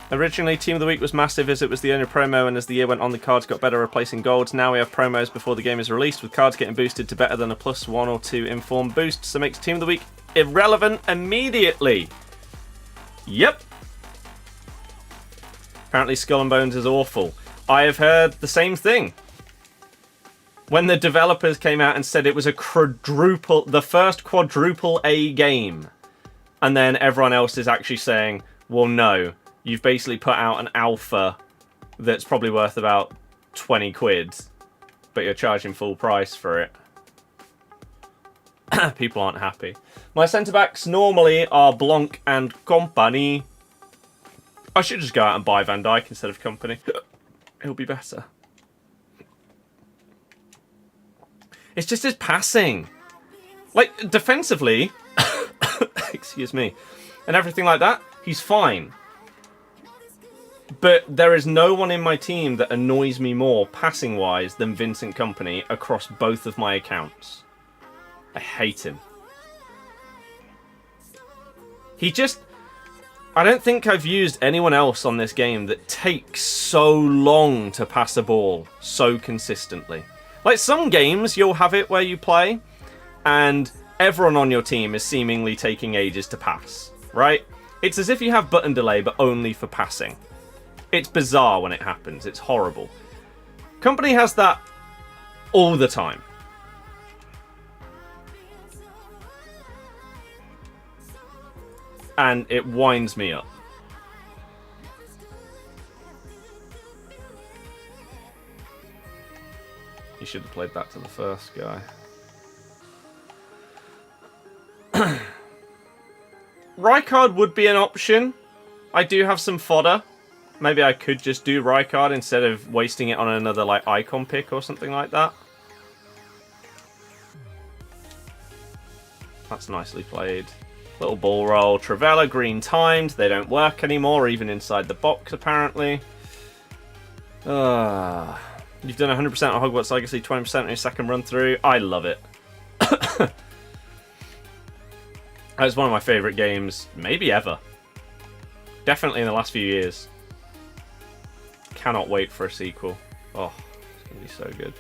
Originally, Team of the Week was massive as it was the only promo, and as the year went on, the cards got better, replacing golds. Now we have promos before the game is released, with cards getting boosted to better than a +1 or 2 informed boost, so makes Team of the Week irrelevant immediately. Yep. Apparently Skull and Bones is awful. I have heard the same thing. When the developers came out and said it was the first quadruple A game, and then everyone else is actually saying, well, no, you've basically put out an alpha that's probably worth about 20 quid, but you're charging full price for it. People aren't happy. My centre-backs normally are Blanc and Company. I should just go out and buy Van Dijk instead of Company. It'll be better. It's just his passing. Like, defensively, excuse me, and everything like that, he's fine. But there is no one in my team that annoys me more passing-wise than Vincent Kompany across both of my accounts. I hate him. He just... I don't think I've used anyone else on this game that takes so long to pass a ball so consistently. Like, some games you'll have it where you play and everyone on your team is seemingly taking ages to pass, right? It's as if you have button delay but only for passing. It's bizarre when it happens. It's horrible. Kompany has that all the time. And it winds me up. You should have played that to the first guy. Rijkaard would be an option. I do have some fodder. Maybe I could just do Rijkaard instead of wasting it on another like icon pick or something like that. That's nicely played. Little ball roll. Travella, green timed. They don't work anymore, even inside the box, apparently. You've done 100% on Hogwarts Legacy, 20% on your second run through. I love it. It's one of my favourite games, maybe ever. Definitely in the last few years. cannot wait for a sequel. Oh, it's going to be so good.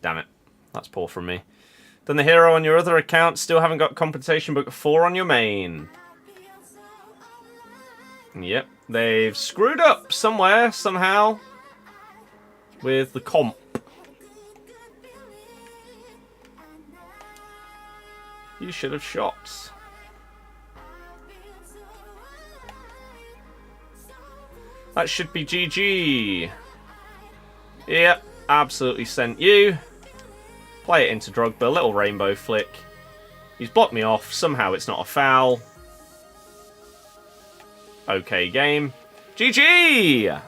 Damn it. That's poor from me. Done the hero on your other account. Still haven't got compensation, but 4 on your main. Yep. They've screwed up somewhere, somehow. With the comp. You should have shot. That should be GG. Yep. Absolutely sent you. Play it into Drogba, little rainbow flick. He's blocked me off. Somehow it's not a foul. Okay game. GG!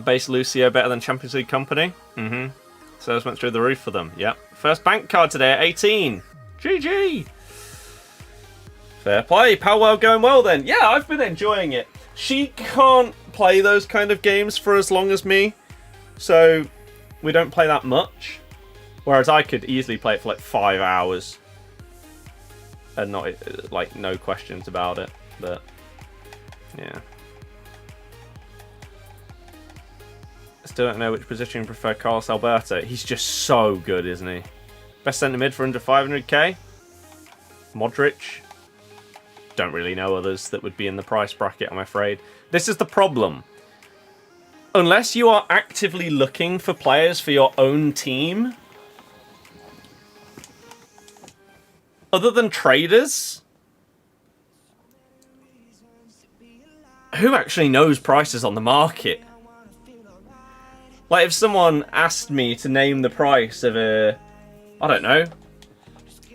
Base Lucio better than Champions League company. So this went through the roof for them. Yep. First bank card today at 18. GG! Fair play. Palworld going well then. Yeah, I've been enjoying it. She can't play those kind of games for as long as me. So we don't play that much. Whereas I could easily play it for like 5 hours. And not, like, no questions about it. But, yeah. Still don't know which position you prefer Carlos Alberto. He's just so good, isn't he? Best centre mid for under 500k. Modric. Don't really know others that would be in the price bracket, I'm afraid. This is the problem. Unless you are actively looking for players for your own team, other than traders, who actually knows prices on the market? Like, if someone asked me to name the price of a... I don't know.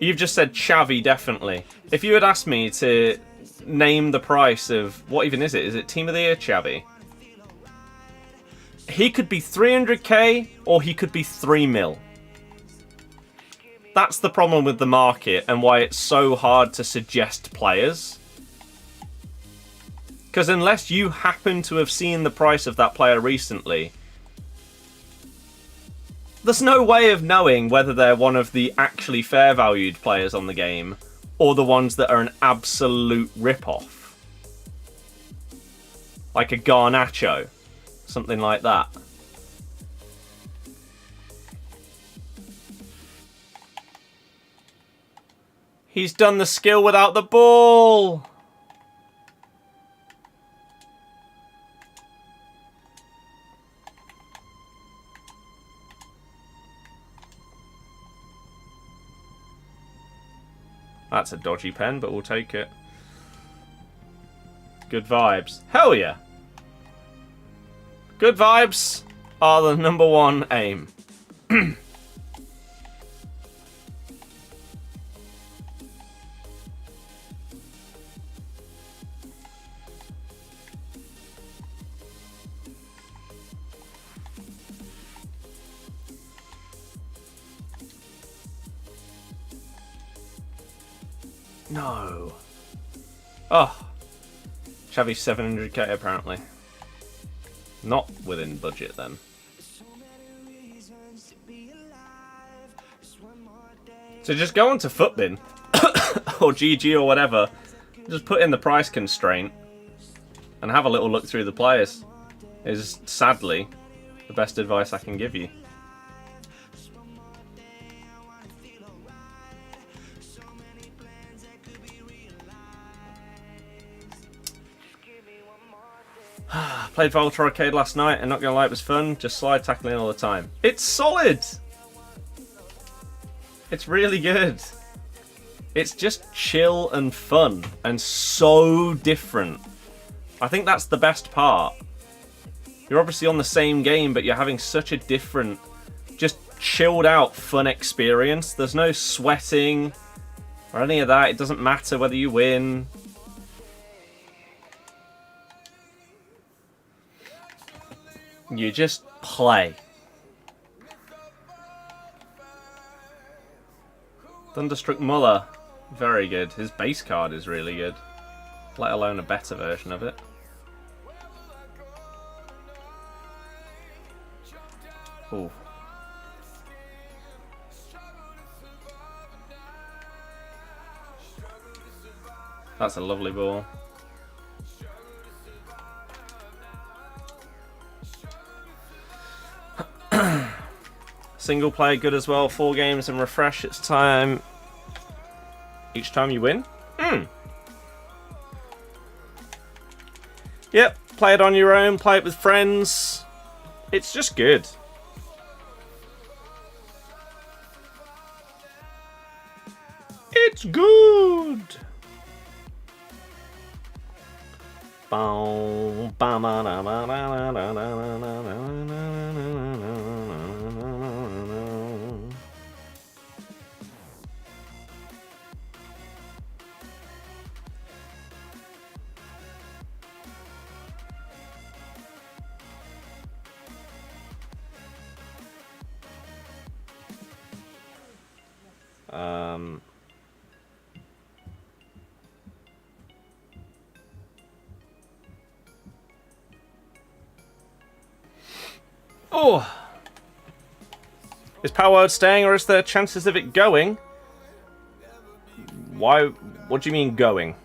You've just said Xavi, definitely. If you had asked me to name the price of... What even is it? Is it Team of the Year Xavi? He could be 300k or he could be 3 mil. That's the problem with the market and why it's so hard to suggest players. Because unless you happen to have seen the price of that player recently, there's no way of knowing whether they're one of the actually fair valued players on the game or the ones that are an absolute rip-off. Like a Garnacho. Something like that. He's done the skill without the ball. That's a dodgy pen, but we'll take it. Good vibes. Hell yeah. Good vibes are the #1 aim. No. Oh. Xavi's 700k apparently. Not within budget then. So just go on to Footbin or GG or whatever. Just put in the price constraint and have a little look through the players. Is sadly the best advice I can give you. Played Volta Arcade last night and not gonna lie, it was fun. Just slide tackling all the time. It's solid! It's really good. It's just chill and fun and so different. I think that's the best part. You're obviously on the same game, but you're having such a different, just chilled out fun experience. There's no sweating or any of that. It doesn't matter whether you win. You just play. Thunderstruck Muller. Very good. His base card is really good. Let alone a better version of it. Ooh. That's a lovely ball. Single player good as well. 4 games and refresh. It's time. Each time you win? Yep. Play it on your own. Play it with friends. It's just good. It's good. Oh! Is Palworld staying, or is there chances of it going? Why? What do you mean going?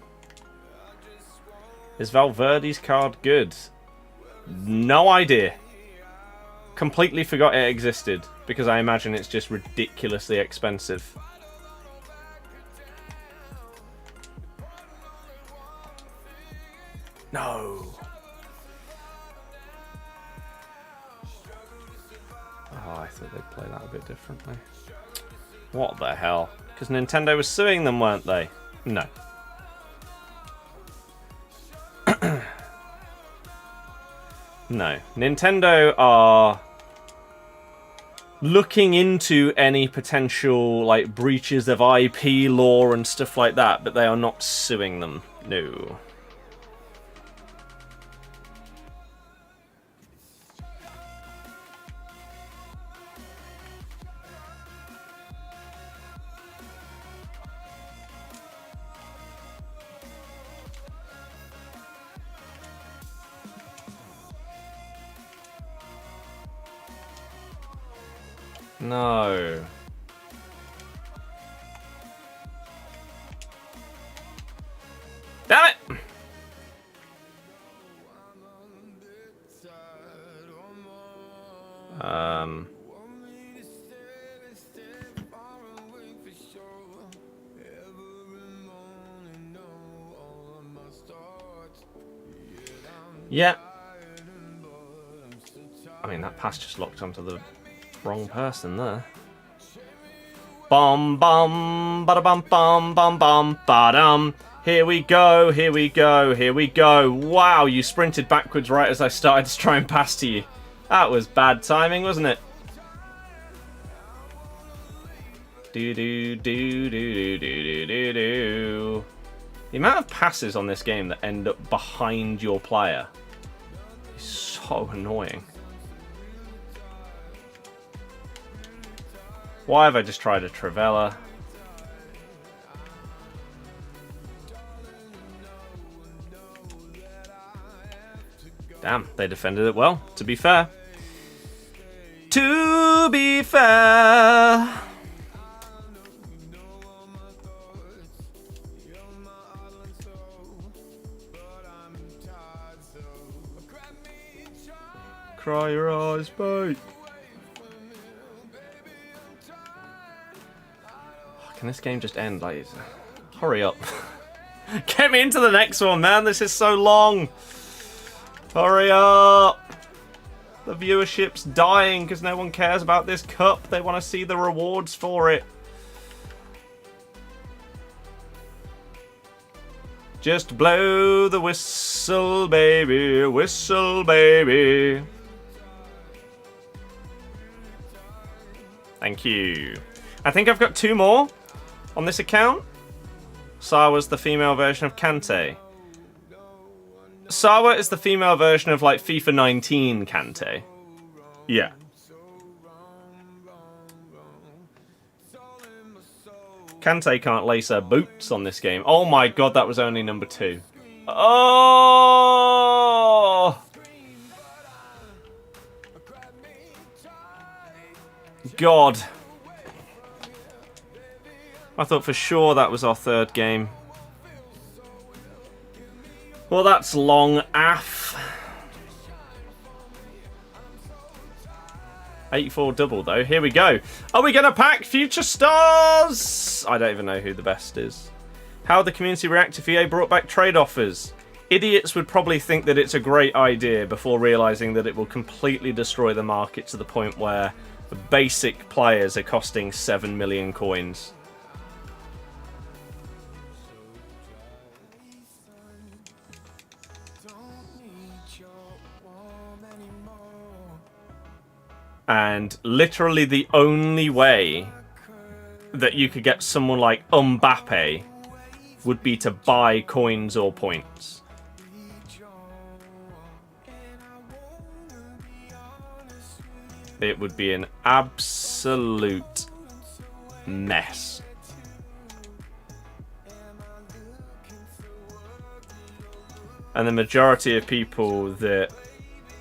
Is Valverde's card good? No idea. Completely forgot it existed, because I imagine it's just ridiculously expensive. No. Oh, I thought they'd play that a bit differently. What the hell? Because Nintendo was suing them, weren't they? No. No. Nintendo are looking into any potential like breaches of IP law and stuff like that, but they are not suing them. No. No. Damn it! Yeah. I mean, that pass just locked onto the wrong person there. Bum bum bada bum bum bum bum badum. Here we go, here we go, here we go. Wow, you sprinted backwards right as I started to try and pass to you. That was bad timing, wasn't it? Do do do do do do do do. The amount of passes on this game that end up behind your player is so annoying. Why have I just tried a Trivella? Damn, they defended it well, to be fair. To be fair. Cry your eyes, mate. Can this game just end? Like, hurry up. Get me into the next one, man. This is so long. Hurry up. The viewership's dying because no one cares about this cup. They want to see the rewards for it. Just blow the whistle, baby. Whistle, baby. Thank you. I think I've got 2 more on this account. Sawa's the female version of Kante. Sawa is the female version of like FIFA 19 Kante. Yeah. Kante can't lace her boots on this game. Oh my god, that was only number 2. Oh! God. I thought for sure that was our 3rd game. Well, that's long AF. 84 double, though. Here we go. Are we going to pack Future Stars? I don't even know who the best is. How would the community react if EA brought back trade offers? Idiots would probably think that it's a great idea before realising that it will completely destroy the market to the point where the basic players are costing 7 million coins. And literally the only way that you could get someone like Mbappe would be to buy coins or points. It would be an absolute mess. And the majority of people that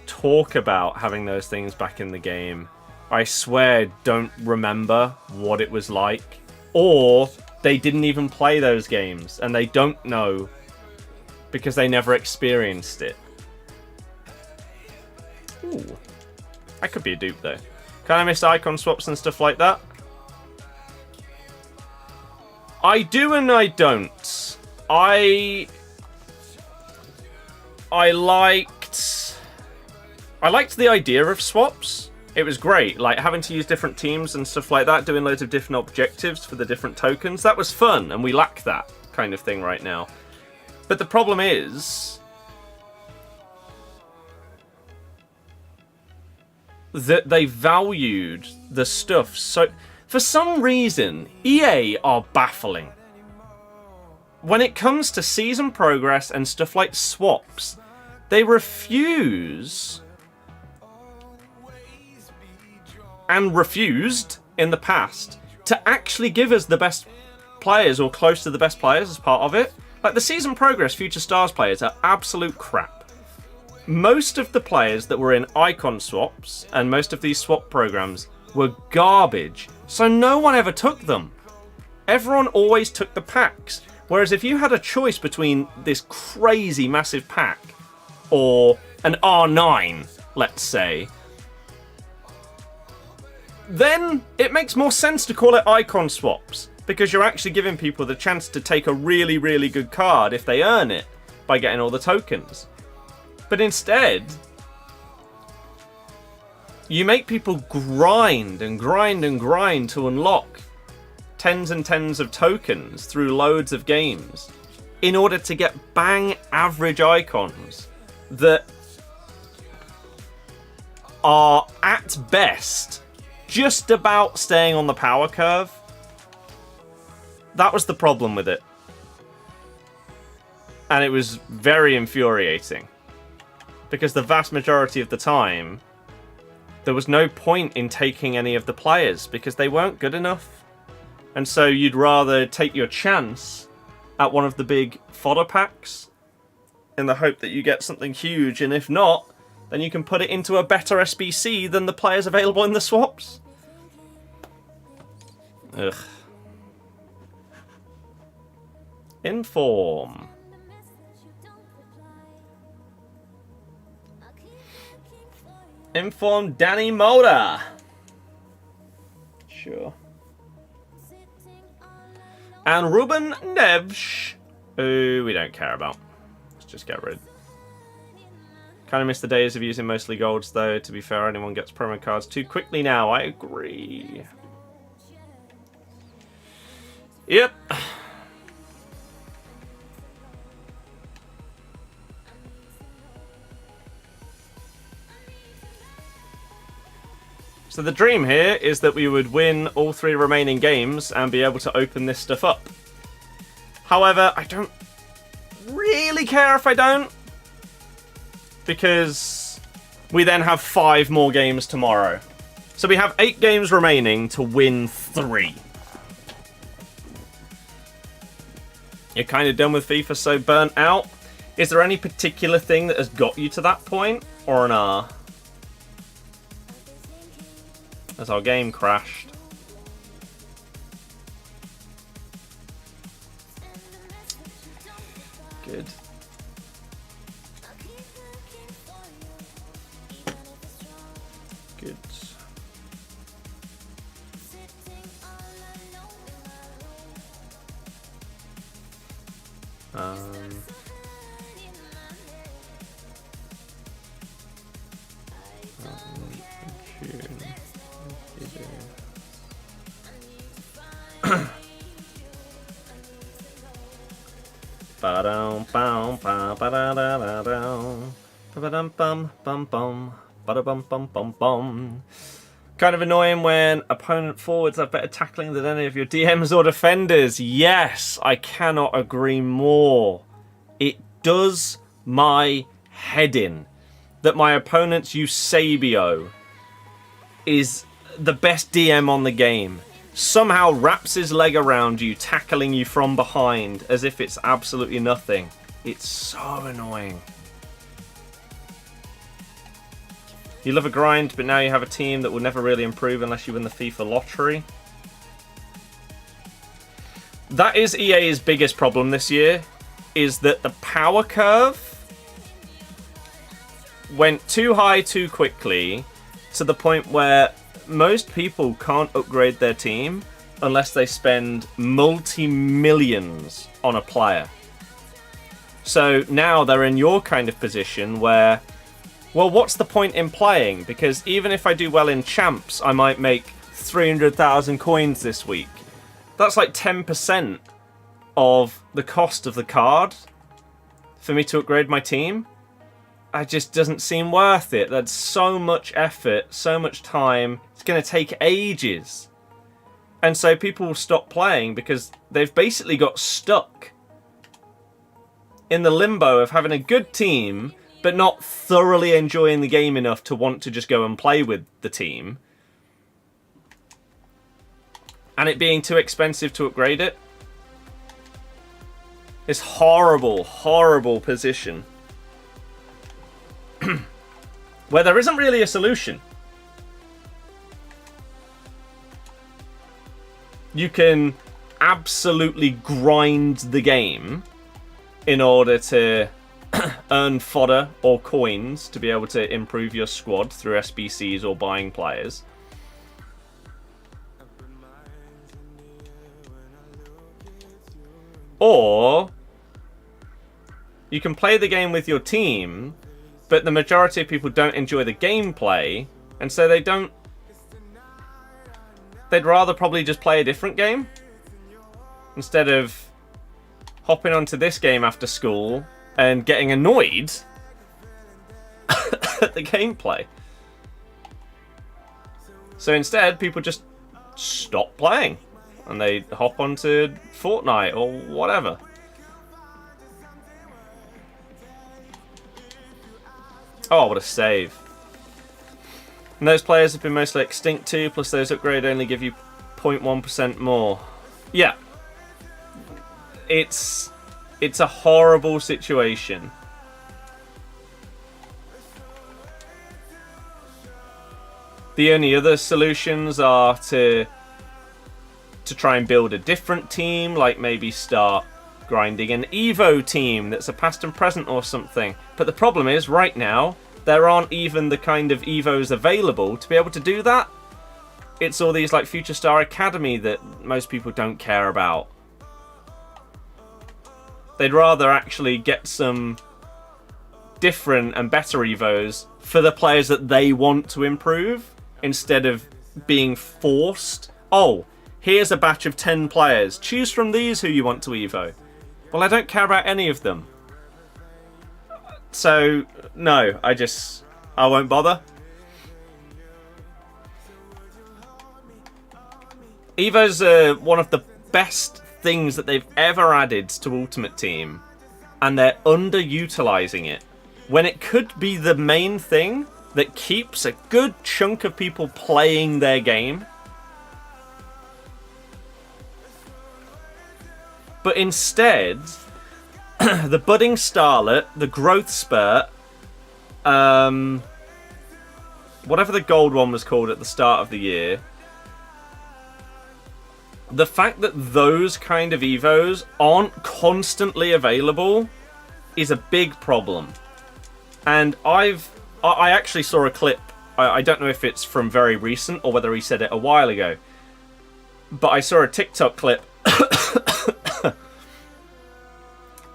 talk about having those things back in the game, I swear, don't remember what it was like, or they didn't even play those games and they don't know because they never experienced it. Ooh, that could be a dupe though. Can I miss icon swaps and stuff like that? I do and I don't. I liked the idea of swaps. It was great, like having to use different teams and stuff like that, doing loads of different objectives for the different tokens. That was fun, and we lack that kind of thing right now. But the problem is that they valued the stuff so... For some reason, EA are baffling. When it comes to season progress and stuff like swaps, they refuse... and refused in the past to actually give us the best players or close to the best players as part of it. Like the season progress Future Stars players are absolute crap. Most of the players that were in icon swaps and most of these swap programs were garbage, so no one ever took them. Everyone always took the packs. Whereas if you had a choice between this crazy massive pack or an R9, let's say, then it makes more sense to call it icon swaps, because you're actually giving people the chance to take a really, really good card if they earn it by getting all the tokens. But instead, you make people grind and grind and grind to unlock tens and tens of tokens through loads of games in order to get bang average icons that are at best just about staying on the power curve. That was the problem with it. And it was very infuriating. Because the vast majority of the time, there was no point in taking any of the players because they weren't good enough. And so you'd rather take your chance at one of the big fodder packs in the hope that you get something huge, and if not, then you can put it into a better SBC than the players available in the swaps. Ugh. Inform. Inform Danny Mulder. Sure. And Ruben Neves, who we don't care about. Let's just get rid. Kind of miss the days of using mostly golds, though. To be fair, anyone gets promo cards too quickly now. I agree. Yep. So the dream here is that we would win all 3 remaining games and be able to open this stuff up. However, I don't really care if I don't, because we then have 5 more games tomorrow. So we have 8 games remaining to win 3. You're kind of done with FIFA, so burnt out. Is there any particular thing that has got you to that point, or an R? As our game crashed. Good. Kind of annoying when opponent forwards have better tackling than any of your DMs or defenders. Yes, I cannot agree more. It does my head in that my opponent's Eusebio is the best DM on the game. Somehow wraps his leg around you, tackling you from behind as if it's absolutely nothing. It's so annoying. You love a grind, but now you have a team that will never really improve unless you win the FIFA lottery. That is EA's biggest problem this year, is that the power curve went too high too quickly to the point where most people can't upgrade their team unless they spend multi-millions on a player. So now they're in your kind of position where, well, what's the point in playing? Because even if I do well in champs, I might make 300,000 coins this week. That's like 10% of the cost of the card for me to upgrade my team. It just doesn't seem worth it. That's so much effort, so much time. It's going to take ages. And so people will stop playing because they've basically got stuck in the limbo of having a good team but not thoroughly enjoying the game enough to want to just go and play with the team. And it being too expensive to upgrade it. This horrible, horrible position. Where there isn't really a solution. You can absolutely grind the game in order to earn fodder or coins to be able to improve your squad through SBCs or buying players. Or you can play the game with your team, but the majority of people don't enjoy the gameplay, and so they don't... They'd rather probably just play a different game instead of hopping onto this game after school and getting annoyed at the gameplay. So instead, people just stop playing and they hop onto Fortnite or whatever. Oh, what a save. And those players have been mostly extinct too, plus those upgrade only give you 0.1% more. Yeah. It's a horrible situation. The only other solutions are to try and build a different team, like maybe start grinding an Evo team that's a past and present or something. But the problem is, right now, there aren't even the kind of Evos available to be able to do that. It's all these like Future Star Academy that most people don't care about. They'd rather actually get some different and better Evos for the players that they want to improve, instead of being forced. Oh, here's a batch of 10 players. Choose from these who you want to Evo. Well, I don't care about any of them. So, no, I won't bother. Evos are one of the best things that they've ever added to Ultimate Team, and they're underutilizing it when it could be the main thing that keeps a good chunk of people playing their game. But instead, the Budding Starlet, the Growth Spurt, whatever the gold one was called at the start of the year, the fact that those kind of Evos aren't constantly available is a big problem. And I actually saw a clip, I don't know if it's from very recent or whether he said it a while ago, but I saw a TikTok clip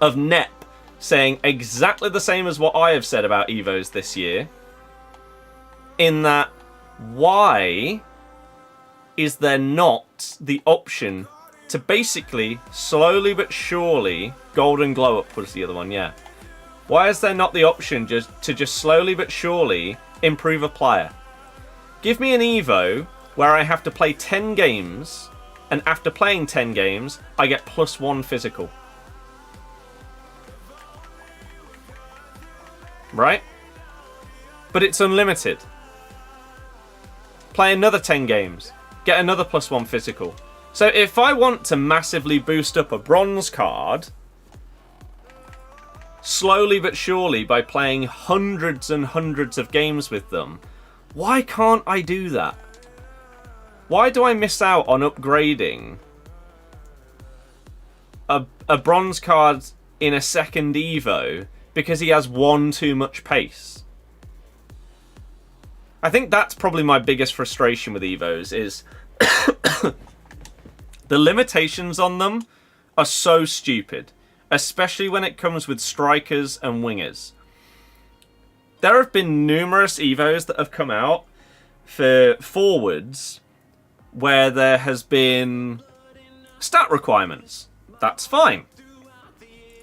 of Nep saying exactly the same as what I have said about Evos this year. In that, why is there not the option to basically, slowly but surely, Golden Glow Up was the other one, yeah. Why is there not the option to slowly but surely improve a player? Give me an Evo where I have to play 10 games, and after playing 10 games, I get +1 physical. Right? But it's unlimited. Play another 10 games, get another +1 physical. So if I want to massively boost up a bronze card, slowly but surely by playing hundreds and hundreds of games with them, why can't I do that? Why do I miss out on upgrading a bronze card in a second Evo because he has one too much pace? I think that's probably my biggest frustration with Evos is the limitations on them are so stupid, especially when it comes with strikers and wingers. There have been numerous Evos that have come out for forwards where there has been stat requirements. That's fine.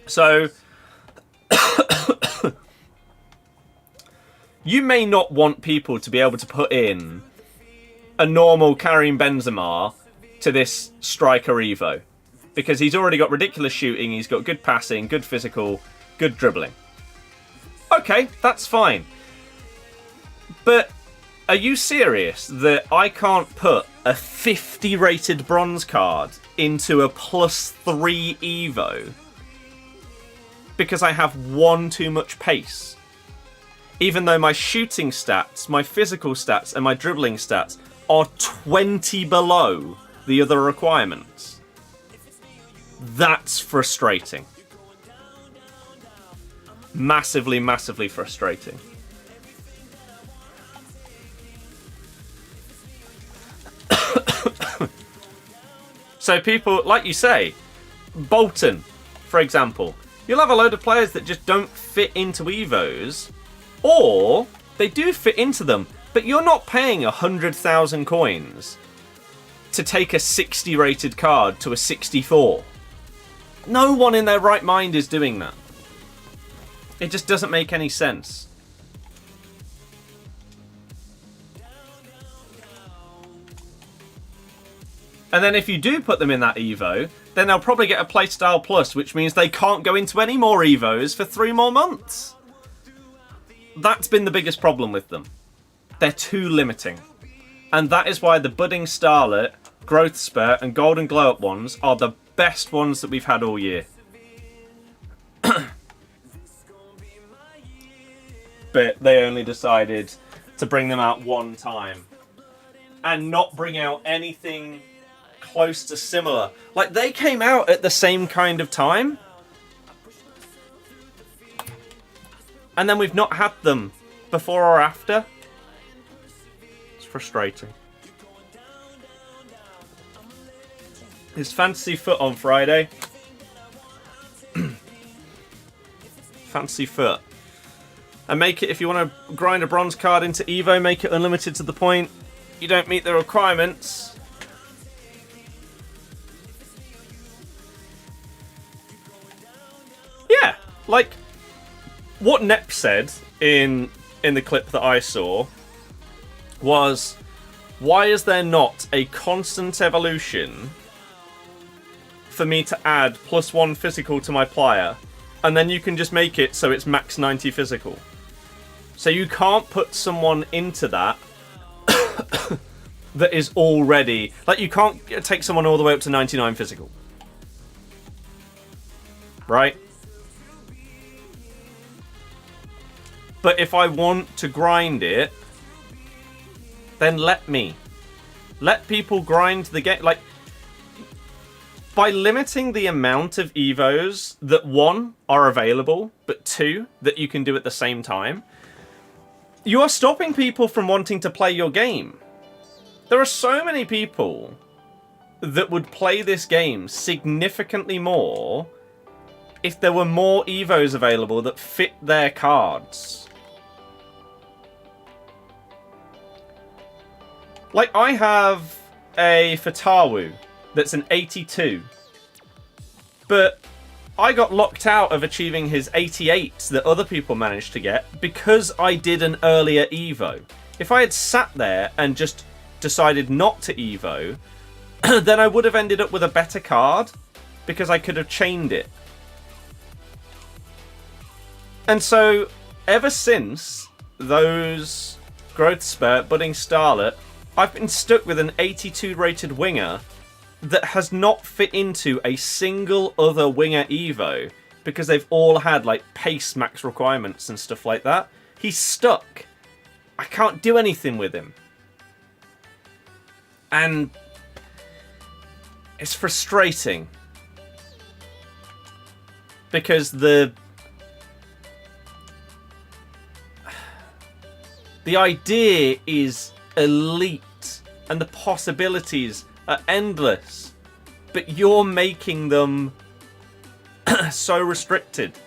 So you may not want people to be able to put in a normal Karim Benzema to this striker Evo because he's already got ridiculous shooting, he's got good passing, good physical, good dribbling. Okay, that's fine. But are you serious that I can't put a 50 rated bronze card into a +3 Evo because I have one too much pace? Even though my shooting stats, my physical stats, and my dribbling stats are 20 below the other requirements. That's frustrating. Massively, massively frustrating. So people, like you say, Bolton, for example, you'll have a load of players that just don't fit into Evos, or they do fit into them, but you're not paying 100,000 coins to take a 60 rated card to a 64. No one in their right mind is doing that. It just doesn't make any sense. And then if you do put them in that Evo, then they'll probably get a Playstyle Plus, which means they can't go into any more Evos for 3 more months. That's been the biggest problem with them. They're too limiting. And that is why the Budding Starlet, Growth Spurt, and Golden Glow Up ones are the best ones that we've had all year. But they only decided to bring them out one time. And not bring out anything close to similar. Like, they came out at the same kind of time. And then we've not had them before or after. It's frustrating. Is Fantasy Foot on Friday? Fantasy Foot. And make it, if you want to grind a bronze card into Evo, make it unlimited to the point you don't meet the requirements. Yeah, like what Nep said in the clip that I saw was, why is there not a constant evolution for me to add +1 physical to my player, and then you can just make it so it's max 90 physical? So you can't put someone into that that is already... Like, you can't take someone all the way up to 99 physical. Right? But if I want to grind it, then let me. Let people grind the game. Like, by limiting the amount of Evos that, 1, are available, but 2, that you can do at the same time, you are stopping people from wanting to play your game. There are so many people that would play this game significantly more if there were more Evos available that fit their cards. Like, I have a Fatawu that's an 82. But I got locked out of achieving his 88s that other people managed to get because I did an earlier Evo. If I had sat there and just decided not to Evo, then I would have ended up with a better card because I could have chained it. And so, ever since those Growth Spurt, Budding Starlet, I've been stuck with an 82 rated winger that has not fit into a single other winger Evo because they've all had like pace max requirements and stuff like that. He's stuck. I can't do anything with him. And it's frustrating because the idea is elite and the possibilities are endless, but you're making them so restricted.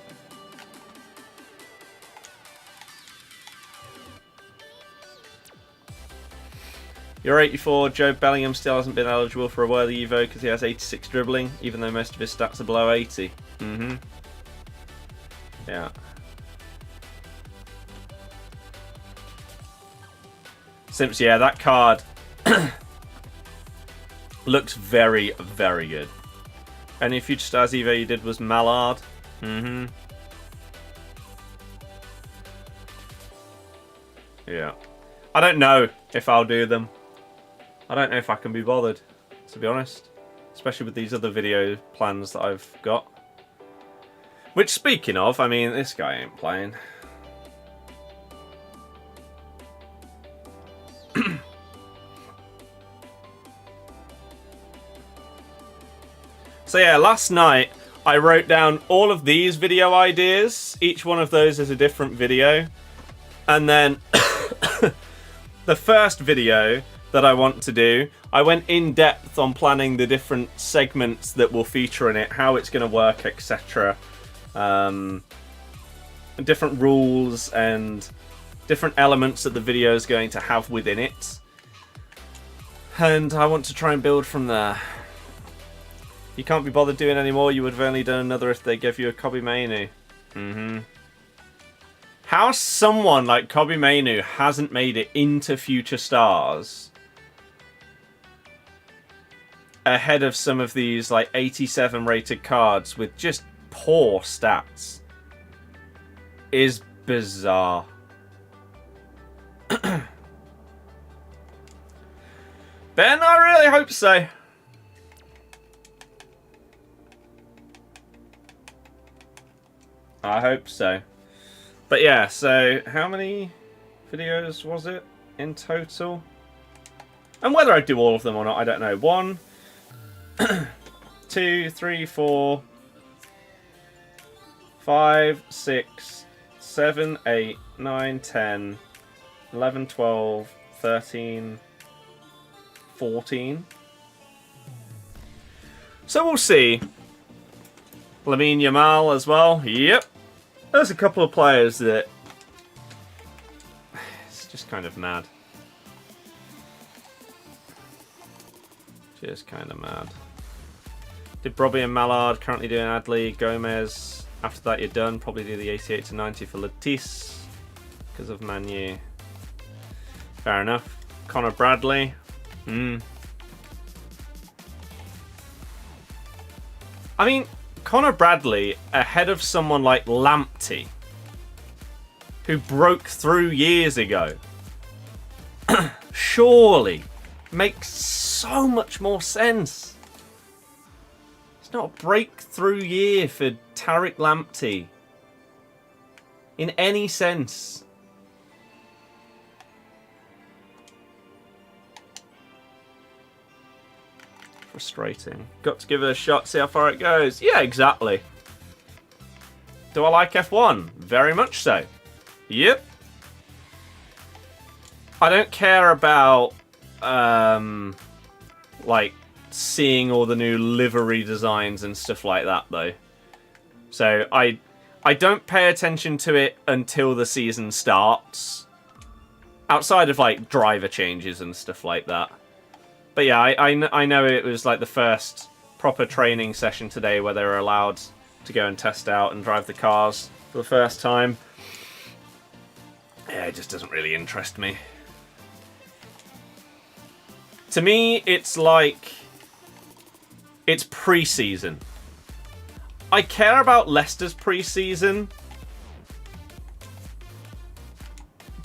You're 84. Joe Bellingham still hasn't been eligible for a worthy Evo because he has 86 dribbling, even though most of his stats are below 80. Yeah. Simps, yeah, that card looks very, very good. Any Future Stars Evo you did was Mallard. Yeah. I don't know if I'll do them. I don't know if I can be bothered, to be honest. Especially with these other video plans that I've got. Which, speaking of, I mean, this guy ain't playing. So yeah, last night I wrote down all of these video ideas. Each one of those is a different video. And then the first video that I want to do, I went in depth on planning the different segments that will feature in it, how it's going to work, etc. Different rules and different elements that the video is going to have within it. And I want to try and build from there. You can't be bothered doing any more. You would have only done another if they gave you a Kobe Mainu. How someone like Kobe Mainu hasn't made it into Future Stars ahead of some of these like 87 rated cards with just poor stats is bizarre. Ben, I really hope so. I hope so. But yeah, so how many videos was it in total? And whether I do all of them or not, I don't know. 1, 2, 3, 4, 5, 6, 7, 8, 9, 10, 11, 12, 13, 14. So we'll see. Lamine Yamal as well. Yep. There's a couple of players that... It's just kind of mad. Just kind of mad. Did Robbie and Mallard currently doing Adley, Gomez. After that you're done. Probably do the 88 to 90 for Latisse. Because of Manu. Fair enough. Connor Bradley. I mean... Connor Bradley ahead of someone like Lamptey, who broke through years ago, surely makes so much more sense. It's not a breakthrough year for Tariq Lamptey in any sense. Frustrating. Got to give it a shot, see how far it goes. Yeah, exactly. Do I like F1? Very much so. Yep. I don't care about, like, seeing all the new livery designs and stuff like that, though. So I don't pay attention to it until the season starts. Outside of, like, driver changes and stuff like that. But yeah, I know it was, like, the first proper training session today where they were allowed to go and test out and drive the cars for the first time. Yeah, it just doesn't really interest me. To me, it's like... it's pre-season. I care about Leicester's pre-season,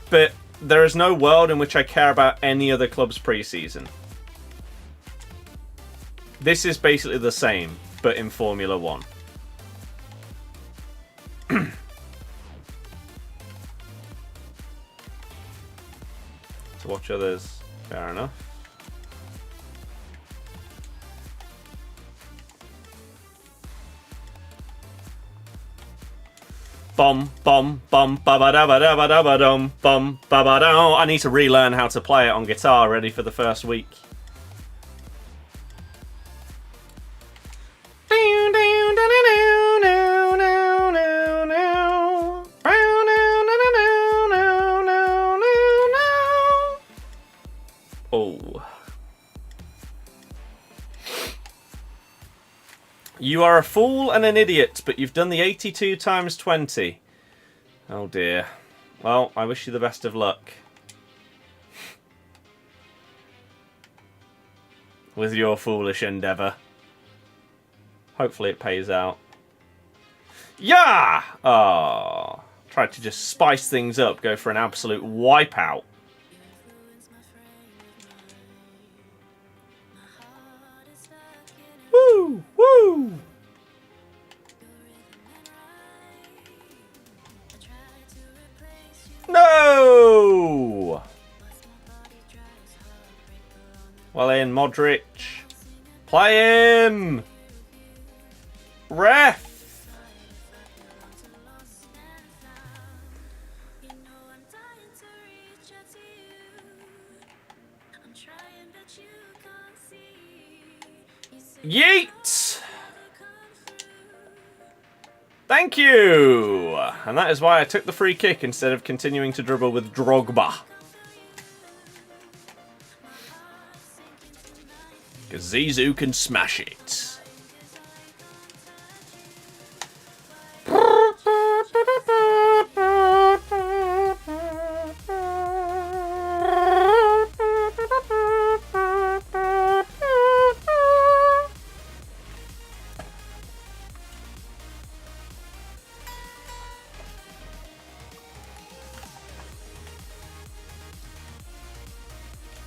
but there is no world in which I care about any other club's pre-season. This is basically the same, but in Formula 1. To watch others, fair enough. Bum bum bum ba ba da ba da ba da ba dum bum ba ba da. I need to relearn how to play it on guitar, ready for the first week. Oh. You are a fool and an idiot, but you've done the 82 times 20. Oh dear. Well, I wish you the best of luck with your foolish endeavour. Hopefully it pays out. Yeah! Oh, tried to just spice things up, go for an absolute wipeout. Woo! Woo! No! Well in, Modric. Play him! Ref! Yeet! Thank you! And that is why I took the free kick instead of continuing to dribble with Drogba. Because Zizou can smash it.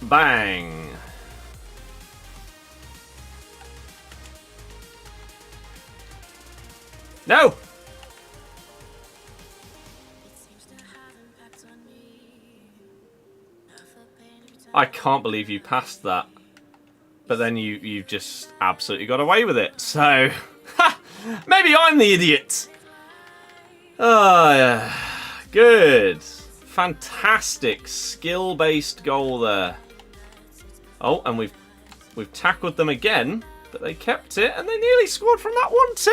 Bang. No! I can't believe you passed that. But then you just absolutely got away with it. So, ha! Maybe I'm the idiot. Oh, yeah. Good. Fantastic skill-based goal there. Oh, and we've tackled them again, but they kept it, and they nearly scored from that one too.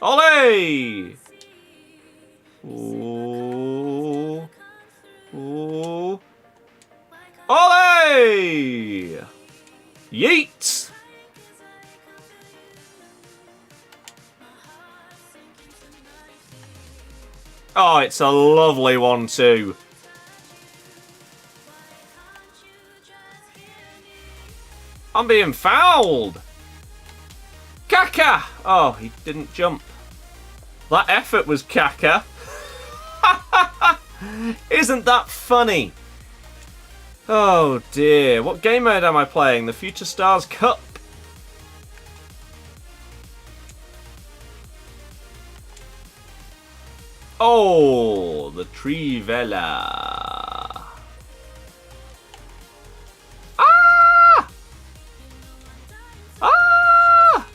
Ole! Ooh. Ooh. Ole! Yeet! Oh, it's a lovely one too. I'm being fouled. Kaka! Oh, he didn't jump. That effort was Kaka. Isn't that funny? Oh dear. What game mode am I playing? The Future Stars Cup. Oh, the Trivela. Ah! Ah!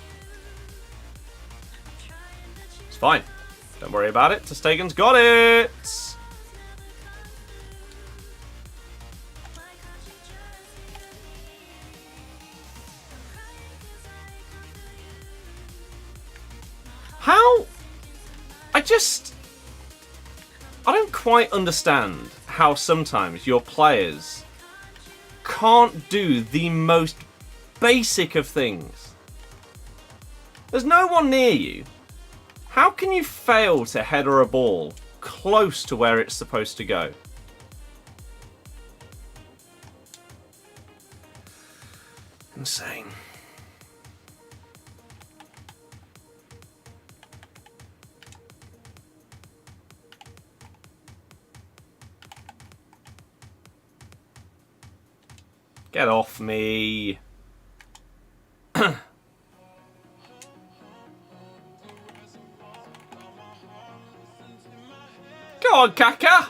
It's fine. Don't worry about it. Ter Stegen's got it. I don't quite understand how sometimes your players can't do the most basic of things. There's no one near you. How can you fail to header a ball close to where it's supposed to go? Insane. Get off me. Go on, Kaka.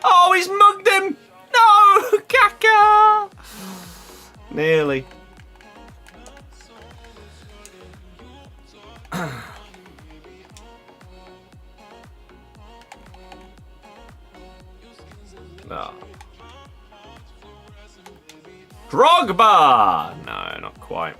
Oh, he's mugged him. No, Kaka. Nearly. No. Drogba! No, not quite.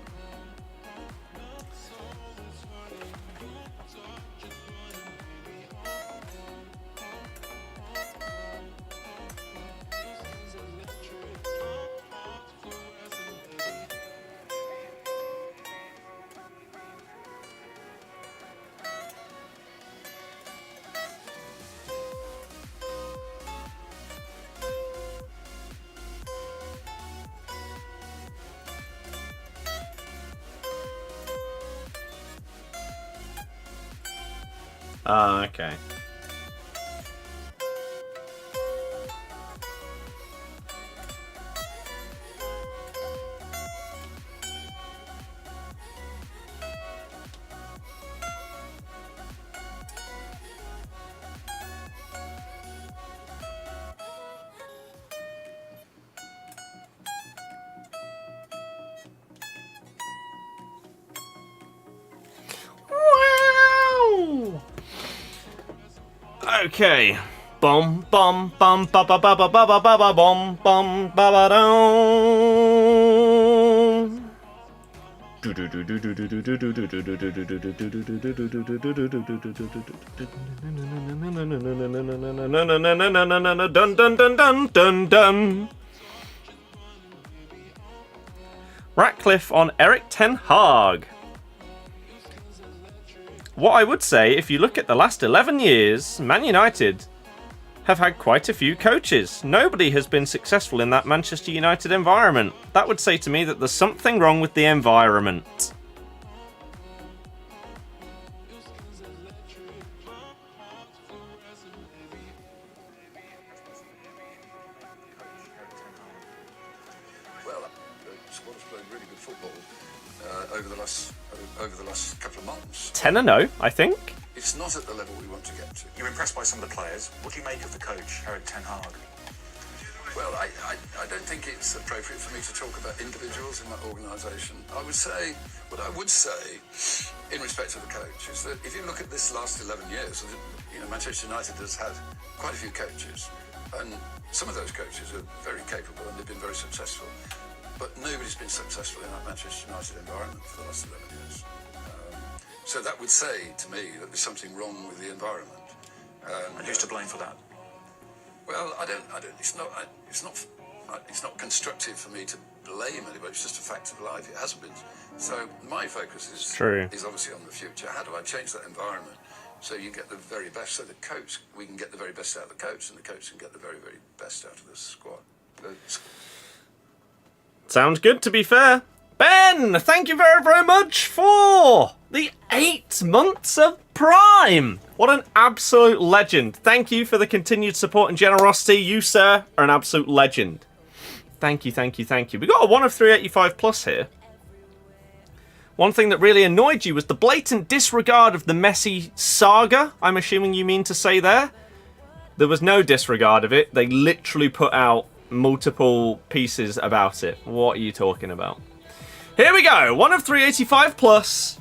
Ah, okay. Okay. Bum bum bum ba ba ba ba ba ba ba ba bum bum ba ba dum. Dun dun dun dun dun dun. Ratcliffe on Eric Ten Hag. What I would say, if you look at the last 11 years, Man United have had quite a few coaches. Nobody has been successful in that Manchester United environment. That would say to me that there's something wrong with the environment. Well, the squad has played really good football over the last couple of months. 10-0, I think. It's not at the level we want to get to. You're impressed by some of the players. What do you make of the coach, Eric Ten Hag? Well, I don't think it's appropriate for me to talk about individuals in that organisation. What I would say, in respect to the coach, is that if you look at this last 11 years, Manchester United has had quite a few coaches, and some of those coaches are very capable and they've been very successful. But nobody's been successful in that Manchester United environment for the last 11 years. So that would say to me that there's something wrong with the environment. And who's to blame for that? Well, I don't. It's not constructive for me to blame anybody. It's just a fact of life. It hasn't been. So my focus is obviously on the future. How do I change that environment so you get the very best? So we can get the very best out of the coach, and the coach can get the very, very best out of the squad. Sounds good, to be fair. Ben, thank you very, very much for the 8 months of Prime. What an absolute legend. Thank you for the continued support and generosity. You, sir, are an absolute legend. Thank you, thank you, thank you. We got a 1 of 385 plus here. One thing that really annoyed you was the blatant disregard of the Messi saga, I'm assuming you mean to say there. There was no disregard of it. They literally put out multiple pieces about it. What are you talking about? Here we go. 1 of 385 plus.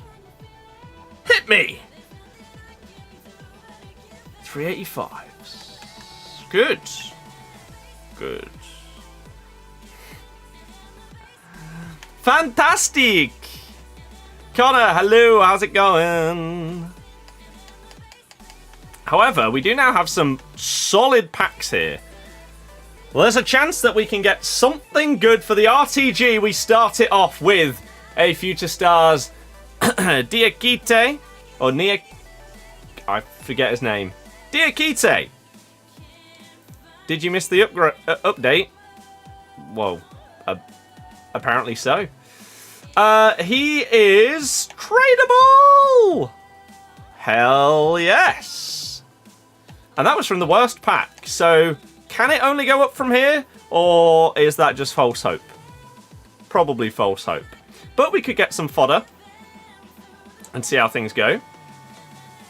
Hit me. 385s. Good. Good. Fantastic! Connor, hello, how's it going? However, we do now have some solid packs here. Well, there's a chance that we can get something good for the RTG. We start it off with a Future Stars Diakite, or Nia... I forget his name. Diakite! Did you miss the update? Well, apparently so. He is tradable! Hell yes! And that was from the worst pack, so can it only go up from here? Or is that just false hope? Probably false hope. But we could get some fodder and see how things go.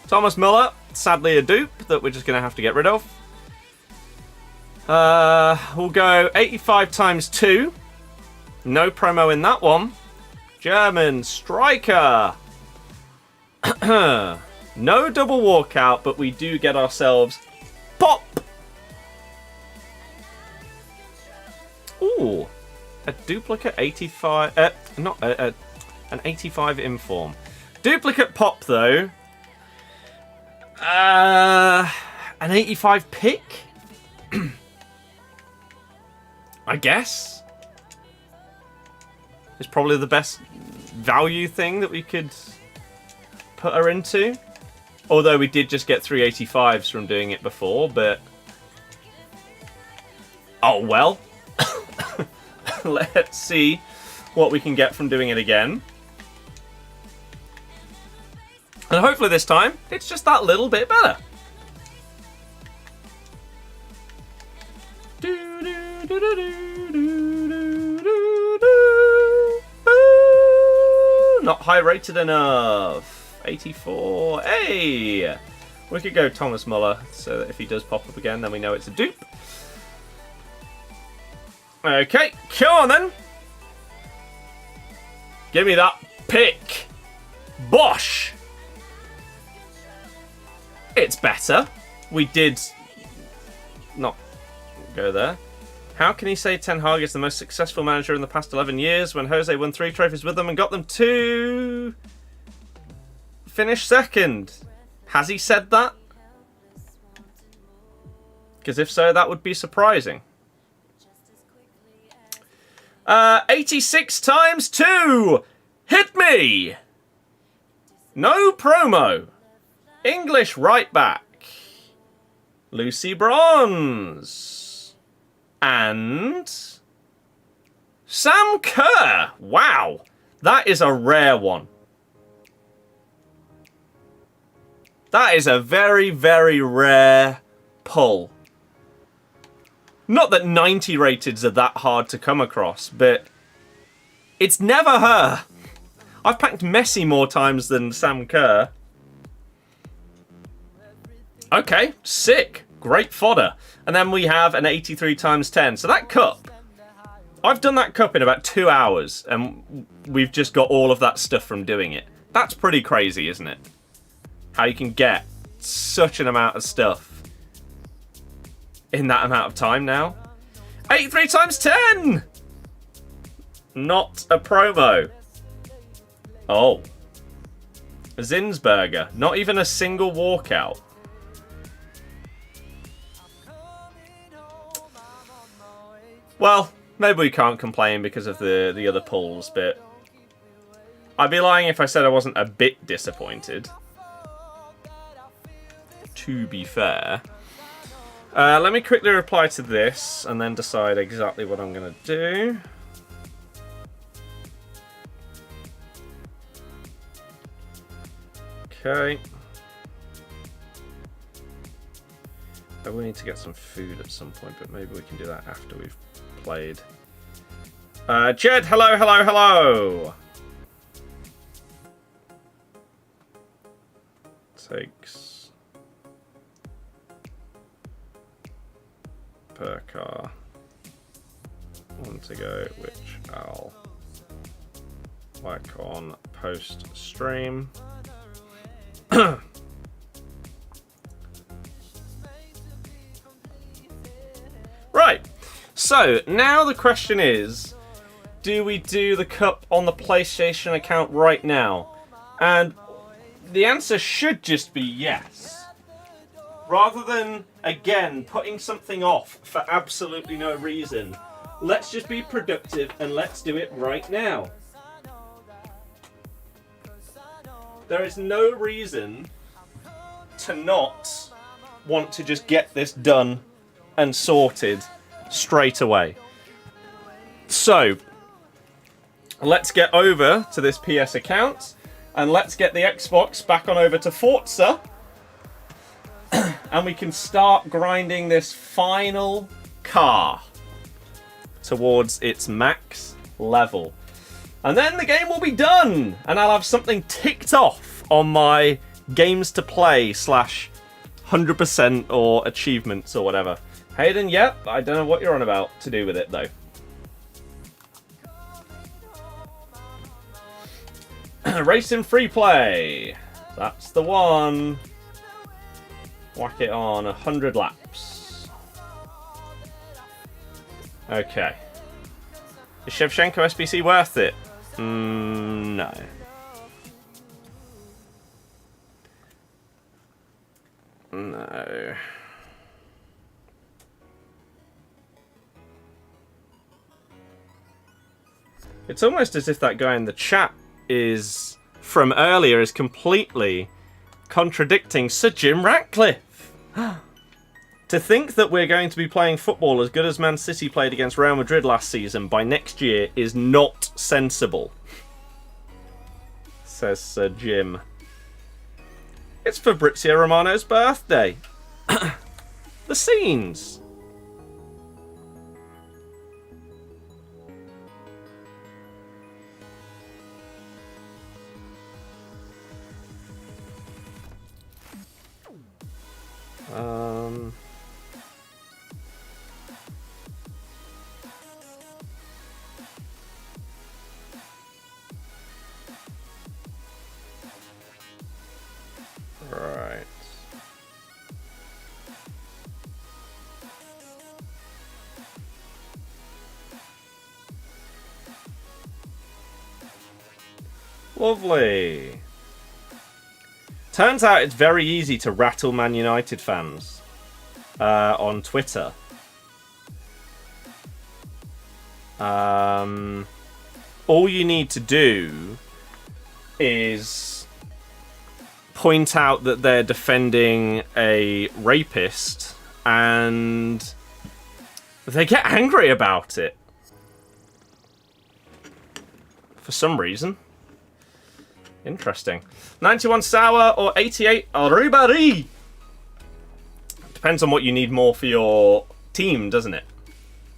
Thomas Muller, sadly a dupe that we're just going to have to get rid of. We'll go 85 times 2. No promo in that one. German striker. No double walkout, but we do get ourselves pop. Ooh, a duplicate 85. Not an 85 inform. Duplicate pop though. An 85 pick. I guess is probably the best value thing that we could put her into. Although we did just get 385s from doing it before, but... oh well. Let's see what we can get from doing it again. And hopefully this time, it's just that little bit better. Not high rated enough. 84. Hey! We could go Thomas Muller, so that if he does pop up again, then we know it's a dupe. Okay, come on then. Give me that pick. Bosh! It's better. We did not go there. How can he say Ten Hag is the most successful manager in the past 11 years when Jose won 3 trophies with them and got them to finish second? Has he said that? Because if so, that would be surprising. 86 times 2! Hit me! No promo. English right back. Lucy Bronze. And Sam Kerr. Wow. That is a rare one. That is a very, very rare pull. Not that 90 rateds are that hard to come across, but it's never her. I've packed Messi more times than Sam Kerr. Okay, sick. Great fodder. And then we have an 83 times 10. So that cup, I've done that cup in about 2 hours, and we've just got all of that stuff from doing it. That's pretty crazy, isn't it? How you can get such an amount of stuff in that amount of time now. 83 times 10! Not a promo. Oh. Zinsberger. Not even a single walkout. Well, maybe we can't complain because of the other pulls, but I'd be lying if I said I wasn't a bit disappointed. To be fair. Let me quickly reply to this and then decide exactly what I'm going to do. Okay. We need to get some food at some point, but maybe we can do that after we've played. Jed, hello, hello, hello! Takes per car. One to go, which I'll whack on post stream. Right, so now the question is, do we do the cup on the PlayStation account right now? And the answer should just be yes. Rather than, again, putting something off for absolutely no reason, let's just be productive and let's do it right now. There is no reason to not want to just get this done and sorted straight away. So, let's get over to this PS account and let's get the Xbox back on over to Forza. And we can start grinding this final car towards its max level. And then the game will be done, and I'll have something ticked off on my games to play / 100% or achievements or whatever. Hayden, yep, I don't know what you're on about to do with it though. Racing free play. That's the one. Whack it on 100 laps. Okay. Is Shevchenko SBC worth it? No. No. It's almost as if that guy in the chat is from earlier is completely contradicting Sir Jim Ratcliffe. To think that we're going to be playing football as good as Man City played against Real Madrid last season by next year is not sensible, says Sir Jim. It's Fabrizio Romano's birthday. The scenes. Right. Lovely. Turns out it's very easy to rattle Man United fans on Twitter. All you need to do is point out that they're defending a rapist and they get angry about it. For some reason. Interesting. 91 Sour or 88 Ribéry? Depends on what you need more for your team, doesn't it?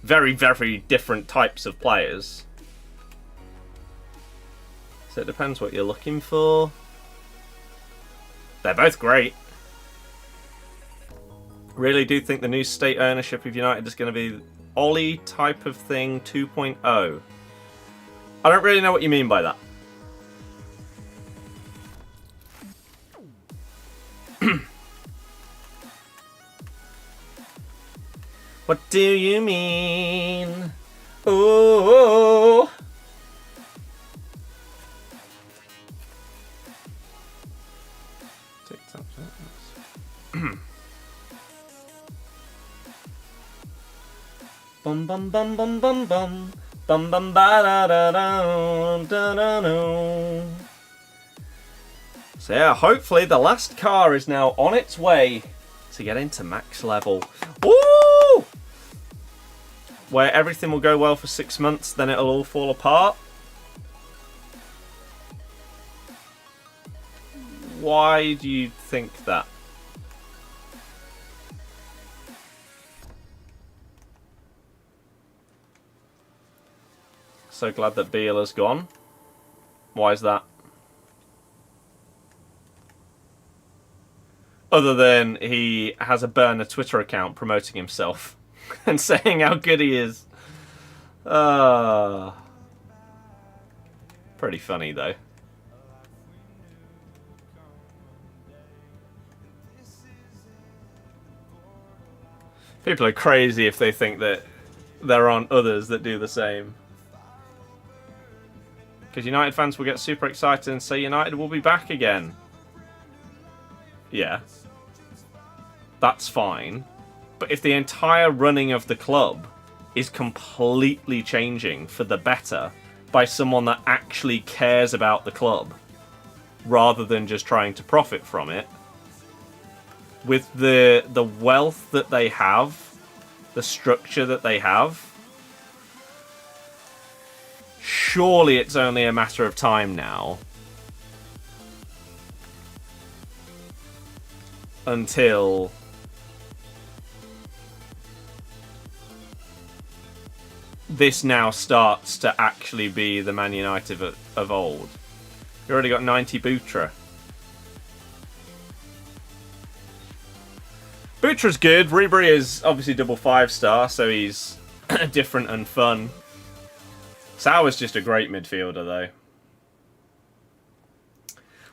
Very, very different types of players. So it depends what you're looking for. They're both great. Really do think the new state ownership of United is going to be Ollie type of thing 2.0. I don't really know what you mean by that. What do you mean? Oh. Bum bum bum bum bum bum bum bum ba da da da da da da. So yeah, hopefully the last car is now on its way to get into max level. Woo! Where everything will go well for 6 months, then it'll all fall apart. Why do you think that? So glad that Beal has gone. Why is that? Other than he has a burner Twitter account promoting himself and saying how good he is. Pretty funny though. People are crazy if they think that there aren't others that do the same. Because United fans will get super excited and say United will be back again. Yeah. That's fine. But if the entire running of the club is completely changing for the better by someone that actually cares about the club rather than just trying to profit from it, with the wealth that they have, the structure that they have, surely it's only a matter of time now until this now starts to actually be the Man United of old. You already got 90 Butra. Butra's good. Ribery is obviously double 5-star, so he's different and fun. Sauer's just a great midfielder, though.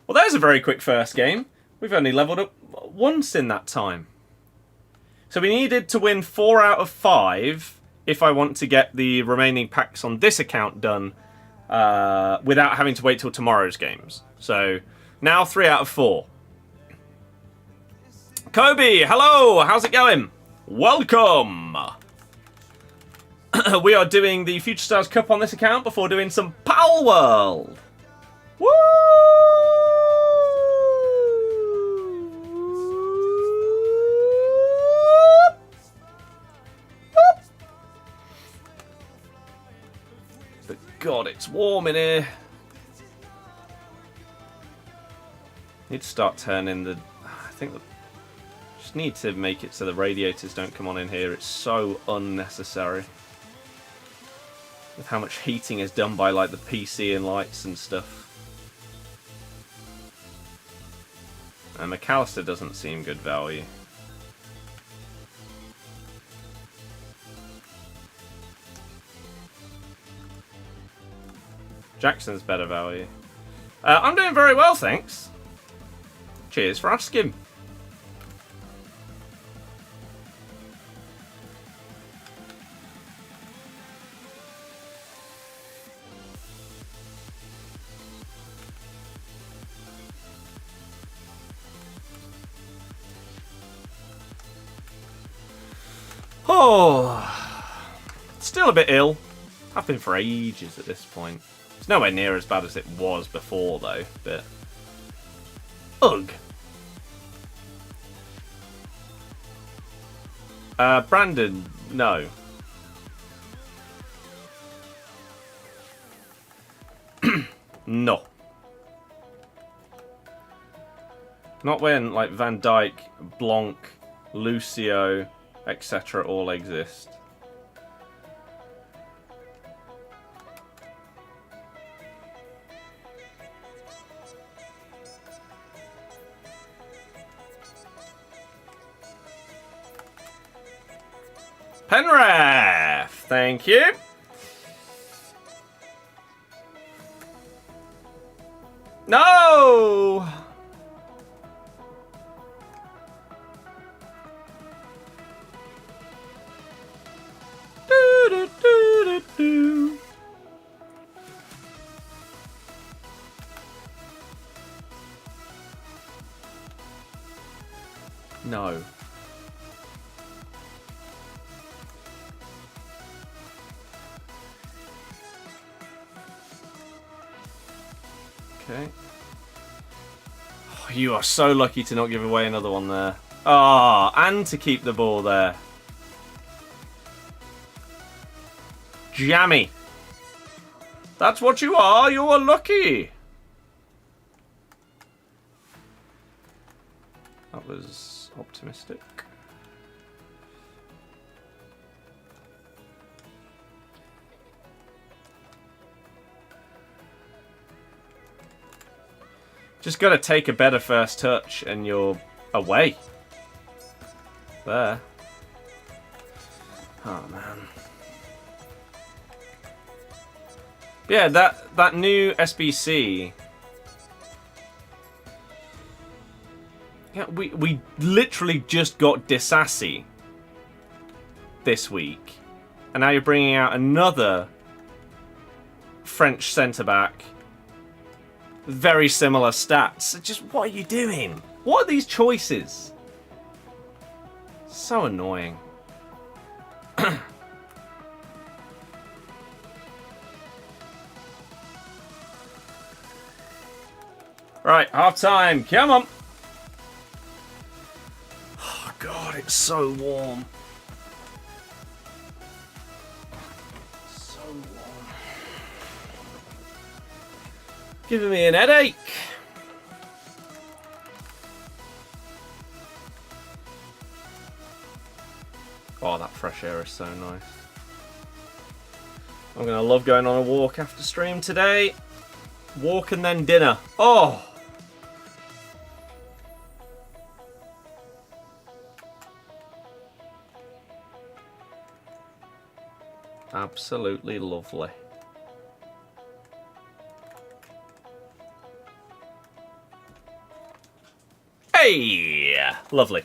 Well, there's a very quick first game. We've only leveled up once in that time. So we needed to win 4 out of 5 if I want to get the remaining packs on this account done without having to wait till tomorrow's games. So now 3 out of 4. Kobe, hello, how's it going? Welcome. We are doing the Future Stars Cup on this account before doing some Palworld. Woo! But God, it's warm in here. Need to start turning the... I think the... Just need to make it so the radiators don't come on in here. It's so unnecessary. With how much heating is done by like the PC and lights and stuff. And McAllister doesn't seem good value. Jackson's better value. I'm doing very well, thanks. Cheers for asking. Oh, still a bit ill. I've been for ages at this point. It's nowhere near as bad as it was before, though. But ugh. Brandon, no. No. Not when like Van Dijk, Blanc, Lucio, etc. all exist. Penref, thank you. No! No. Okay. Oh, you are so lucky to not give away another one there. Ah, oh, and to keep the ball there. Jammy. That's what you are. You are lucky. That was optimistic. Just got to take a better first touch and you're away. There. Oh, man. Yeah, that new SBC... Yeah, we literally just got Disassi this week. And now you're bringing out another French centre-back. Very similar stats. Just, what are you doing? What are these choices? So annoying. Right, half time. Come on. Oh, God, it's so warm. So warm. Giving me an headache. Oh, that fresh air is so nice. I'm going to love going on a walk after stream today. Walk and then dinner. Oh! Absolutely lovely. Hey! Lovely.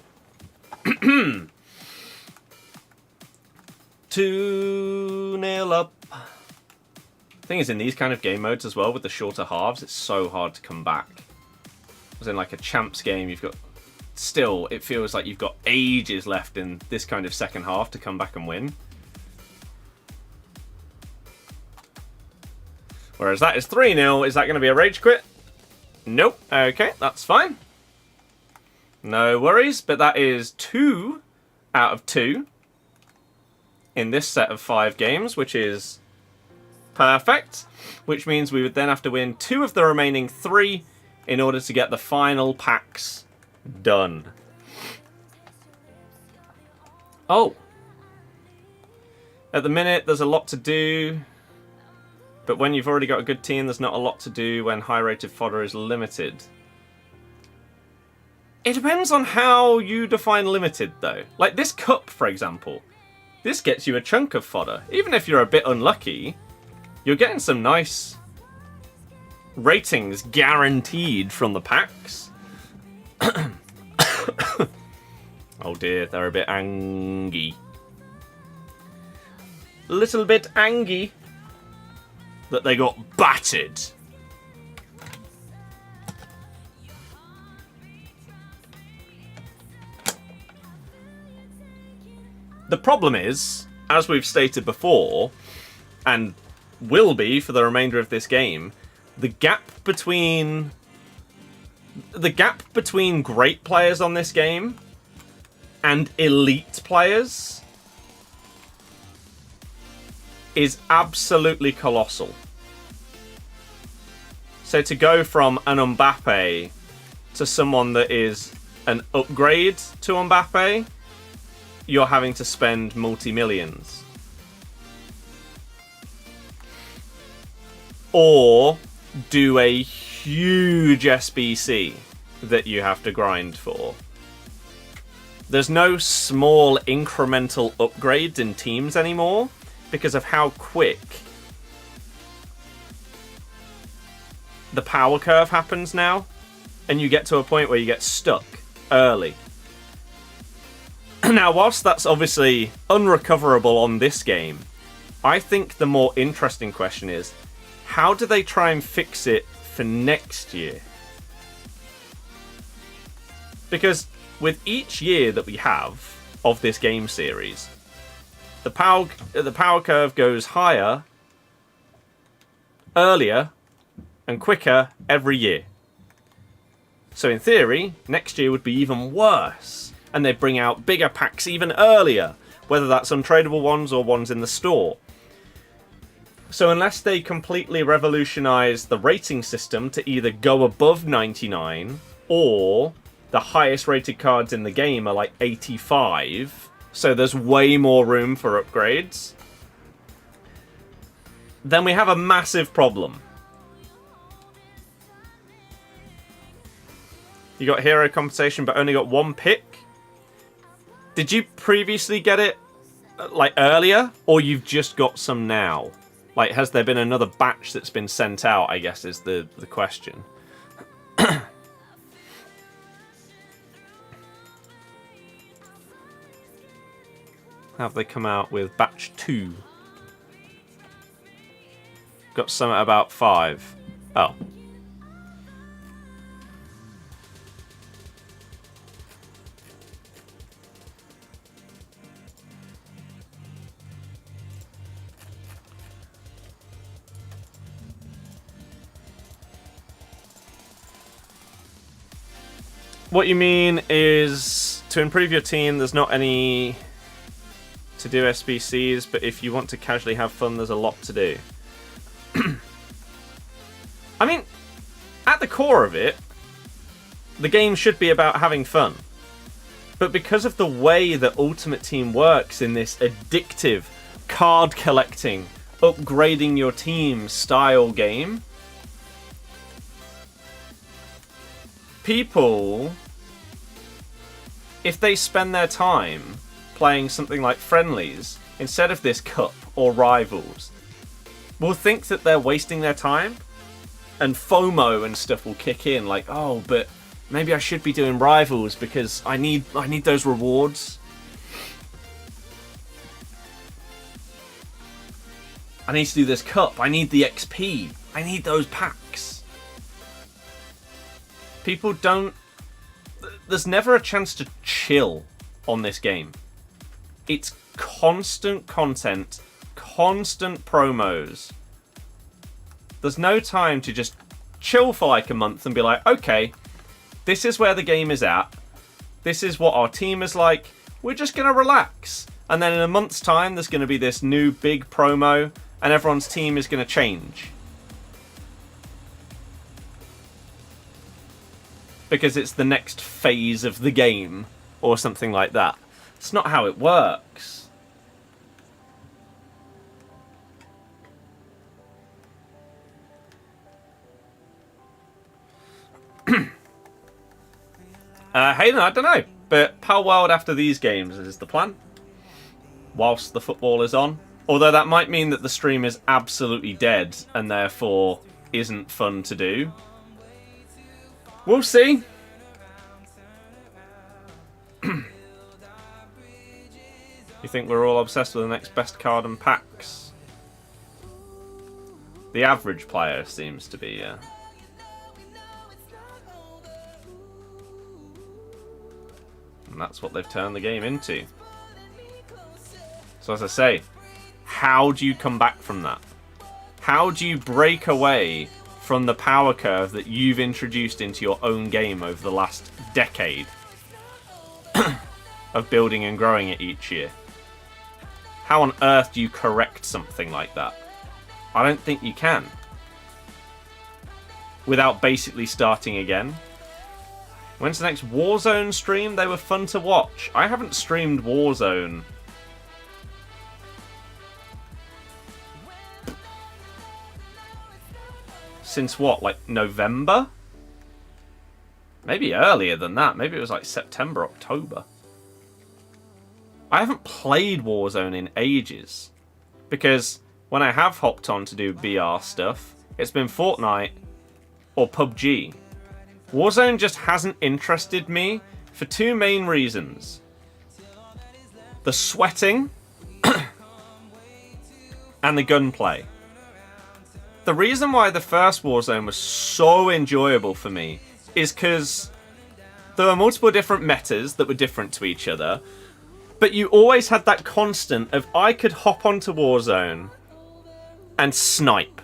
2-0 up. Thing is, in these kind of game modes as well, with the shorter halves, it's so hard to come back. As in, like a champs game, you've got... Still, it feels like you've got ages left in this kind of second half to come back and win. Whereas that is 3-0. Is that going to be a rage quit? Nope. Okay, that's fine. No worries, but that is 2 out of 2 in this set of 5 games, which is perfect. Which means we would then have to win 2 of the remaining 3 in order to get the final packs done. Oh. At the minute, there's a lot to do. But when you've already got a good team, there's not a lot to do when high-rated fodder is limited. It depends on how you define limited, though. Like this cup, for example. This gets you a chunk of fodder. Even if you're a bit unlucky, you're getting some nice ratings guaranteed from the packs. Oh dear, they're a bit angy. A little bit angy that they got battered. The problem is, as we've stated before, and will be for the remainder of this game, the gap between great players on this game and elite players is absolutely colossal. So to go from an Mbappe to someone that is an upgrade to Mbappe, you're having to spend multi-millions. Or do a huge SBC that you have to grind for. There's no small incremental upgrades in teams anymore because of how quick the power curve happens now, and you get to a point where you get stuck early. Now, whilst that's obviously unrecoverable on this game, I think the more interesting question is, how do they try and fix it for next year? Because with each year that we have of this game series, the power curve goes higher, earlier, and quicker every year. So in theory, next year would be even worse, and they'd bring out bigger packs even earlier, whether that's untradeable ones or ones in the store. So unless they completely revolutionise the rating system to either go above 99, or the highest rated cards in the game are like 85, so there's way more room for upgrades, then we have a massive problem. You got hero compensation but only got 1 pick. Did you previously get it like earlier, or you've just got some now? Like, has there been another batch that's been sent out, I guess is the question. Have they come out with batch 2? Got some at about 5. Oh. What you mean is, to improve your team, there's not any to do SBCs, but if you want to casually have fun, there's a lot to do. I mean, at the core of it, the game should be about having fun. But because of the way that Ultimate Team works in this addictive card collecting, upgrading your team style game, people, if they spend their time playing something like friendlies instead of this cup or rivals, will think that they're wasting their time, and FOMO and stuff will kick in, like, oh, but maybe I should be doing rivals because I need those rewards. I need to do this cup. I need the XP. I need those packs. People don't... There's never a chance to chill on this game. It's constant content, constant promos. There's no time to just chill for like a month and be like, okay, this is where the game is at. This is what our team is like. We're just going to relax. And then in a month's time, there's going to be this new big promo and everyone's team is going to change. Because it's the next phase of the game or something like that. It's not how it works. Hey, I don't know. But Palworld after these games is the plan. Whilst the football is on. Although that might mean that the stream is absolutely dead and therefore isn't fun to do. We'll see. You think we're all obsessed with the next best card and packs? The average player seems to be, yeah. And that's what they've turned the game into. So as I say, how do you come back from that? How do you break away from the power curve that you've introduced into your own game over the last decade of building and growing it each year? How on earth do you correct something like that? I don't think you can. Without basically starting again. When's the next Warzone stream? They were fun to watch. I haven't streamed Warzone since what, like November? Maybe earlier than that. Maybe it was like September, October. I haven't played Warzone in ages. Because when I have hopped on to do BR stuff, it's been Fortnite or PUBG. Warzone just hasn't interested me for two main reasons. The sweating and the gunplay. The reason why the first Warzone was so enjoyable for me is because there were multiple different metas that were different to each other, but you always had that constant of I could hop onto Warzone and snipe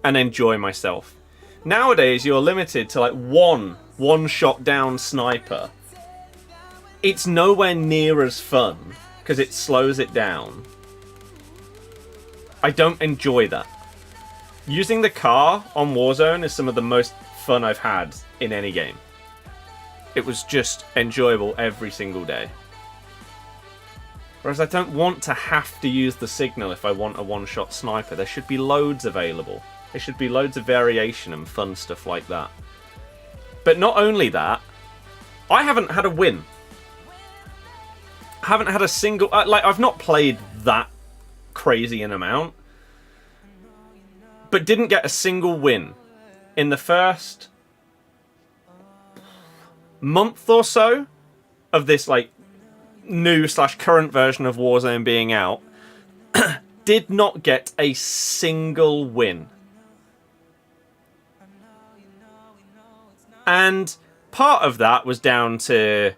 and enjoy myself. Nowadays, you're limited to like one shot down sniper. It's nowhere near as fun because it slows it down. I don't enjoy that. Using the car on Warzone is some of the most fun I've had in any game. It was just enjoyable every single day. Whereas I don't want to have to use the signal if I want a one-shot sniper. There should be loads available. There should be loads of variation and fun stuff like that. But not only that, I haven't had a win. I haven't had a single... I've not played that crazy an amount, but didn't get a single win in the first month or so of this like new / current version of Warzone being out. Did not get a single win. And part of that was down to,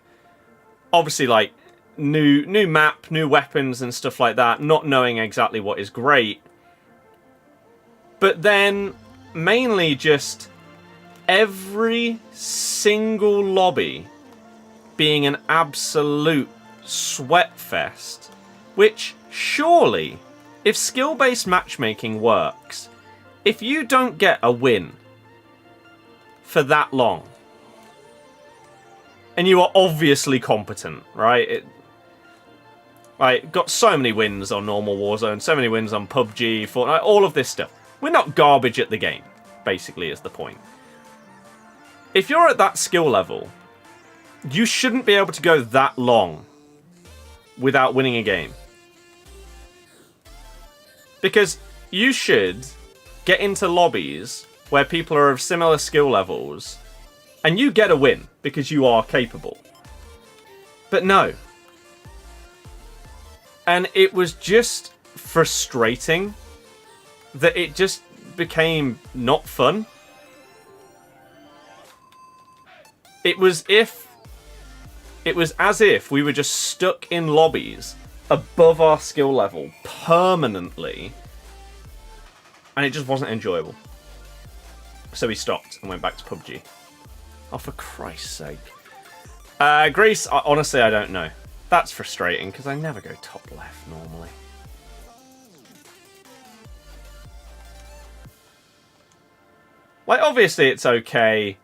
obviously, like, new map, new weapons and stuff like that, not knowing exactly what is great. But then, mainly just every single lobby being an absolute sweat fest, which surely, if skill-based matchmaking works, if you don't get a win for that long, and you are obviously competent, right? Got so many wins on normal Warzone, so many wins on PUBG, Fortnite, all of this stuff. We're not garbage at the game, basically, is the point. If you're at that skill level, you shouldn't be able to go that long without winning a game. Because you should get into lobbies where people are of similar skill levels and you get a win because you are capable. But no. And it was just frustrating that it just became not fun. It was as if we were just stuck in lobbies above our skill level permanently, and it just wasn't enjoyable. So we stopped and went back to PUBG. Oh, for Christ's sake. Greece, honestly, I don't know. That's frustrating, because I never go top left normally. Like, obviously it's okay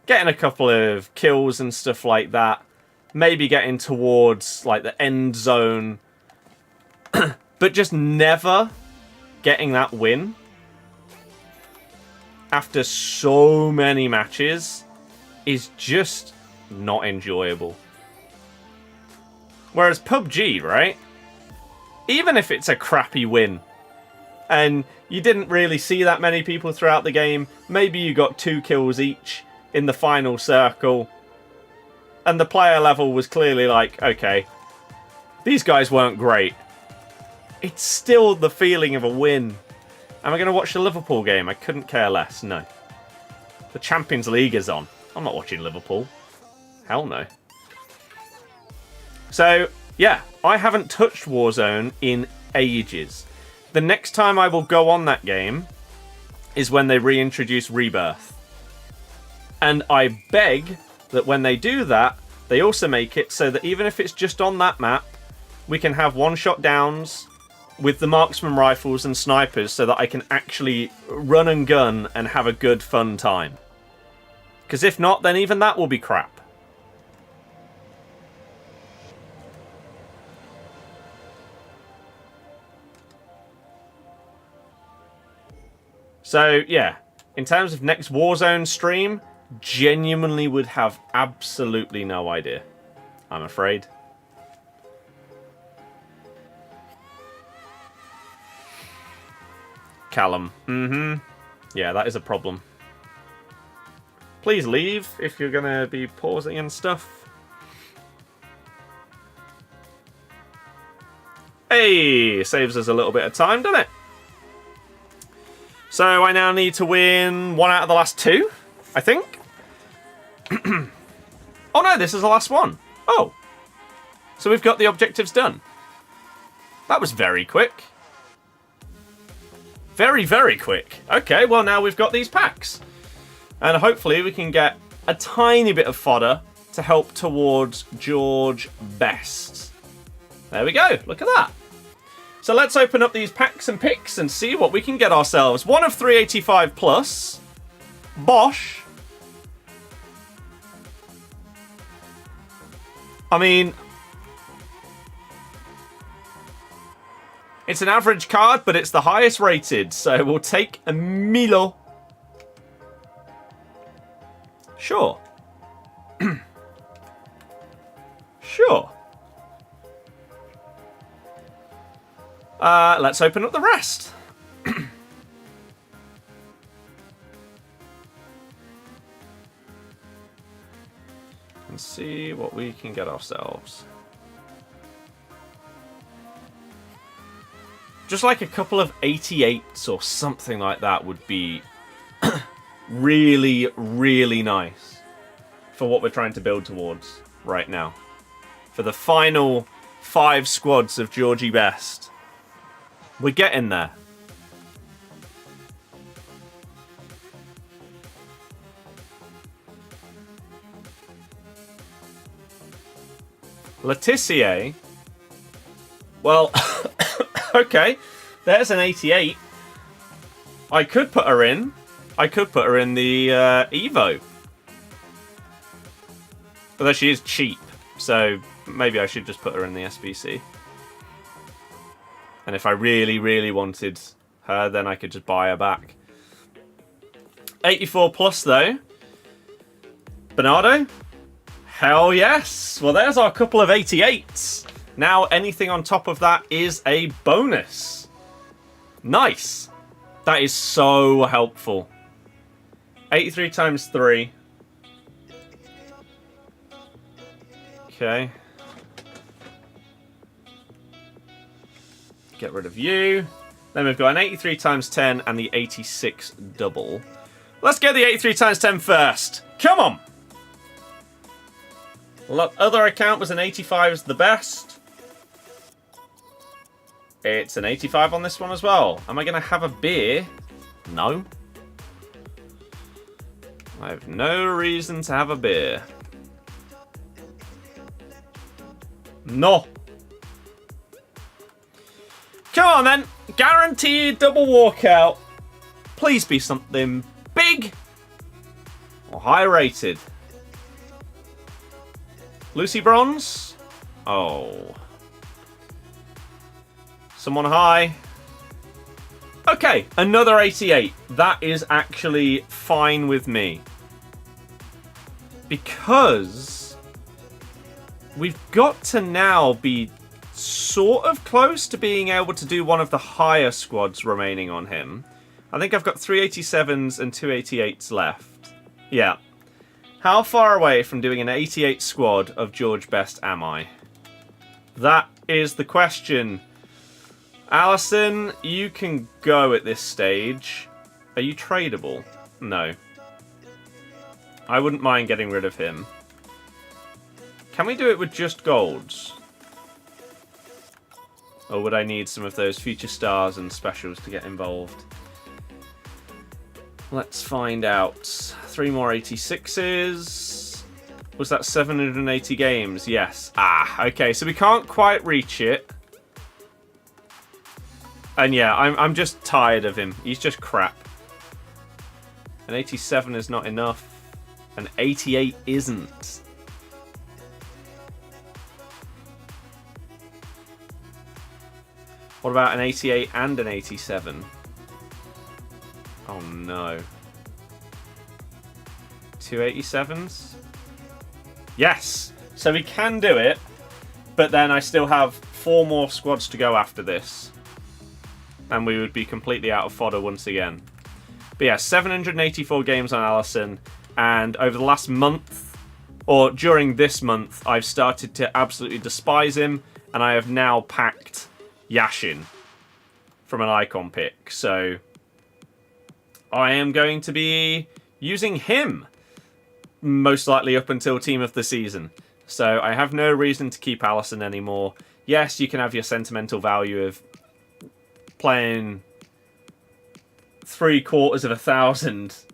getting a couple of kills and stuff like that. Maybe getting towards, like, the end zone. But just never getting that win after so many matches is just not enjoyable. Whereas PUBG, right? Even if it's a crappy win, and you didn't really see that many people throughout the game, maybe you got 2 kills each in the final circle, and the player level was clearly like, okay, these guys weren't great. It's still the feeling of a win. Am I going to watch the Liverpool game? I couldn't care less, no. The Champions League is on. I'm not watching Liverpool. Hell no. So, yeah, I haven't touched Warzone in ages. The next time I will go on that game is when they reintroduce Rebirth. And I beg that when they do that, they also make it so that even if it's just on that map, we can have one-shot downs with the marksman rifles and snipers so that I can actually run and gun and have a good, fun time. Because if not, then even that will be crap. So, yeah, in terms of next Warzone stream, genuinely would have absolutely no idea, I'm afraid. Callum. Yeah, that is a problem. Please leave if you're going to be pausing and stuff. Hey, saves us a little bit of time, doesn't it? So I now need to win 1 out of the last 2, I think. Oh no, this is the last one. Oh. So we've got the objectives done. That was very quick. Very, very quick. Okay, well now we've got these packs. And hopefully we can get a tiny bit of fodder to help towards George Best. There we go, look at that. So let's open up these packs and picks and see what we can get ourselves. 1 of 385 plus. Bosch. I mean, it's an average card, but it's the highest rated, so we'll take a Milo. Sure. Sure. Let's open up the rest. And see what we can get ourselves. Just like a couple of 88s or something like that would be really, really nice for what we're trying to build towards right now. For the final 5 squads of Georgie Best. We're getting there. Letitia. Well, okay. There's an 88. I could put her in. I could put her in the Evo. Although she is cheap. So maybe I should just put her in the SBC. And if I really, really wanted her, then I could just buy her back. 84 plus though. Bernardo? Hell yes! Well, there's our couple of 88s. Now, anything on top of that is a bonus. Nice. That is so helpful. 83 times 3. Okay. Get rid of you. Then we've got an 83 times 10 and the 86 double. Let's get the 83 times 10 first. Come on! Other account was an 85 is the best. It's an 85 on this one as well. Am I going to have a beer? No. I have no reason to have a beer. No. Come on then. Guaranteed double walkout. Please be something big or high rated. Lucy Bronze? Oh. Someone high. Okay, another 88. That is actually fine with me. Because we've got to now be sort of close to being able to do one of the higher squads remaining on him. I think I've got 3 87s and 2 88s left. Yeah. How far away from doing an 88 squad of George Best am I? That is the question. Allison, you can go at this stage. Are you tradable? No. I wouldn't mind getting rid of him. Can we do it with just golds? Or would I need some of those future stars and specials to get involved? Let's find out. 3 more 86s. Was that 780 games? Yes. Ah, okay. So we can't quite reach it. And yeah, I'm just tired of him. He's just crap. An 87 is not enough. An 88 isn't. What about an 88 and an 87? Oh no. 2 87s? Yes! So we can do it, but then I still have 4 more squads to go after this. And we would be completely out of fodder once again. But yeah, 784 games on Allison, and over the last month, or during this month, I've started to absolutely despise him, and I have now packed Yashin from an icon pick. So I am going to be using him most likely up until team of the season. So I have no reason to keep Allison anymore. Yes, you can have your sentimental value of playing 750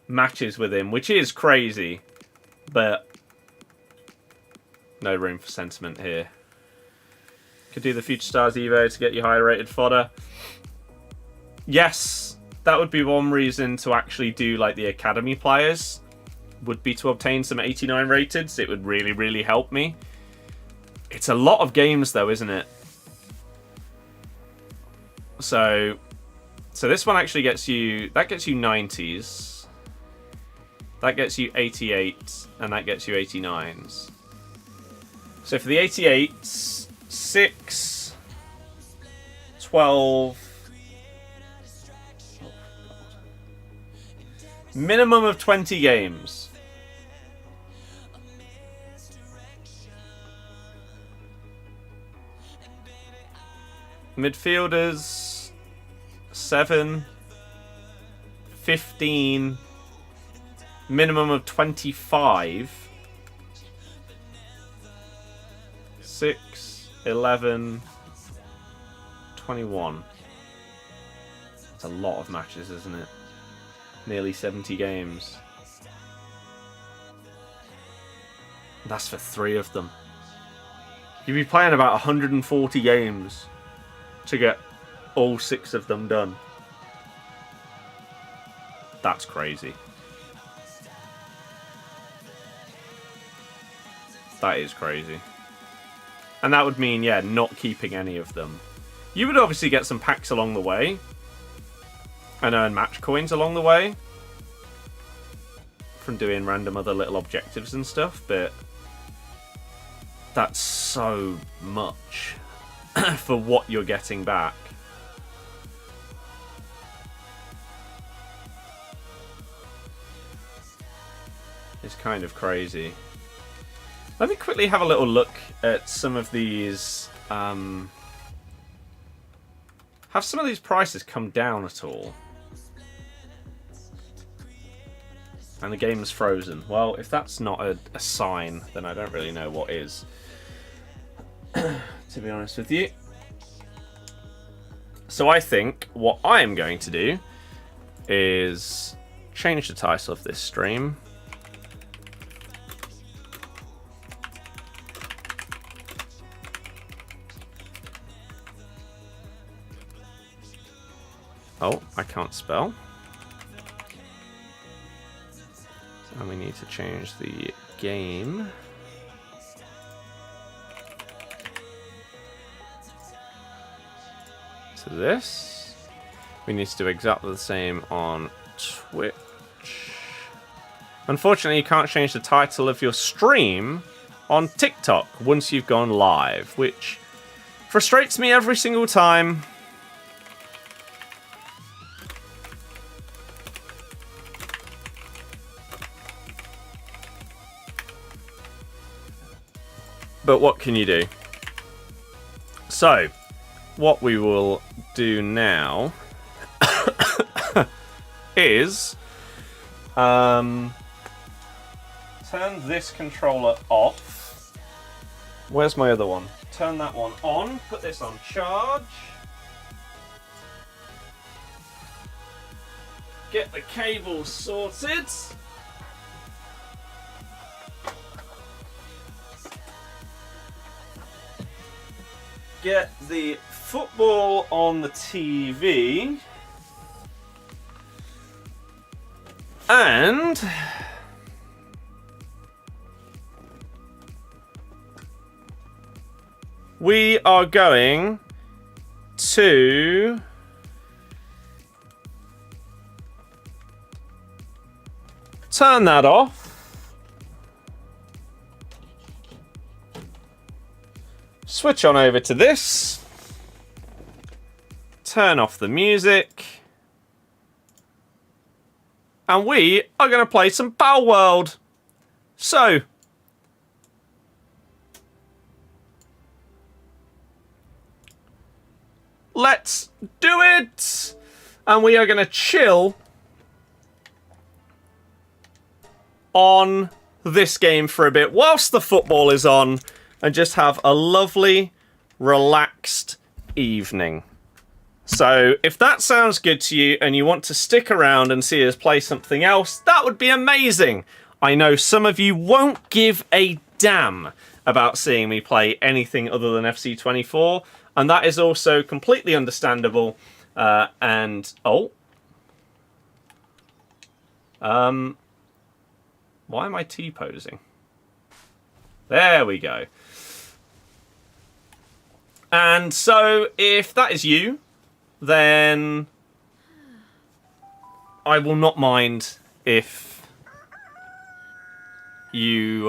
matches with him, which is crazy, but no room for sentiment here. Could do the Future Stars Evo to get you higher rated fodder. Yes, that would be one reason to actually do like the academy players, would be to obtain some 89 rateds. It would really, really help me. It's a lot of games though, isn't it? So this one actually gets you, that gets you 90s. That gets you 88s, and that gets you 89s. So for the 88s, 6, 12, minimum of 20 games. Midfielders, 7, 15, minimum of 25, 6, 11, 21. That's a lot of matches, isn't it? Nearly 70 games. That's for 3 of them. You'd be playing about 140 games to get all 6 of them done. That's crazy. That is crazy. And that would mean, yeah, not keeping any of them. You would obviously get some packs along the way. And earn match coins along the way. From doing random other little objectives and stuff, but... that's so much for what you're getting back. It's kind of crazy. Let me quickly have a little look at some of these. Have some of these prices come down at all? And the game's frozen. Well, if that's not a sign, then I don't really know what is. To be honest with you. So I think what I am going to do is change the title of this stream. Oh, I can't spell. And we need to change the game. To this. We need to do exactly the same on Twitch. Unfortunately, you can't change the title of your stream on TikTok once you've gone live, which frustrates me every single time. But what can you do? So, what we will do now is turn this controller off. Where's my other one? Turn that one on, put this on charge. Get the cables sorted. Get the football on the TV. And we are going to turn that off. Switch on over to this. Turn off the music. And we are going to play some Palworld. So, let's do it. And we are going to chill on this game for a bit whilst the football is on. And just have a lovely, relaxed evening. So, if that sounds good to you and you want to stick around and see us play something else, that would be amazing. I know some of you won't give a damn about seeing me play anything other than FC24, and that is also completely understandable. Why am I T-posing? There we go. And so, if that is you, then I will not mind if you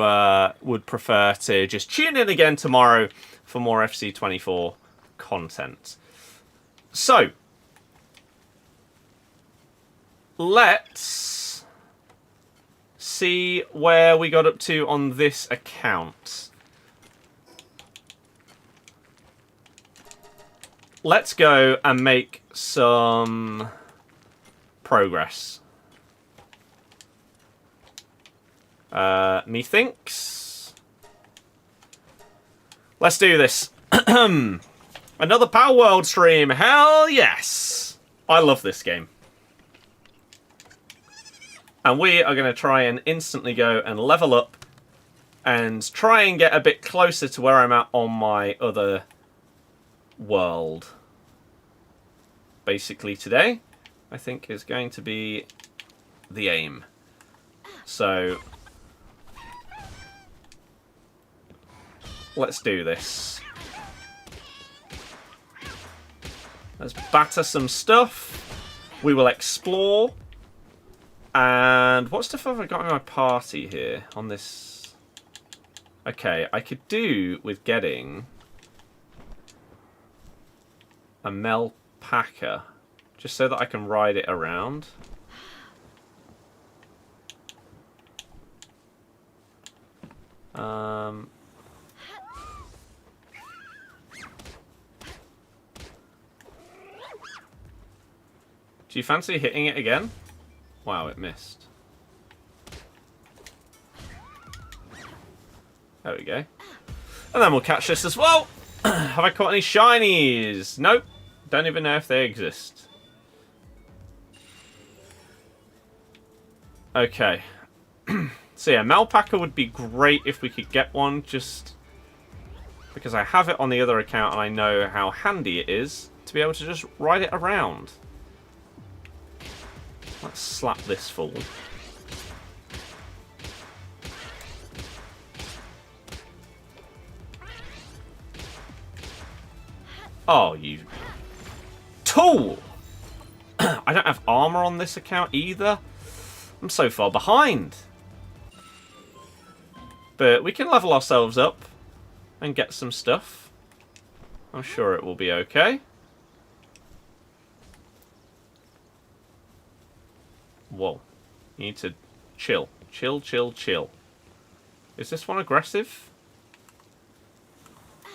would prefer to just tune in again tomorrow for more FC24 content. So, let's see where we got up to on this account. Let's go and make some progress Methinks. Let's do this. Another Palworld stream. Hell yes. I love this game. And we are going to try and instantly go and level up and try and get a bit closer to where I'm at on my other world. Basically today, I think, is going to be the aim. So, let's do this. Let's batter some stuff. We will explore. And what stuff have I got in my party here on this? Okay, I could do with getting a Melpacker, just so that I can ride it around. Do you fancy hitting it again? Wow, it missed. There we go. And then we'll catch this as well. Have I caught any shinies? Nope. Don't even know if they exist. Okay. So yeah, Melpacker would be great if we could get one, just because I have it on the other account and I know how handy it is to be able to just ride it around. Let's slap this fool. Oh, you tool! I don't have armor on this account either. I'm so far behind. But we can level ourselves up and get some stuff. I'm sure it will be okay. Whoa. You need to chill. Chill, chill, chill. Is this one aggressive?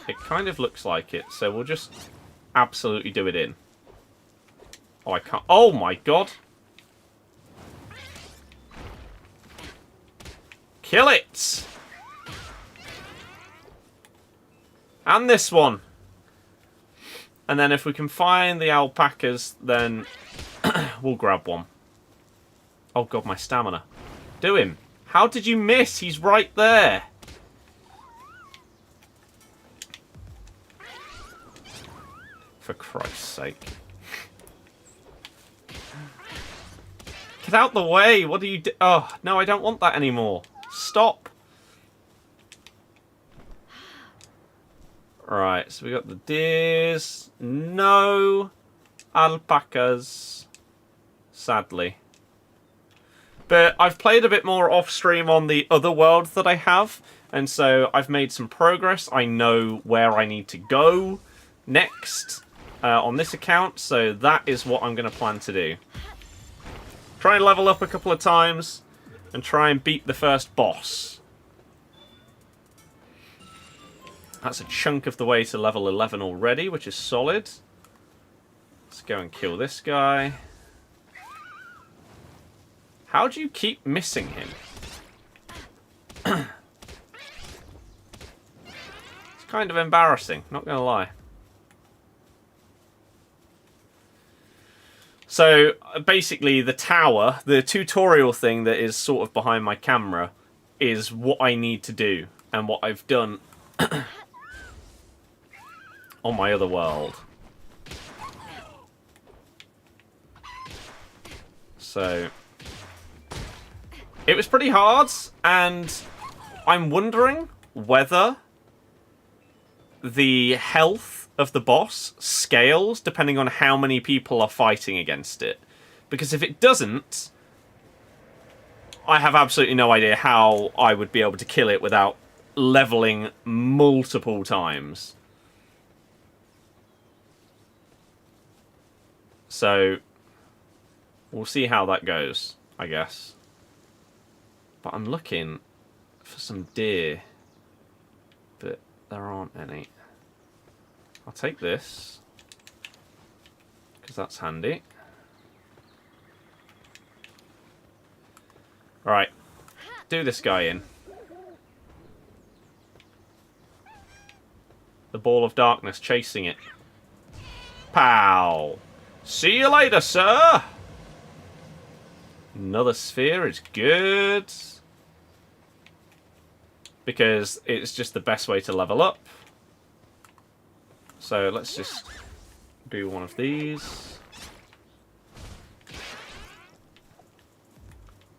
It kind of looks like it, so we'll just absolutely do it in. Oh, I can't. Oh my god! Kill it! And this one. And then if we can find the alpacas, then we'll grab one. Oh god, my stamina. Do him. How did you miss? He's right there. For Christ's sake. Get out the way. What do you do? Oh, no, I don't want that anymore. Stop. Right, so we got the deers. No alpacas. Sadly. But I've played a bit more off-stream on the other world that I have. And so I've made some progress. I know where I need to go next on this account. So that is what I'm going to plan to do. Try and level up a couple of times. And try and beat the first boss. That's a chunk of the way to level 11 already, which is solid. Let's go and kill this guy. How do you keep missing him? It's kind of embarrassing, not going to lie. So, basically, the tower, the tutorial thing that is sort of behind my camera, is what I need to do, and what I've done on my other world. So, it was pretty hard, and I'm wondering whether the health of the boss scales depending on how many people are fighting against it. Because if it doesn't, I have absolutely no idea how I would be able to kill it without leveling multiple times. So, we'll see how that goes, I guess. But I'm looking for some deer, but there aren't any. I'll take this, because that's handy. Right. do this guy in. The ball of darkness chasing it. Pow! See you later, sir! Another sphere is good. Because it's just the best way to level up. So let's just do one of these.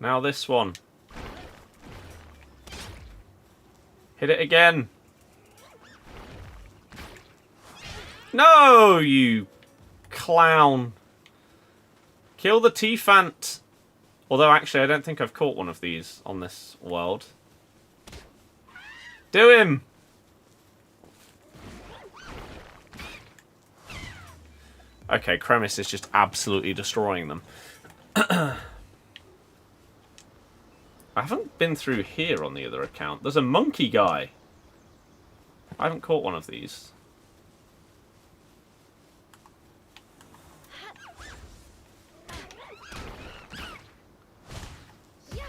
Now this one. Hit it again. No, you clown. Kill the T-Fant. Although, actually, I don't think I've caught one of these on this world. Do him! Okay, Kremis is just absolutely destroying them. I haven't been through here on the other account. There's a monkey guy. I haven't caught one of these.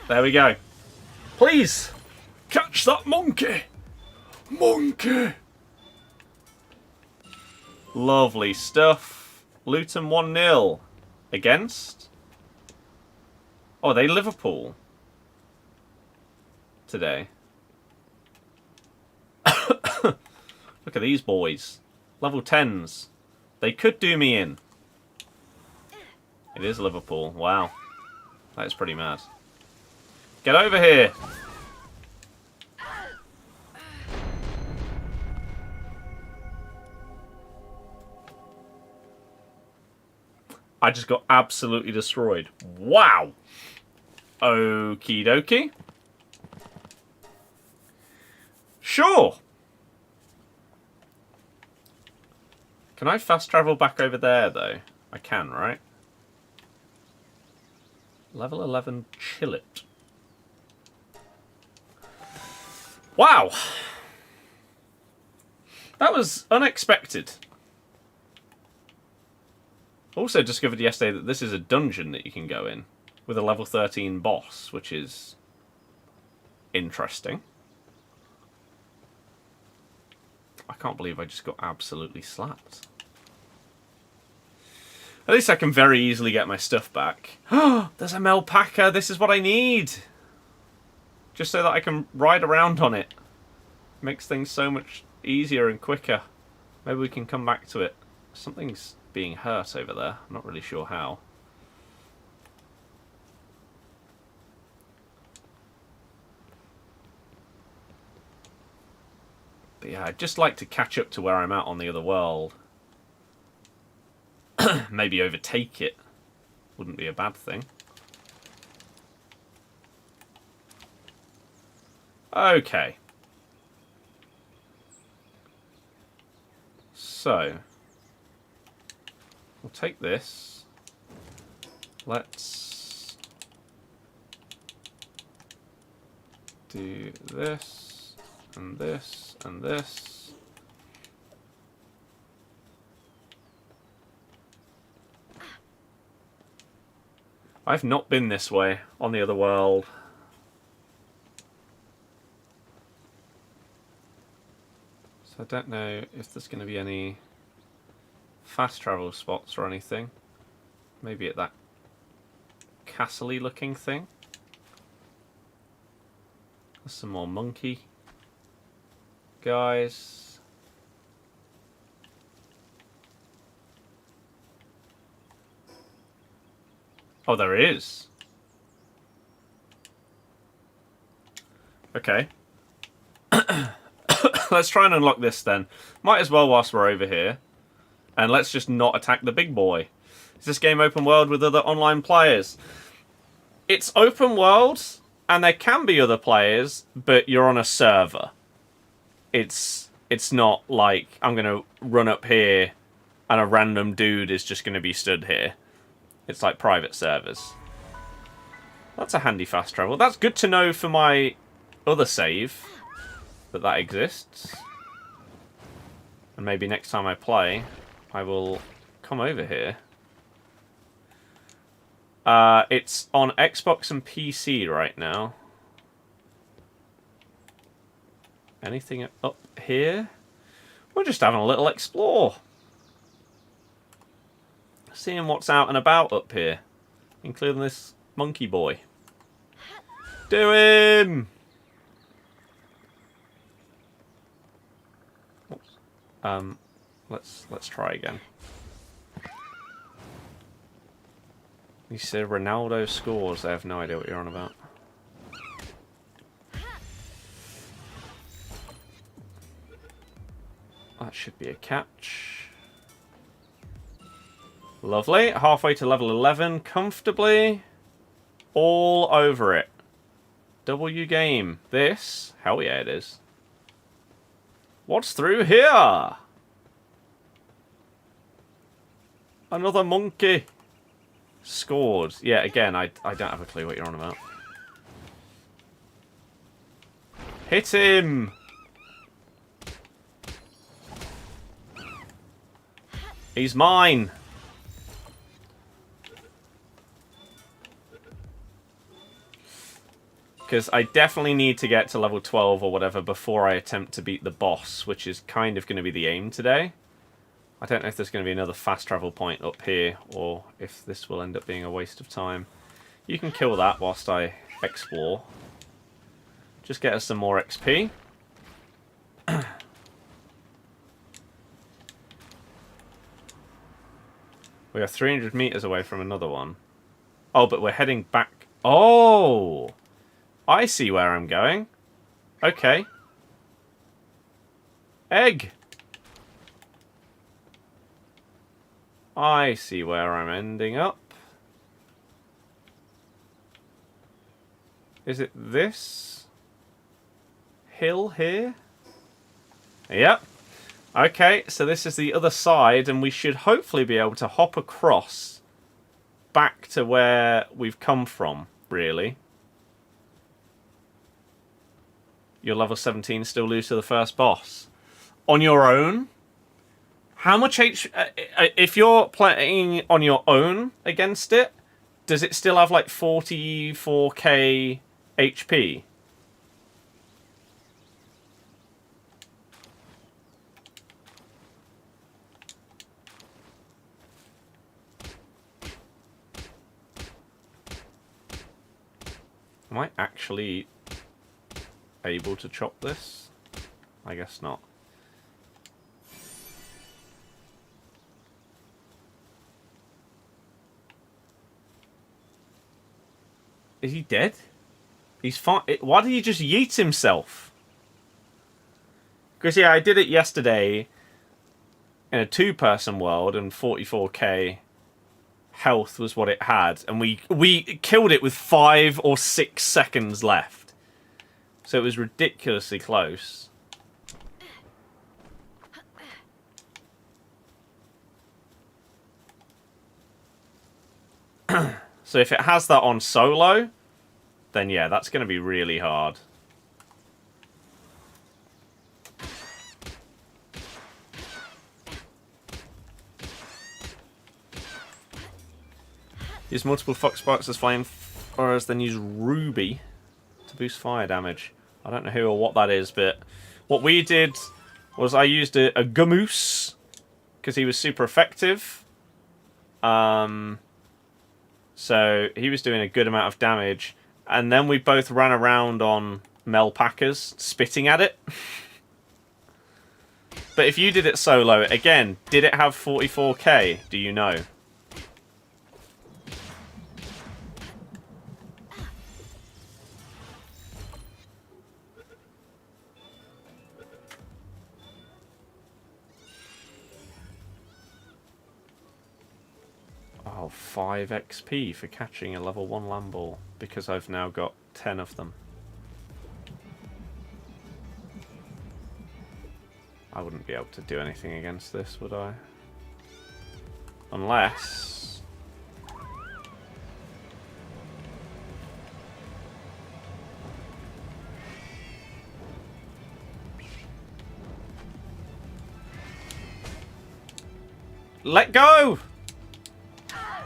There we go. Please! Catch that monkey! Monkey! Lovely stuff. Luton 1-0. Against? Oh, are they Liverpool? Today. Look at these boys. Level 10s. They could do me in. It is Liverpool. Wow. That is pretty mad. Get over here! I just got absolutely destroyed. Wow! Okie dokie. Sure! Can I fast travel back over there, though? I can, right? Level 11 Chillet. Wow! That was unexpected. Also discovered yesterday that this is a dungeon that you can go in with a level 13 boss, which is interesting. I can't believe I just got absolutely slapped. At least I can very easily get my stuff back. Oh, there's a Melpaca. This is what I need. Just so that I can ride around on it. Makes things so much easier and quicker. Maybe we can come back to it. Something's being hurt over there. I'm not really sure how. But yeah, I'd just like to catch up to where I'm at on the other world. Maybe overtake it. Wouldn't be a bad thing. Okay. So, we'll take this. Let's do this, and this, and this. I've not been this way on the other world. So I don't know if there's going to be any fast travel spots or anything. Maybe at that castle-y looking thing. There's some more monkey guys. Oh, there is. Okay. Let's try and unlock this then. Might as well whilst we're over here. And let's just not attack the big boy. Is this game open world with other online players? It's open world, and there can be other players, but you're on a server. It's not like I'm going to run up here and a random dude is just going to be stood here. It's like private servers. That's a handy fast travel. That's good to know for my other save, that exists. And maybe next time I play, I will come over here. It's on Xbox and PC right now. Anything up here? We're just having a little explore. Seeing what's out and about up here. Including this monkey boy. Do him! Let's try again. You said Ronaldo scores. I have no idea what you're on about. That should be a catch. Lovely. Halfway to level 11. Comfortably. All over it. W game. This. Hell yeah, it is. What's through here? Another monkey. Scored. Yeah, again, I don't have a clue what you're on about. Hit him! He's mine! Because I definitely need to get to level 12 or whatever before I attempt to beat the boss, which is kind of going to be the aim today. I don't know if there's going to be another fast travel point up here, or if this will end up being a waste of time. You can kill that whilst I explore. Just get us some more XP. We are 300 meters away from another one. Oh, but we're heading back. Oh! I see where I'm going. Okay. Egg! I see where I'm ending up. Is it this hill here? Yep. Okay, so this is the other side, and we should hopefully be able to hop across back to where we've come from, really. You're level 17, still lose to the first boss. On your own? How much if you're playing on your own against it, does it still have like 44k HP? Am I actually able to chop this? I guess not. Is he dead? He's fine. Why did he just yeet himself? Because, yeah, I did it yesterday in a two-person world, and 44k health was what it had. And we killed it with 5 or 6 seconds left. So it was ridiculously close. So if it has that on solo, then yeah, that's going to be really hard. Use multiple fox sparks as flame fires, then use ruby to boost fire damage. I don't know who or what that is, but what we did was I used a Gamoose because he was super effective. So he was doing a good amount of damage, and then we both ran around on Melpackers spitting at it. But if you did it solo, again, did it have 44k? Do you know? Oh, 5 XP for catching a level 1 land ball, because I've now got 10 of them. I wouldn't be able to do anything against this, would I? Unless... Let go!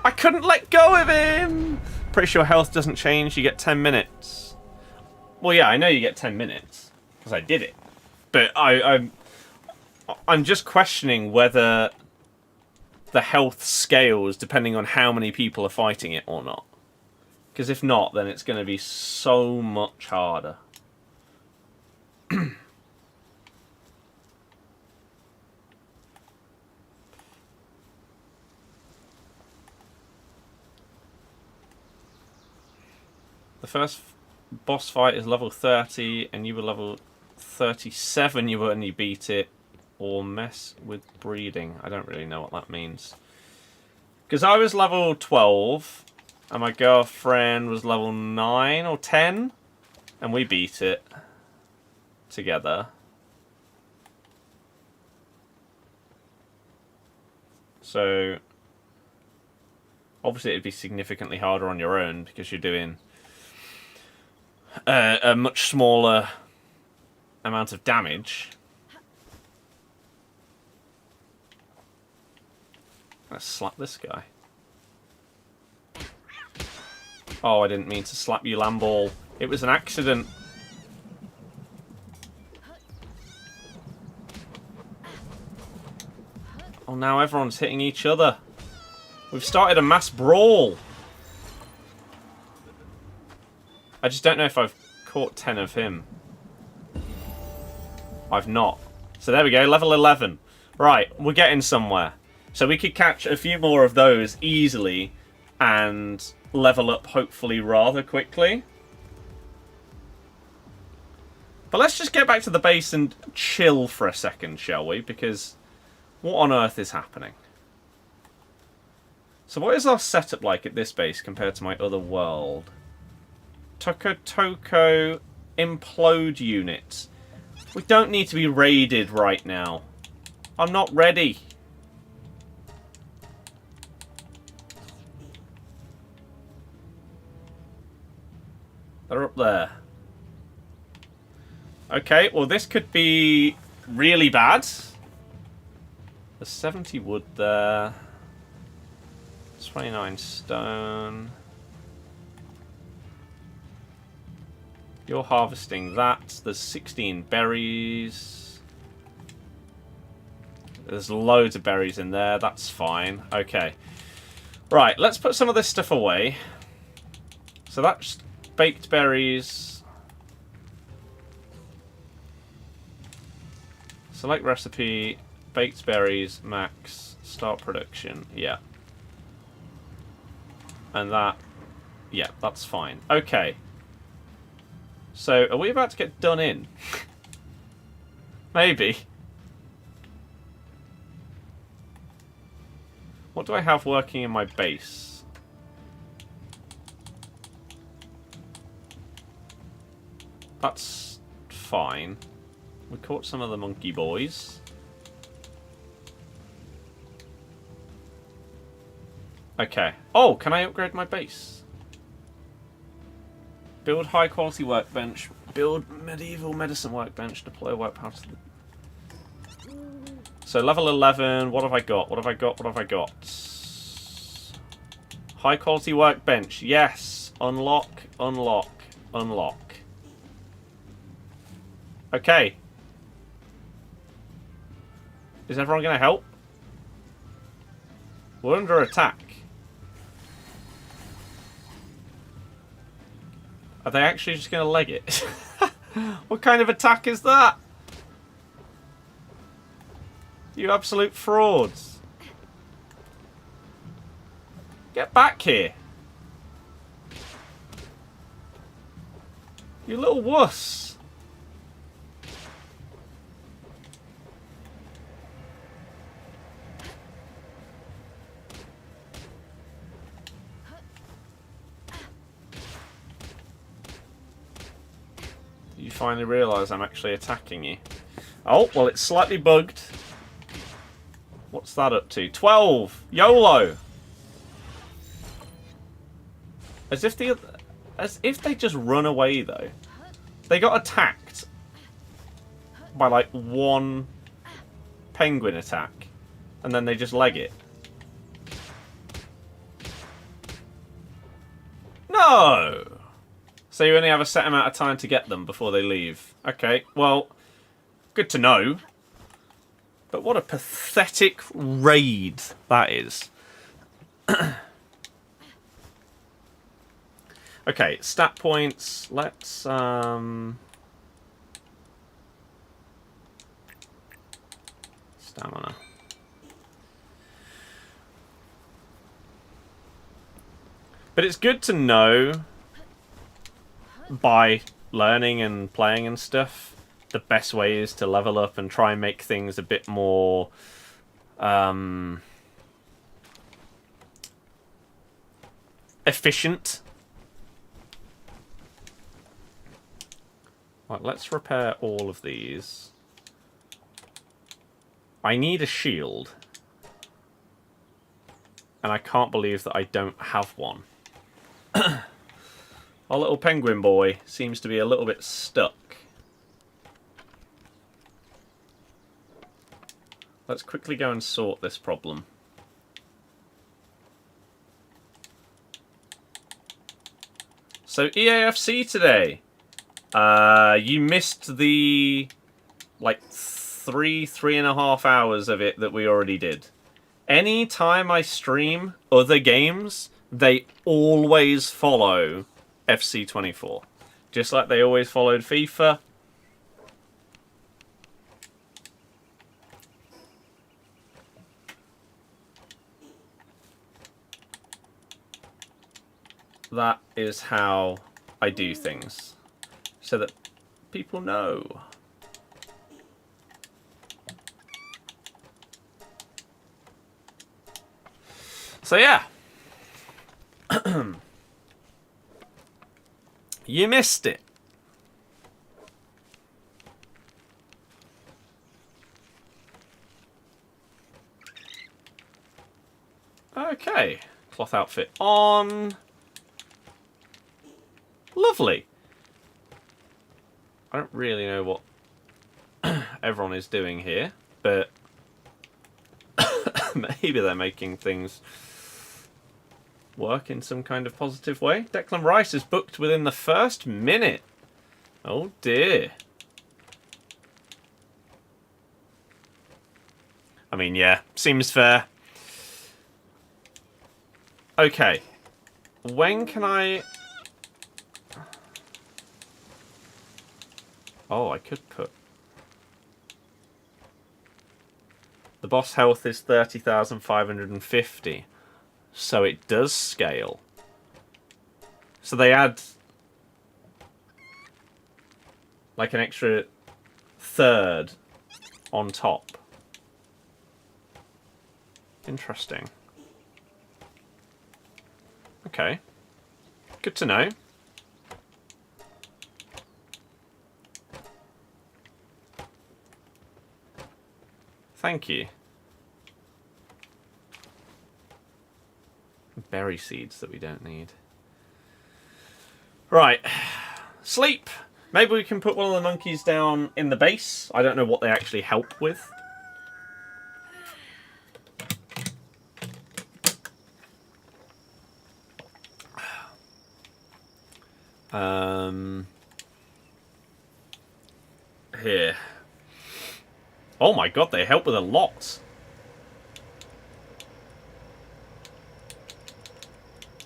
I couldn't let go of him! Pretty sure health doesn't change, you get 10 minutes. Well, yeah, I know you get 10 minutes, because I did it. but I'm just questioning whether the health scales depending on how many people are fighting it or not. Because if not, then it's going to be so much harder. The first boss fight is level 30 and you were level 37 you only beat it, or mess with breeding. I don't really know what that means. Because I was level 12 and my girlfriend was level 9 or 10 and we beat it together. So obviously it'd be significantly harder on your own because you're doing a much smaller amount of damage. Let's slap this guy. Oh, I didn't mean to slap you, Lamball. It was an accident. Oh, now everyone's hitting each other. We've started a mass brawl. I just don't know if I've caught 10 of him. I've not. So there we go, level 11. Right, we're getting somewhere. So we could catch a few more of those easily and level up hopefully rather quickly. But let's just get back to the base and chill for a second, shall we? Because what on earth is happening? So what is our setup like at this base compared to my other world? Toko implode units. We don't need to be raided right now. I'm not ready. They're up there. Okay, well this could be really bad. There's 70 wood there. 29 stone. You're harvesting that. There's 16 berries. There's loads of berries in there. That's fine. Okay. Right, let's put some of this stuff away. So that's baked berries. Select recipe. Baked berries. Max. Start production. Yeah. And that. Yeah, that's fine. Okay. So, are we about to get done in? Maybe. What do I have working in my base? That's fine. We caught some of the monkey boys. Okay. Oh, can I upgrade my base? Build high quality workbench. Build medieval medicine workbench. Deploy workpower to the... So level 11. What have I got? What have I got? What have I got? High quality workbench. Yes. Unlock. Unlock. Unlock. Okay. Is everyone going to help? We're under attack. Are they actually just going to leg it? What kind of attack is that? You absolute frauds. Get back here. You little wuss. You finally realise I'm actually attacking you. Oh, well, it's slightly bugged. What's that up to? 12! YOLO! As if they just run away, though. They got attacked by, like, one penguin attack. And then they just leg it. No! So you only have a set amount of time to get them before they leave. Okay, well, Good to know. But what a pathetic raid that is. Okay, stat points. Let's stamina. But it's good to know, by learning and playing and stuff, the best way is to level up and try and make things a bit more efficient. Right, let's repair all of these. I need a shield. And I can't believe that I don't have one. Our little penguin boy seems to be a little bit stuck. Let's quickly go and sort this problem. So EAFC today. You missed the like 3.5 hours of it that we already did. Any time I stream other games, they always follow FC24. Just like they always followed FIFA. That is how I do things. So that people know. So yeah. You missed it. Okay. Cloth outfit on. Lovely. I don't really know what everyone is doing here, but maybe they're making things work in some kind of positive way. Declan Rice is booked within the first minute. Oh dear. I mean, yeah, seems fair. Okay. When can I... Oh, I could put... The boss health is 30,550. So it does scale. So they add... like an extra third on top. Interesting. Okay. Good to know. Thank you. Berry seeds that we don't need. Right. Sleep. Maybe we can put one of the monkeys down in the base. I don't know what they actually help with. Here. Oh my god, they help with a lot.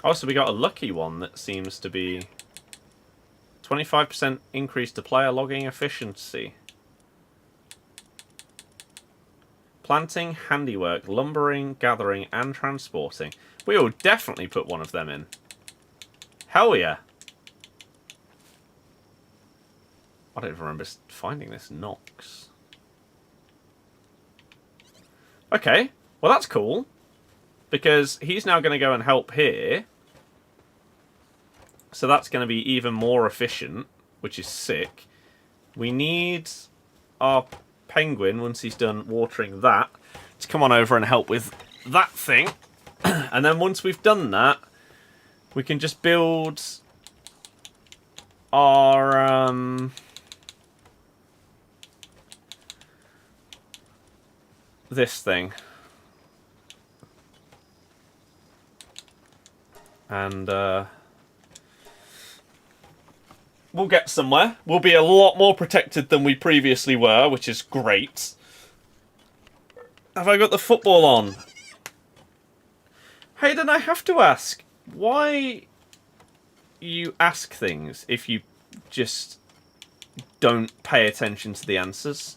Oh, so we got a lucky one that seems to be 25% increase to player logging efficiency. Planting, handiwork, lumbering, gathering, and transporting. We will definitely put one of them in. Hell yeah. I don't even remember finding this Nox. Okay, well that's cool. Because he's now going to go and help here. So that's going to be even more efficient, which is sick. We need our penguin, once he's done watering that, to come on over and help with that thing. And then once we've done that, we can just build our... this thing. And We'll get somewhere. We'll be a lot more protected than we previously were, which is great. Have I got the football on? Hayden, I have to ask, why you ask things if you just don't pay attention to the answers?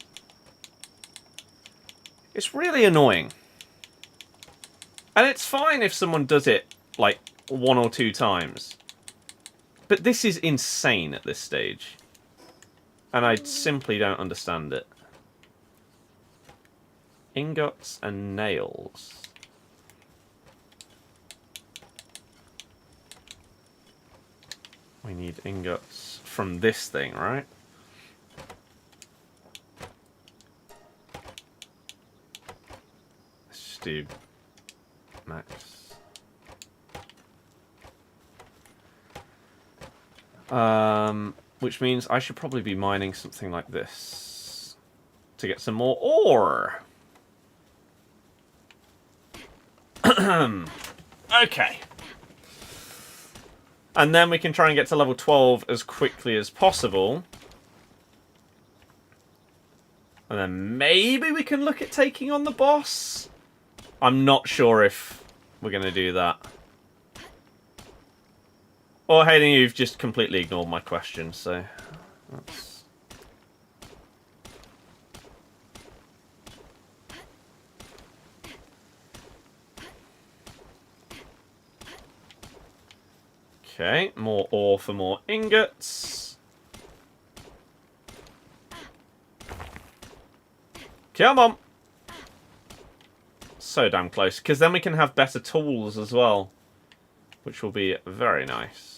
It's really annoying. And it's fine if someone does it, like, 1 or 2 times. But this is insane at this stage. And I simply don't understand it. Ingots and nails. We need ingots from this thing, right? Let's just do max. Which means I should probably be mining something like this to get some more ore. Okay. And then we can try and get to level 12 as quickly as possible. And then maybe we can look at taking on the boss. I'm not sure if we're going to do that. Or Hayden, you've just completely ignored my question, so that's... Okay, more ore for more ingots. Come on! So damn close, because then we can have better tools as well, which will be very nice.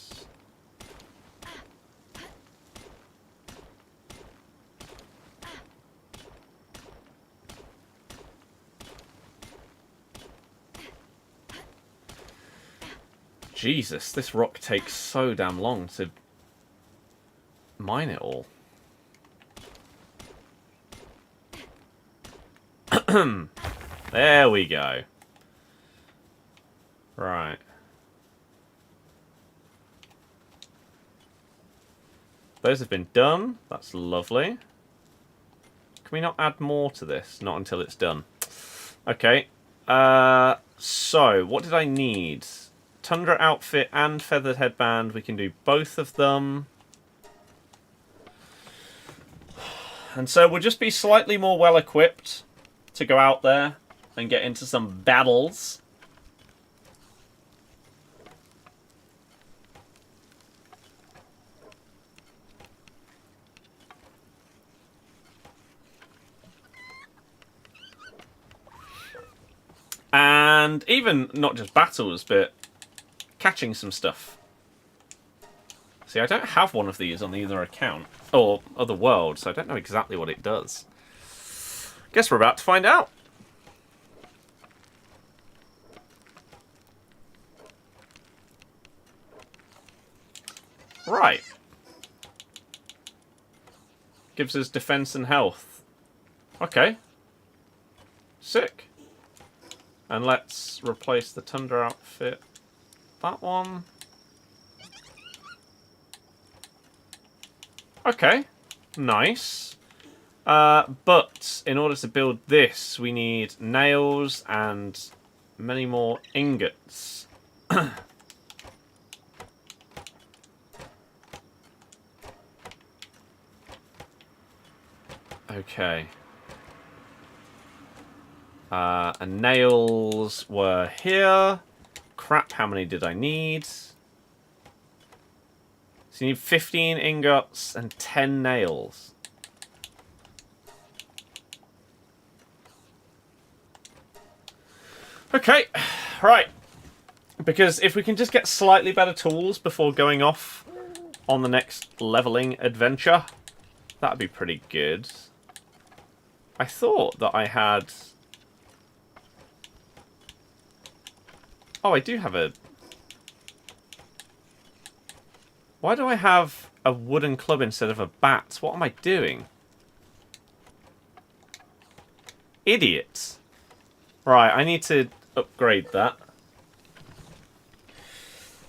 Jesus, this rock takes so damn long to mine it all. There we go. Right. Those have been done. That's lovely. Can we not add more to this? Not until it's done. Okay. So, what did I need? Tundra outfit and feathered headband. We can do both of them. And so we'll just be slightly more well equipped to go out there and get into some battles. And even not just battles, but catching some stuff. See, I don't have one of these on either account or other world, so I don't know exactly what it does. Guess we're about to find out. Right. Gives us defense and health. Okay. Sick. And let's replace the Tundra outfit. That one. Okay. Nice. But in order to build this, we need nails and many more ingots. Okay. And nails were here. Crap, how many did I need? So you need 15 ingots and 10 nails. Okay, right. Because if we can just get slightly better tools before going off on the next leveling adventure, that'd be pretty good. I thought that I had... Oh, I do have a... Why do I have a wooden club instead of a bat? What am I doing? Idiot. Right, I need to upgrade that.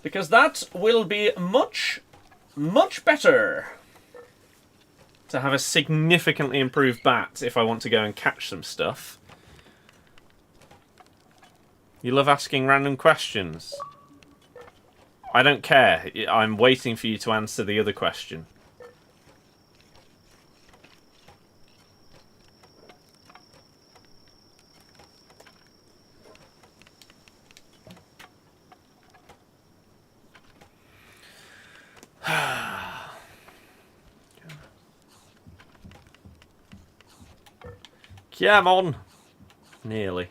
Because that will be much much better to have a significantly improved bat if I want to go and catch some stuff. You love asking random questions. I don't care. I'm waiting for you to answer the other question. Come on. Nearly.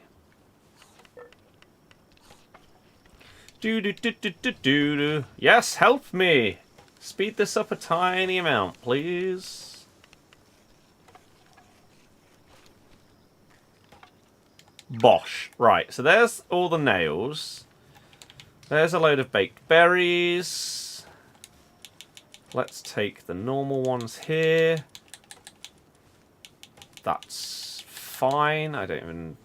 Do. Yes, help me. Speed this up a tiny amount, please. Bosh. Right, so there's all the nails. There's a load of baked berries. Let's take the normal ones here. That's fine. I don't even...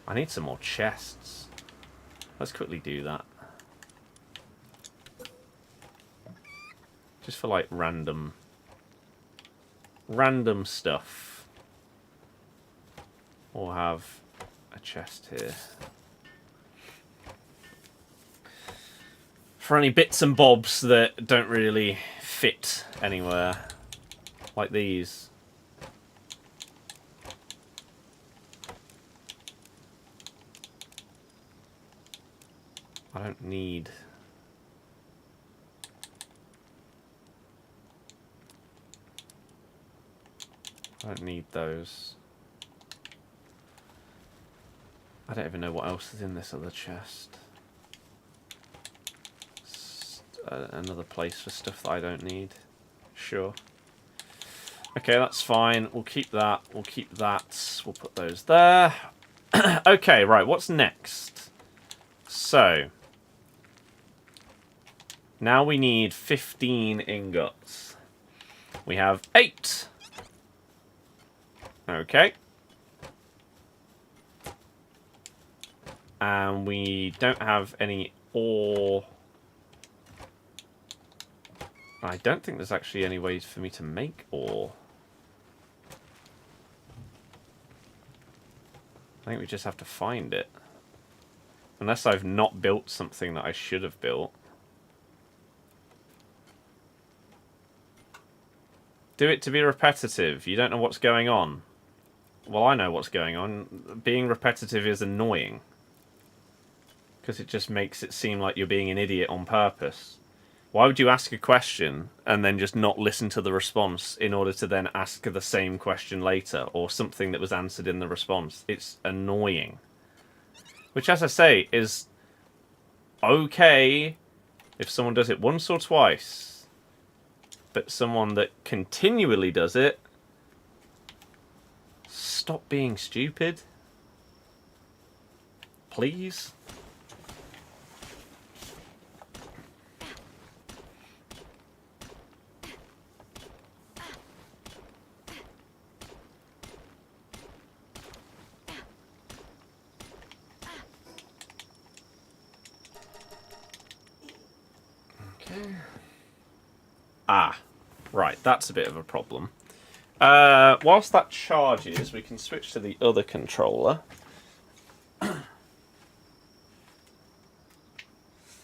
I need some more chests. Let's quickly do that. Just for like random stuff. We'll have a chest here. For any bits and bobs that don't really fit anywhere. Like these. I don't need... I don't need those. I don't even know what else is in this other chest. Another place for stuff that I don't need. Sure. Okay, that's fine. We'll keep that. We'll keep that. We'll put those there. Okay, right. What's next? So... now we need 15 ingots. We have 8. Okay. And we don't have any ore. I don't think there's actually any ways for me to make ore. I think we just have to find it. Unless I've not built something that I should have built. Do it to be repetitive. You don't know what's going on. Well, I know what's going on. Being repetitive is annoying. Because it just makes it seem like you're being an idiot on purpose. Why would you ask a question and then just not listen to the response in order to then ask the same question later? Or something that was answered in the response? It's annoying. Which, as I say, is okay if someone does it once or twice. But someone that continually does it, stop being stupid. Please. Ah, right, that's a bit of a problem. Whilst that charges, we can switch to the other controller.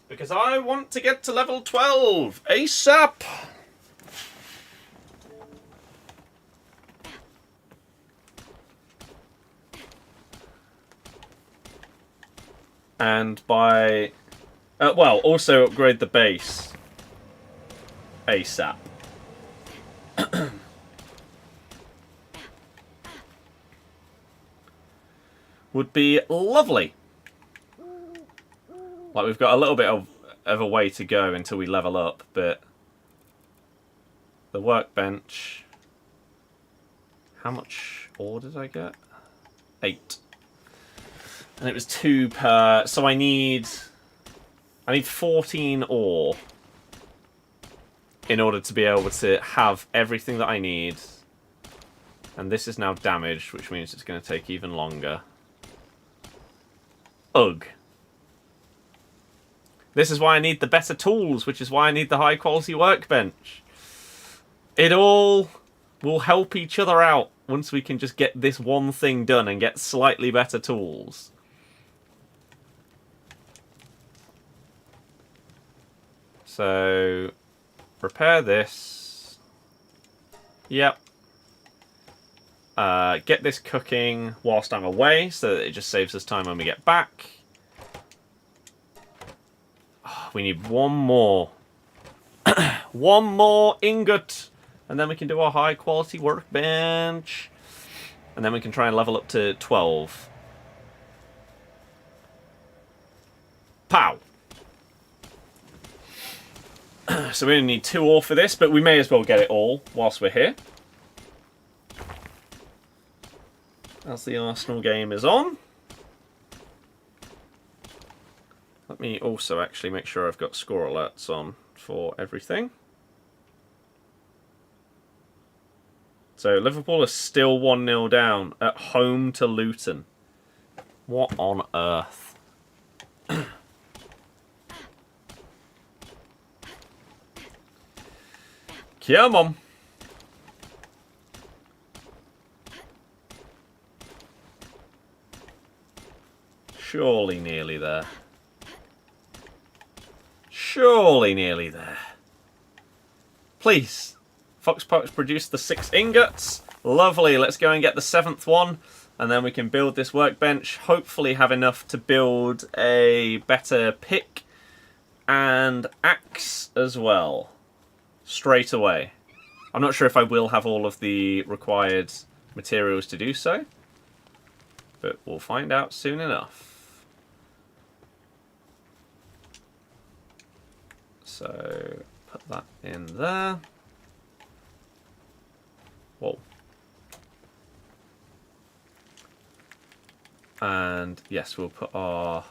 Because I want to get to level 12 ASAP! And by... well, also upgrade the base. ASAP. Would be lovely. Like, we've got a little bit of a way to go until we level up, but the workbench... How much ore did I get? 8. And it was 2 per... So I need 14 ore in order to be able to have everything that I need. And this is now damaged, which means it's going to take even longer. Ugh. This is why I need the better tools, which is why I need the high quality workbench. It all will help each other out once we can just get this one thing done and get slightly better tools. So, repair this. Yep. Get this cooking whilst I'm away, so that it just saves us time when we get back. Oh, we need one more. One more ingot. And then we can do our high quality workbench. And then we can try and level up to 12. Pow! So we only need 2 ore for this, but we may as well get it all whilst we're here. As the Arsenal game is on. Let me also actually make sure I've got score alerts on for everything. So Liverpool are still 1-0 down at home to Luton. What on earth? Come on. Surely nearly there. Surely nearly there. Please. Foxpox produced the 6 ingots. Lovely. Let's go and get the 7th one. And then we can build this workbench. Hopefully have enough to build a better pick and axe as well. Straight away. I'm not sure if I will have all of the required materials to do so. But we'll find out soon enough. So, put that in there. Whoa. And yes, we'll put our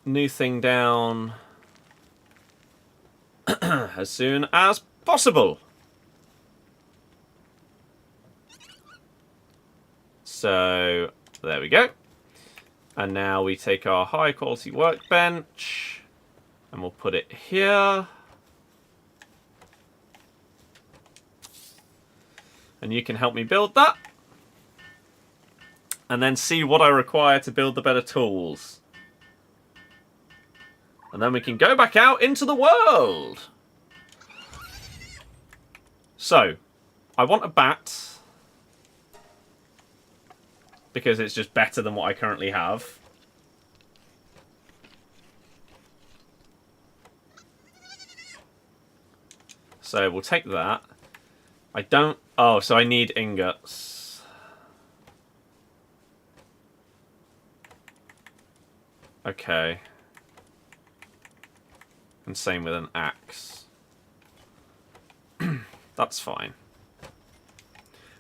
new thing down as soon as possible. So there we go. And now we take our high quality workbench and we'll put it here. And you can help me build that. And then see what I require to build the better tools. And then we can go back out into the world. So, I want a bat. Because it's just better than what I currently have. So we'll take that. I don't... Oh, so I need ingots. Okay. And same with an axe. That's fine.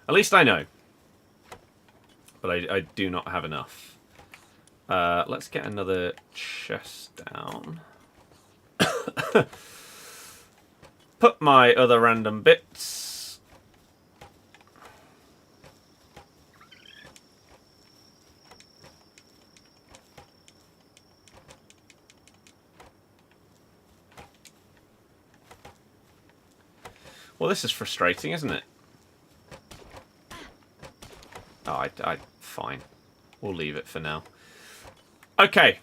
At least I know. But I do not have enough. Let's get another chest down. Put my other random bits. Well, this is frustrating, isn't it? Oh, fine. We'll leave it for now. Okay.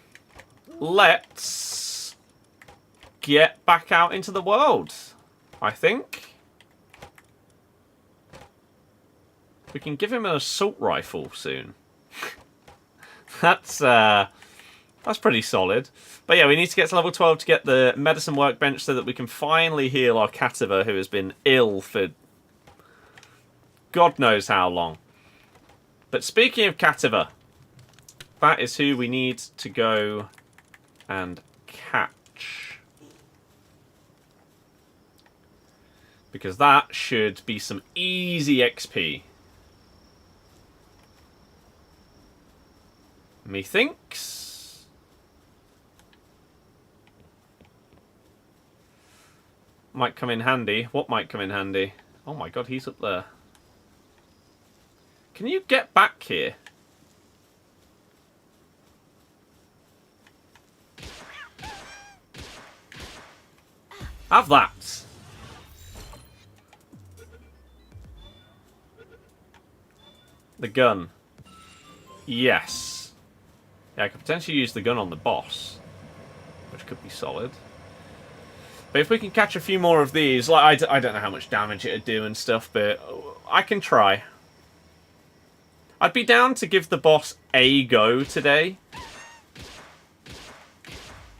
Let's get back out into the world, I think. We can give him an assault rifle soon. That's pretty solid. But yeah, we need to get to level 12 to get the medicine workbench so that we can finally heal our Katiba, who has been ill for God knows how long. But speaking of Katiba, that is who we need to go and catch. Because that should be some easy XP. Methinks. Might come in handy. What might come in handy? Oh my god, he's up there. Can you get back here? Have that. The gun. Yes. Yeah, I could potentially use the gun on the boss, which could be solid. But if we can catch a few more of these, like I don't know how much damage it'd do and stuff, but I can try. I'd be down to give the boss a go today,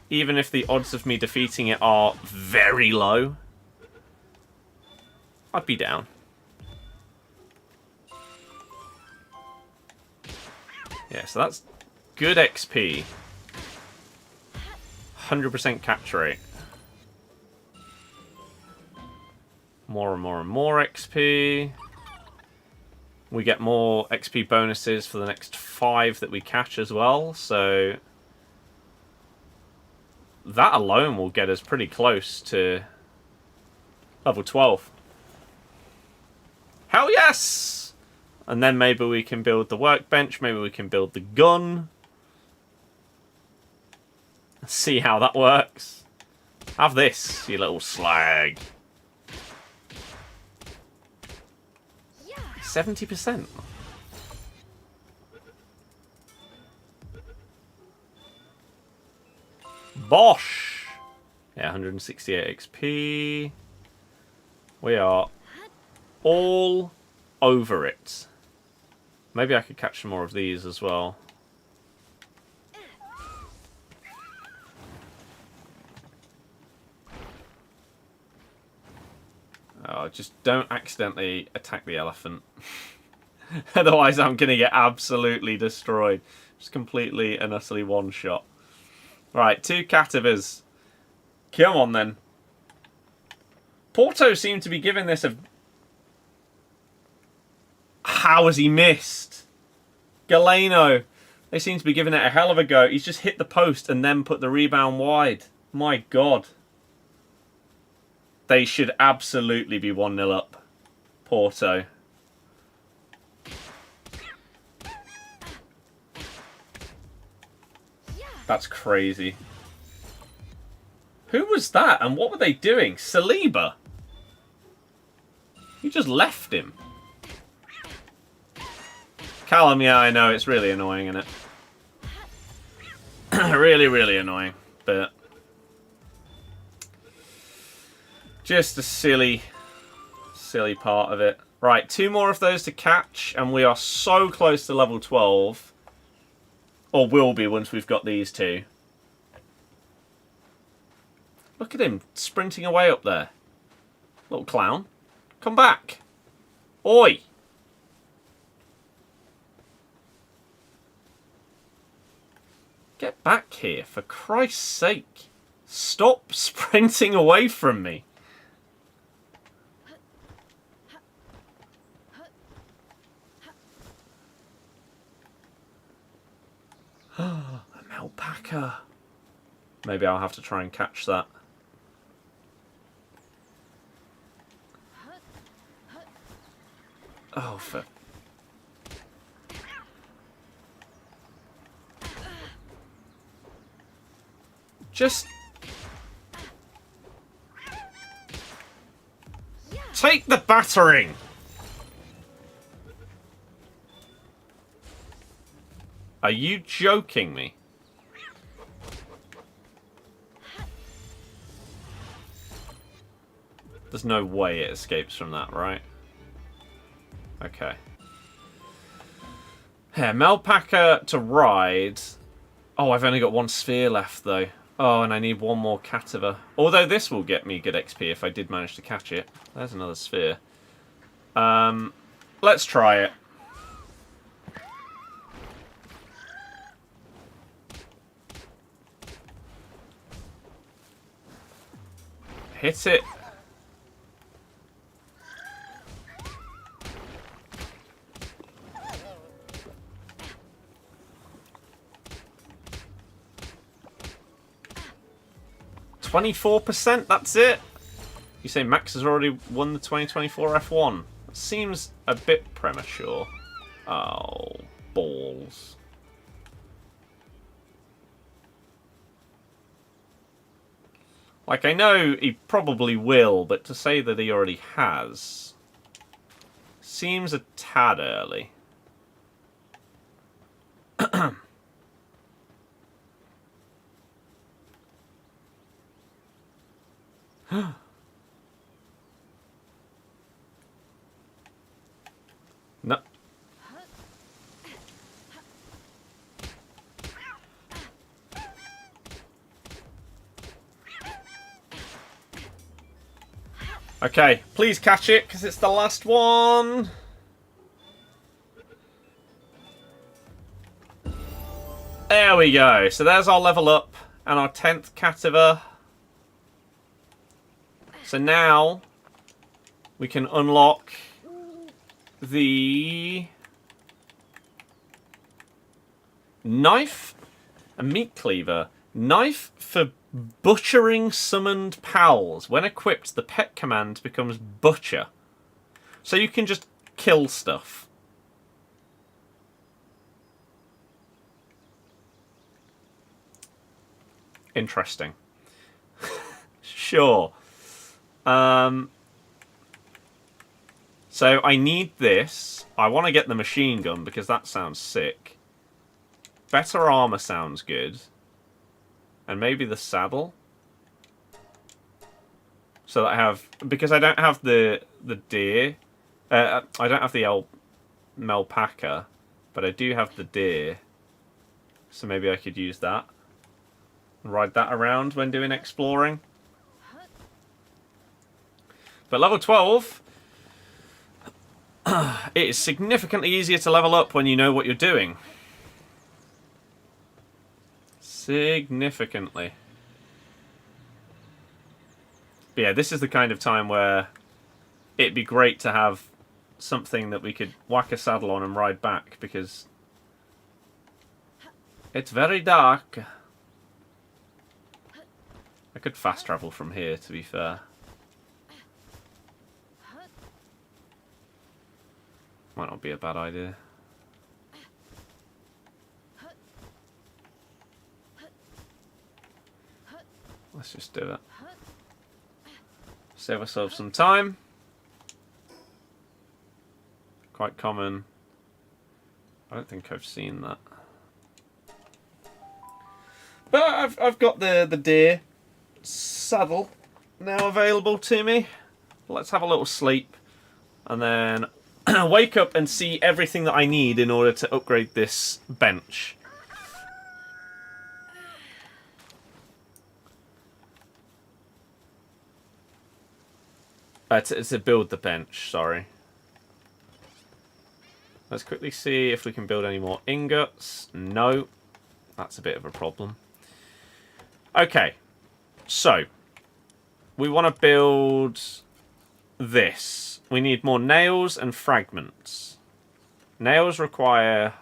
even if the odds of me defeating it are very low. I'd be down. Yeah, so that's good XP. 100% catch rate. More and more and more XP. We get more XP bonuses for the next 5 that we catch as well, so that alone will get us pretty close to level 12. Hell yes! And then maybe we can build the workbench, maybe we can build the gun. See how that works. Have this, you little slag. 70%. Bosh! Yeah, 168 XP. We are all over it. Maybe I could catch some more of these as well. Oh, just don't accidentally attack the elephant. Otherwise I'm going to get absolutely destroyed. Just completely and utterly one-shot. Right, 2 Cativas. Come on then. Porto seemed to be giving this a... How has he missed? Galeno. They seem to be giving it a hell of a go. He's just hit the post and then put the rebound wide. My God. They should absolutely be 1-0 up. Porto. That's crazy. Who was that? And what were they doing? Saliba? You just left him. Callum, yeah, I know. It's really annoying, isn't it? Really, really annoying. But just a silly part of it. Right, 2 more of those to catch, and we are so close to level 12. Or will be once we've got these 2. Look at him sprinting away up there. Little clown. Come back. Oi! Get back here, for Christ's sake. Stop sprinting away from me. An alpaca. Maybe I'll have to try and catch that. Oh, for... Just... Take the battering! Are you joking me? There's no way it escapes from that, right? Okay. Yeah, Melpaca to ride. Oh, I've only got 1 sphere left, though. Oh, and I need 1 more Cativa. Although this will get me good XP if I did manage to catch it. There's another sphere. Let's try it. Hit it. %, that's it? You say Max has already won the 2024 F1? That seems a bit premature. Oh, balls. Like, I know he probably will, but to say that he already has seems a tad early. No. Okay, please catch it, because it's the last one. There we go. So there's our level up and our 10th Cativer. So now we can unlock the knife and meat cleaver. Knife for butchering summoned pals. When equipped, the pet command becomes butcher. So you can just kill stuff. Interesting. Sure. So I need this. I want to get the machine gun because that sounds sick. Better armor sounds good. And maybe the saddle. So that I have... Because I don't have the deer. I don't have the Melpaca. But I do have the deer. So maybe I could use that. And ride that around when doing exploring. But level 12... it is significantly easier to level up when you know what you're doing. Significantly. But yeah, this is the kind of time where it'd be great to have something that we could whack a saddle on and ride back, because it's very dark. I could fast travel from here, to be fair. Might not be a bad idea. Let's just do it. Save ourselves some time. Quite common. I don't think I've seen that. But I've got the deer saddle now available to me. Let's have a little sleep. And then wake up and see everything that I need in order to upgrade this bench. To build the bench, sorry. Let's quickly see if we can build any more ingots. No. That's a bit of a problem. Okay. So. We want to build this. We need more nails and fragments. Nails require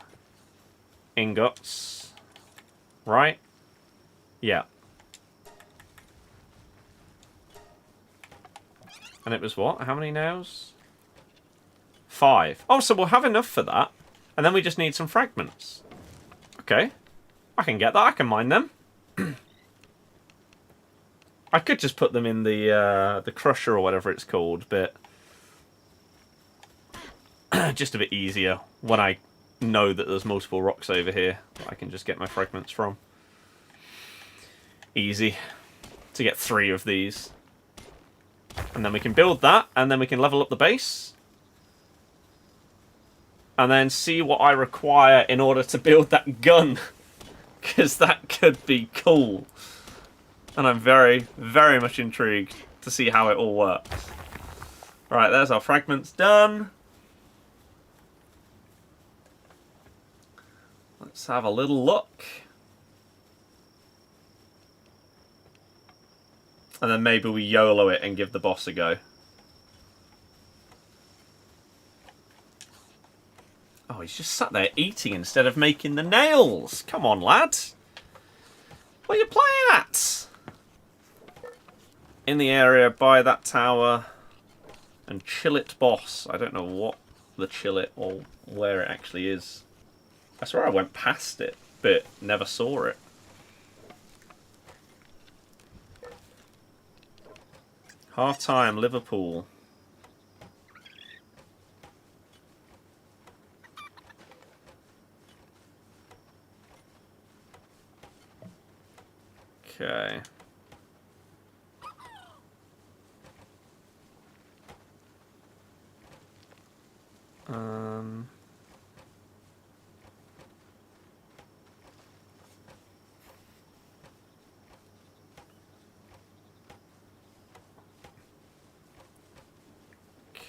ingots. Right? Yeah. And it was what? How many nails? 5. Oh, so we'll have enough for that. And then we just need some fragments. Okay. I can get that. I can mine them. I could just put them in the crusher or whatever it's called, but just a bit easier when I know that there's multiple rocks over here that I can just get my fragments from. Easy to get 3 of these. And then we can build that, and then we can level up the base. And then see what I require in order to build that gun. Because that could be cool. And I'm very, very much intrigued to see how it all works. Alright, there's our fragments done. Let's have a little look. And then maybe we YOLO it and give the boss a go. Oh, he's just sat there eating instead of making the nails. Come on, lad. What are you playing at? In the area by that tower. And chill it boss. I don't know what the chill it or where it actually is. I swear I went past it, but never saw it. Half time, Liverpool. Okay.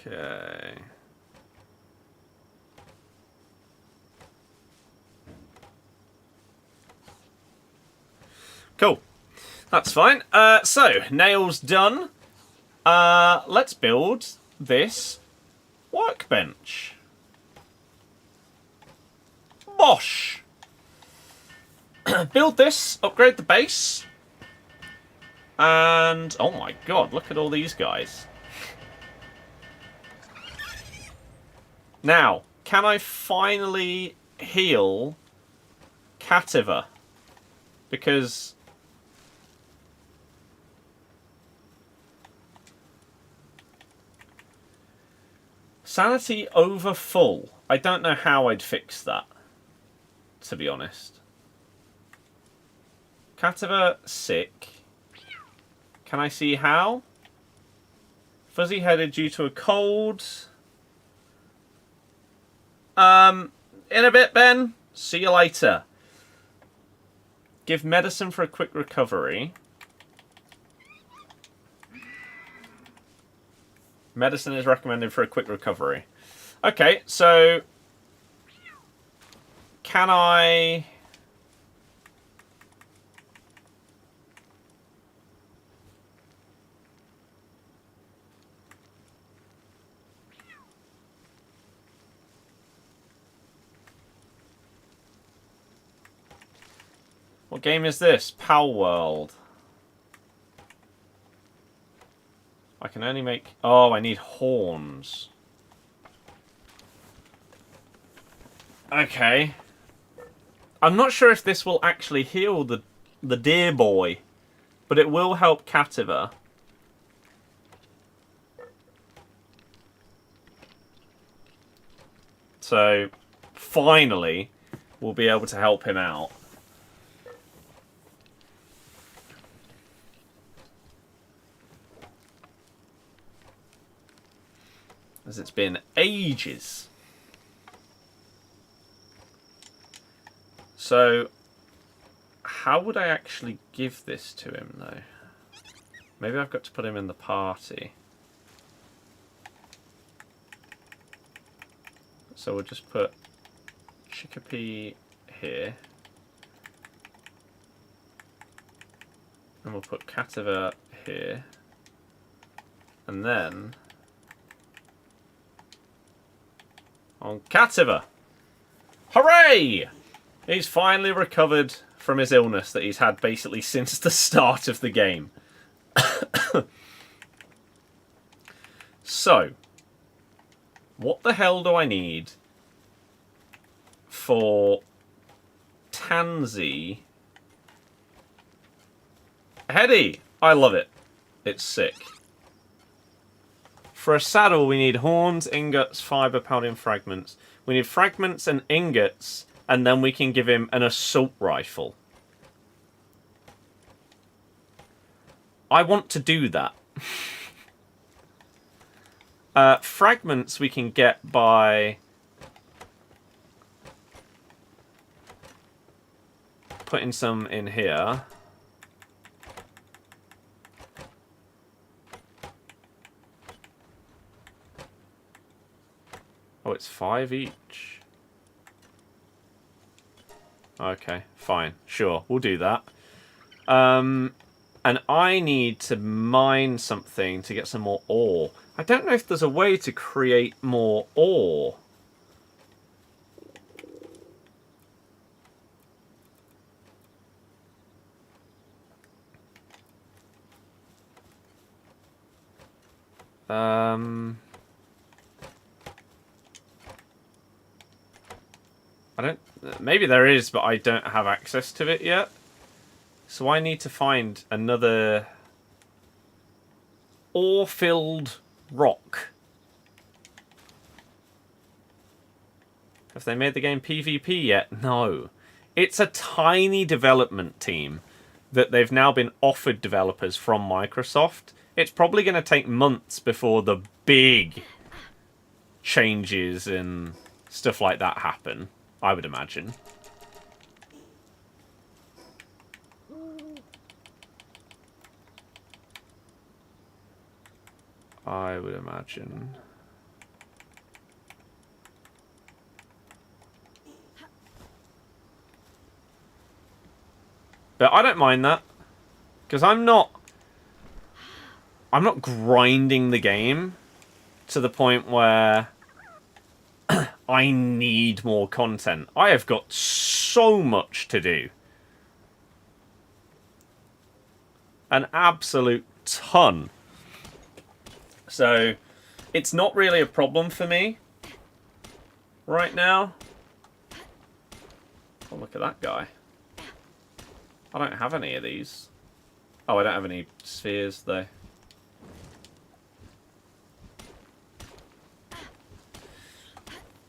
Okay. Cool. That's fine. So, nails done. Let's build this workbench. Bosh! Build this, upgrade the base. And, oh my god, look at all these guys. Now, can I finally heal Cativer? Because sanity over full. I don't know how I'd fix that, to be honest. Cativer sick. Can I see how? Fuzzy headed due to a cold. In a bit, Ben. See you later. Give medicine for a quick recovery. Medicine is recommended for a quick recovery. Okay, so can I... What game is this? Palworld. I can only make... Oh, I need horns. Okay. I'm not sure if this will actually heal the deer boy, but it will help Cativer. So, finally, we'll be able to help him out. As it's been ages. So, how would I actually give this to him, though? Maybe I've got to put him in the party. So we'll just put Chickpea here. And we'll put Cativer here. And then... on Cativer. Hooray! He's finally recovered from his illness that he's had basically since the start of the game. So, what the hell do I need for Tansy? Heady! I love it. It's sick. For a saddle, we need horns, ingots, fibre, powder, and fragments. We need fragments and ingots, and then we can give him an assault rifle. I want to do that. Fragments we can get by putting some in here. Oh, it's 5 each. Okay, fine. Sure, we'll do that. And I need to mine something to get some more ore. I don't know if there's a way to create more ore. I don't... Maybe there is, but I don't have access to it yet. So I need to find another ore-filled rock. Have they made the game PvP yet? No. It's a tiny development team that they've now been offered developers from Microsoft. It's probably going to take months before the big changes and stuff like that happen, I would imagine. I would imagine. But I don't mind that, because I'm not grinding the game to the point where I need more content. I have got so much to do. An absolute ton. So, it's not really a problem for me right now. Oh, look at that guy. I don't have any of these. Oh, I don't have any spheres, though.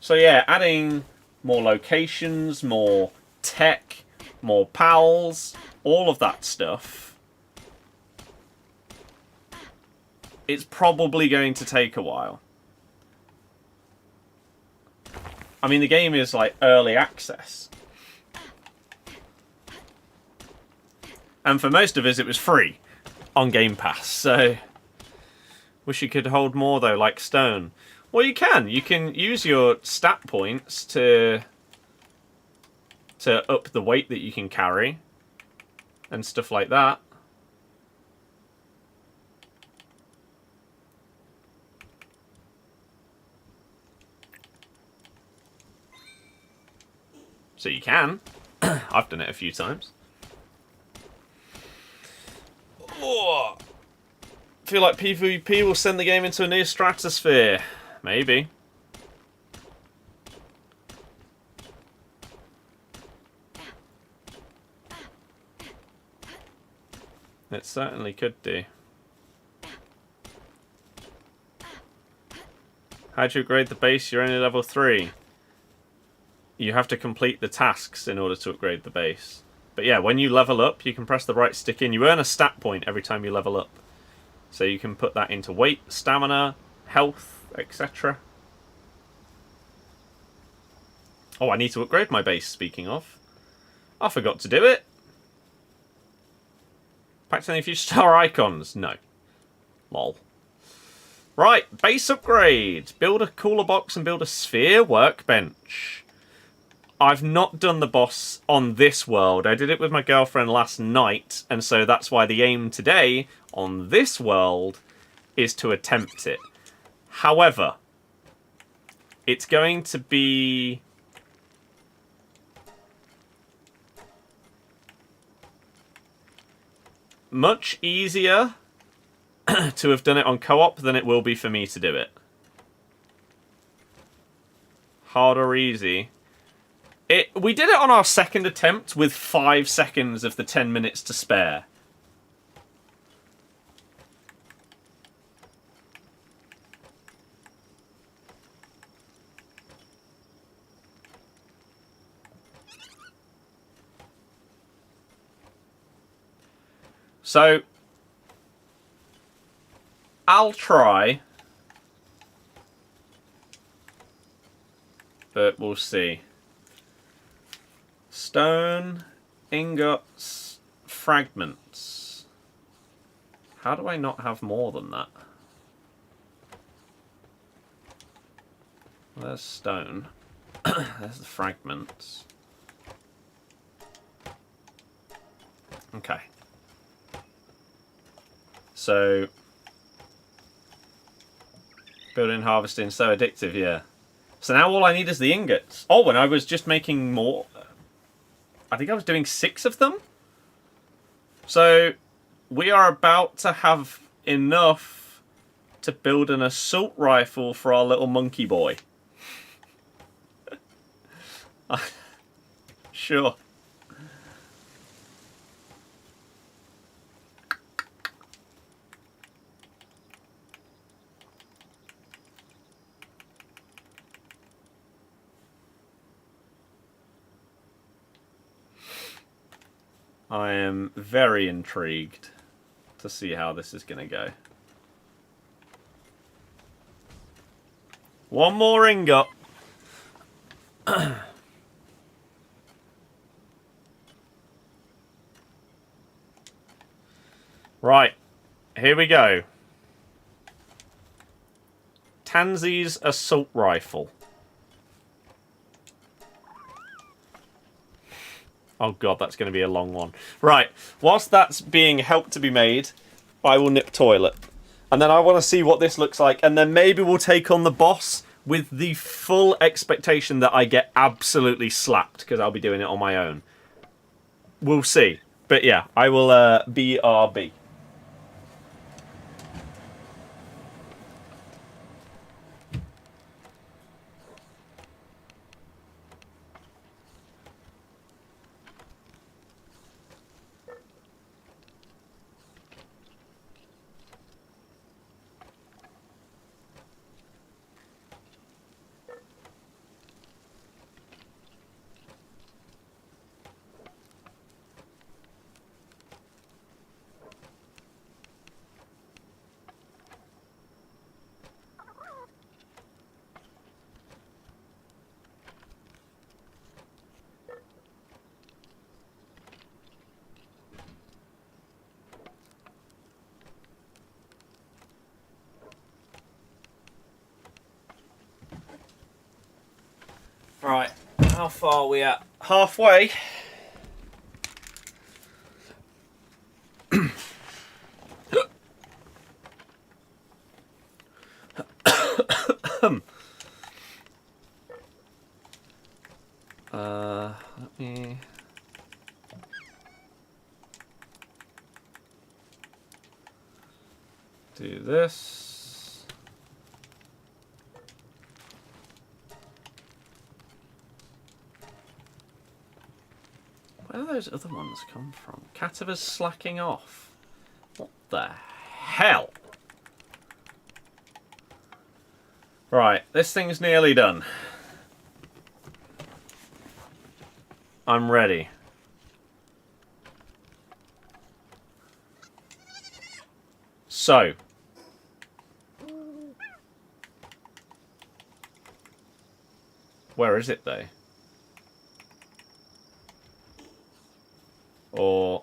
So yeah, adding more locations, more tech, more pals, all of that stuff. It's probably going to take a while. I mean, the game is like early access. And for most of us, it was free on Game Pass. So, wish you could hold more, though, like stone. Well, you can. You can use your stat points to up the weight that you can carry and stuff like that. So you can. I've done it a few times. Oh, I feel like PvP will send the game into a new stratosphere. Maybe. It certainly could do. How do you upgrade the base? You're only level 3. You have to complete the tasks in order to upgrade the base. But yeah, when you level up, you can press the right stick in. You earn a stat point every time you level up. So you can put that into weight, stamina, health, etc. Oh, I need to upgrade my base, speaking of. I forgot to do it. Packed any future star icons? No. Lol. Right, base upgrade. Build a cooler box and build a sphere workbench. I've not done the boss on this world. I did it with my girlfriend last night, and so that's why the aim today on this world is to attempt it. However, it's going to be much easier to have done it on co-op than it will be for me to do it. Hard or easy? We did it on our second attempt with 5 seconds of the 10 minutes to spare. So, I'll try, but we'll see. Stone, ingots, fragments. How do I not have more than that? There's stone. There's the fragments. Okay. So, building, harvesting, so addictive, yeah. So now all I need is the ingots. Oh, and I was just making more. I think I was doing 6 of them. So, we are about to have enough to build an assault rifle for our little monkey boy. Sure. I am very intrigued to see how this is going to go. One more ingot. Right, here we go. Tansy's assault rifle. Oh god, that's going to be a long one. Right, whilst that's being helped to be made, I will nip toilet. And then I want to see what this looks like, and then maybe we'll take on the boss with the full expectation that I get absolutely slapped, because I'll be doing it on my own. We'll see. But yeah, I will BRB. Right, how far are we at? Halfway. Let me... do this. Where do those other ones come from? Kataba's slacking off. What the hell? Right, this thing's nearly done. I'm ready. So. Where is it, though? Or...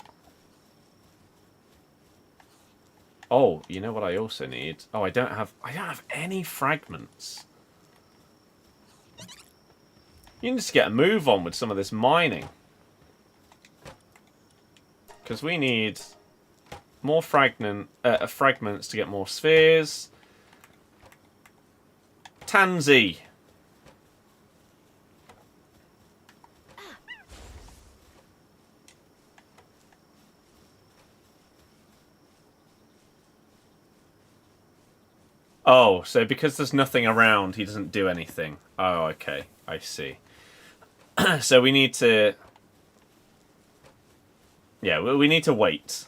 oh, you know what I also need? Oh, I don't have any fragments. You need to get a move on with some of this mining. Because we need more fragments to get more spheres. Tansy. Oh, so because there's nothing around, he doesn't do anything. Oh, okay. I see. So we need to... yeah, we need to wait.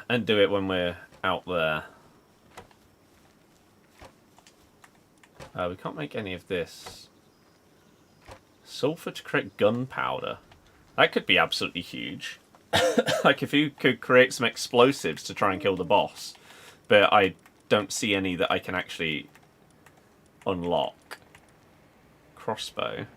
And do it when we're out there. We can't make any of this. Sulfur to create gunpowder. That could be absolutely huge. Like if you could create some explosives to try and kill the boss. But I don't see any that I can actually unlock. Crossbow.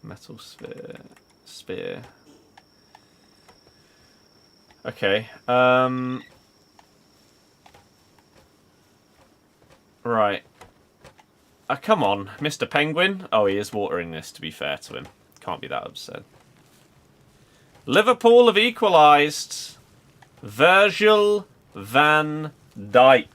Metal sphere. Spear. Okay. Right. Come on, Mr. Penguin. Oh, he is watering this, to be fair to him. Can't be that upset. Liverpool have equalised. Virgil van Dijk.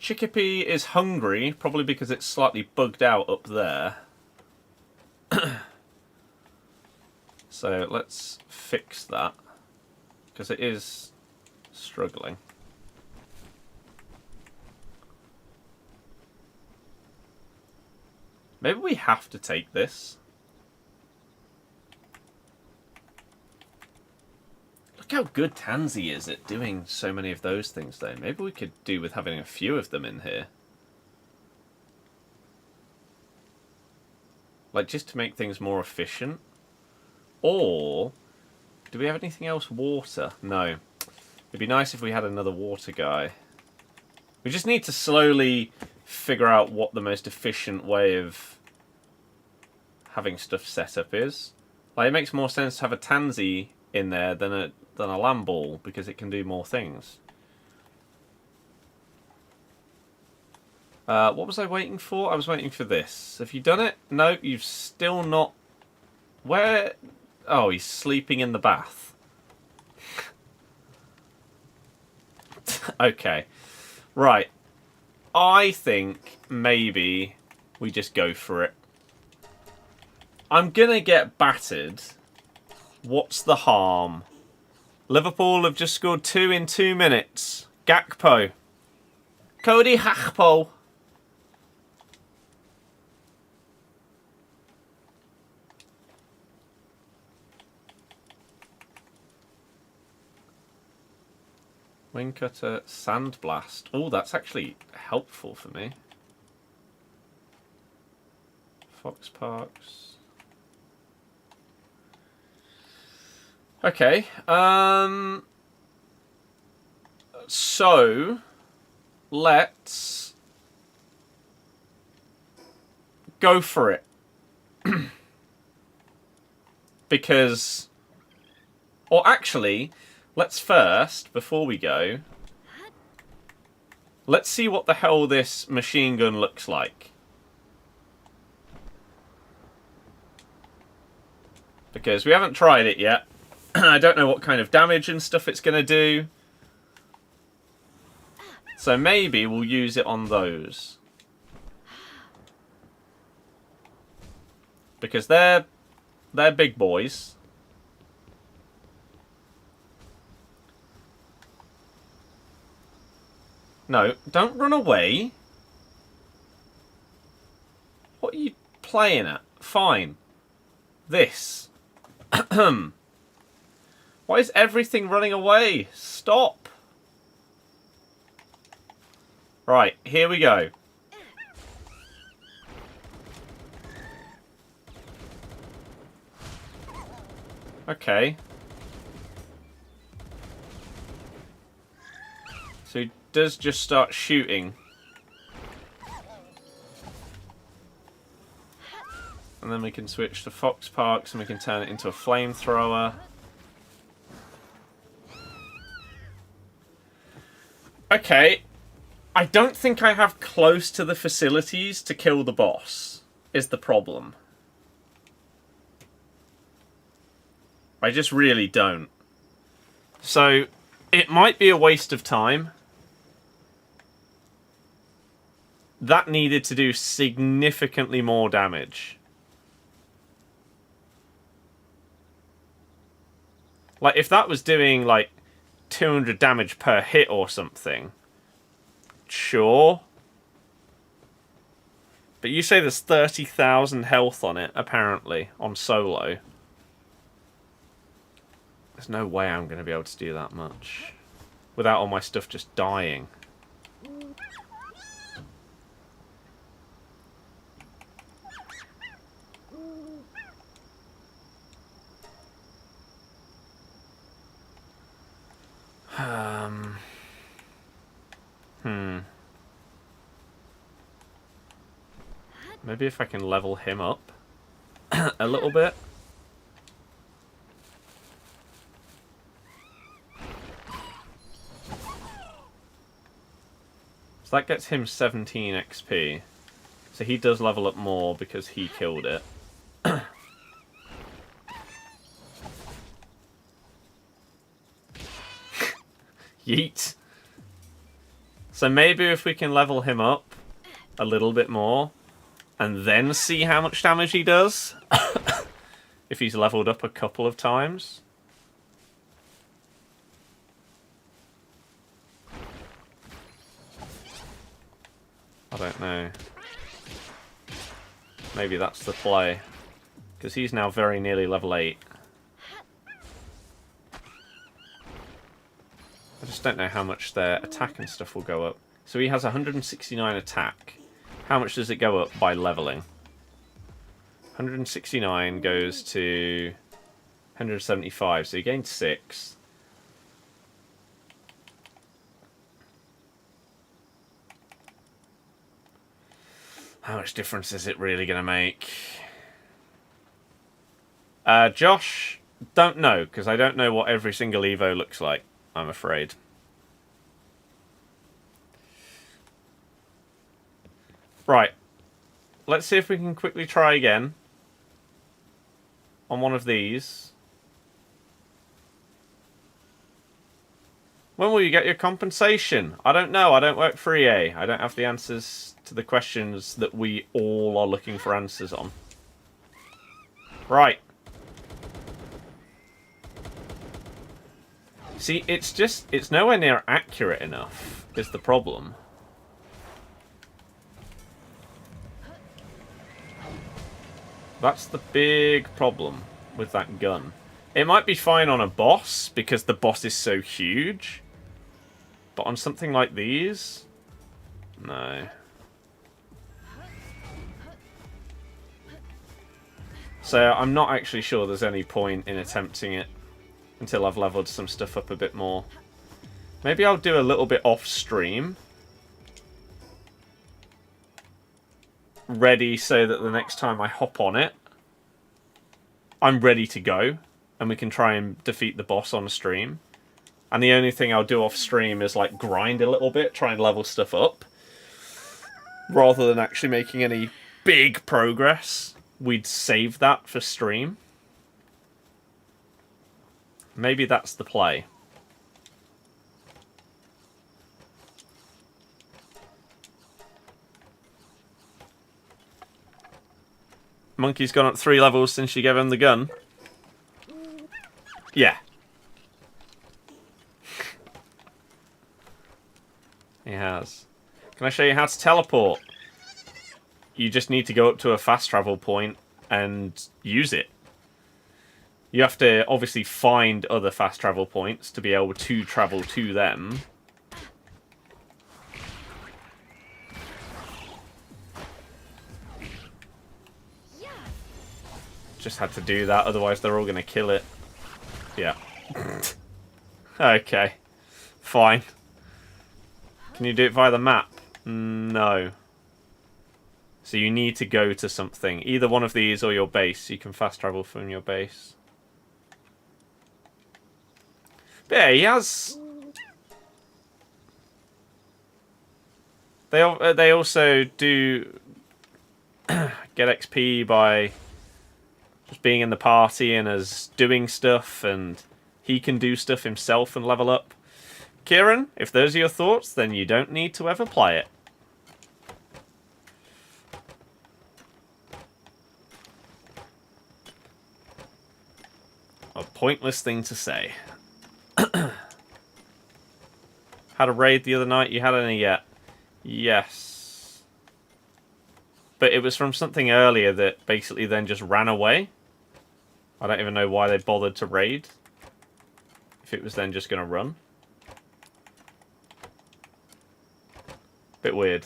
Chickpea is hungry, probably because it's slightly bugged out up there. So let's fix that, because it is struggling. Maybe we have to take this. Look how good Tansy is at doing so many of those things, though. Maybe we could do with having a few of them in here. Like, just to make things more efficient. Or, do we have anything else water? No. It'd be nice if we had another water guy. We just need to slowly figure out what the most efficient way of having stuff set up is. Like, it makes more sense to have a Tansy in there than a Lamball, because it can do more things. What was I waiting for? I was waiting for this. Have you done it? No, you've still not... Where... Oh, he's sleeping in the bath. Okay. Right. I think maybe we just go for it. I'm gonna get battered. What's the harm? Liverpool have just scored 2 in 2 minutes. Gakpo. Cody Gakpo. Wing cutter, sandblast. Oh, that's actually helpful for me. Fox Parks. Okay. So let's go for it. Because, or actually, let's first, before we go, let's see what the hell this machine gun looks like. Because we haven't tried it yet. I don't know what kind of damage and stuff it's going to do. So maybe we'll use it on those. Because they're big boys. No, don't run away. What are you playing at? Fine. This. Why is everything running away? Stop. Right, here we go. Okay. So he does just start shooting. And then we can switch to Fox Parks and we can turn it into a flamethrower. Okay. I don't think I have close to the facilities to kill the boss, is the problem. I just really don't. So, it might be a waste of time. That needed to do significantly more damage. Like, if that was doing, like, 200 damage per hit or something, sure. But you say there's 30,000 health on it, apparently, on solo. There's no way I'm going to be able to do that much without all my stuff just dying. Maybe if I can level him up a little bit. So that gets him 17 XP. So he does level up more because he killed it. Yeet. So maybe if we can level him up a little bit more, and then see how much damage he does, if he's leveled up a couple of times. I don't know. Maybe that's the play. Because he's now very nearly level 8. I just don't know how much their attack and stuff will go up. So he has 169 attack. How much does it go up by leveling? 169 goes to 175, so he gained 6. How much difference is it really going to make? Josh, don't know, because I don't know what every single Evo looks like, I'm afraid. Right. Let's see if we can quickly try again on one of these. When will you get your compensation? I don't know. I don't work for EA. I don't have the answers to the questions that we all are looking for answers on. Right. See, it's nowhere near accurate enough, is the problem. That's the big problem with that gun. It might be fine on a boss, because the boss is so huge. But on something like these? No. So I'm not actually sure there's any point in attempting it until I've leveled some stuff up a bit more. Maybe I'll do a little bit off stream. Ready so that the next time I hop on it, I'm ready to go. And we can try and defeat the boss on stream. And the only thing I'll do off stream is like grind a little bit, try and level stuff up. Rather than actually making any big progress, we'd save that for stream. Maybe that's the play. Monkey's gone up 3 levels since you gave him the gun. Yeah. He has. Can I show you how to teleport? You just need to go up to a fast travel point and use it. You have to obviously find other fast travel points to be able to travel to them. Just had to do that, otherwise they're all going to kill it. Yeah. Okay. Fine. Can you do it via the map? No. So you need to go to something. Either one of these or your base. You can fast travel from your base. But yeah, he has... They also do get XP by just being in the party and as doing stuff, and he can do stuff himself and level up. Kieran, if those are your thoughts, then you don't need to ever play it. A pointless thing to say. Had a raid the other night. You had any yet? Yes. But it was from something earlier that basically then just ran away. I don't even know why they bothered to raid. If it was then just going to run. Bit weird.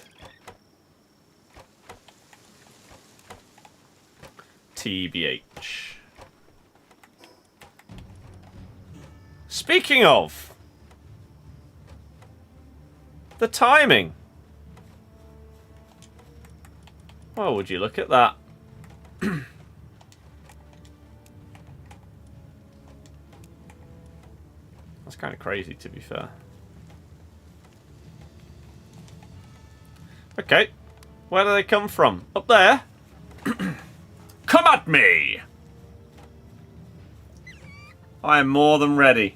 TBH. Speaking of, the timing. Well, would you look at that? That's kind of crazy, to be fair. Okay, where do they come from? Up there? Come at me! I am more than ready.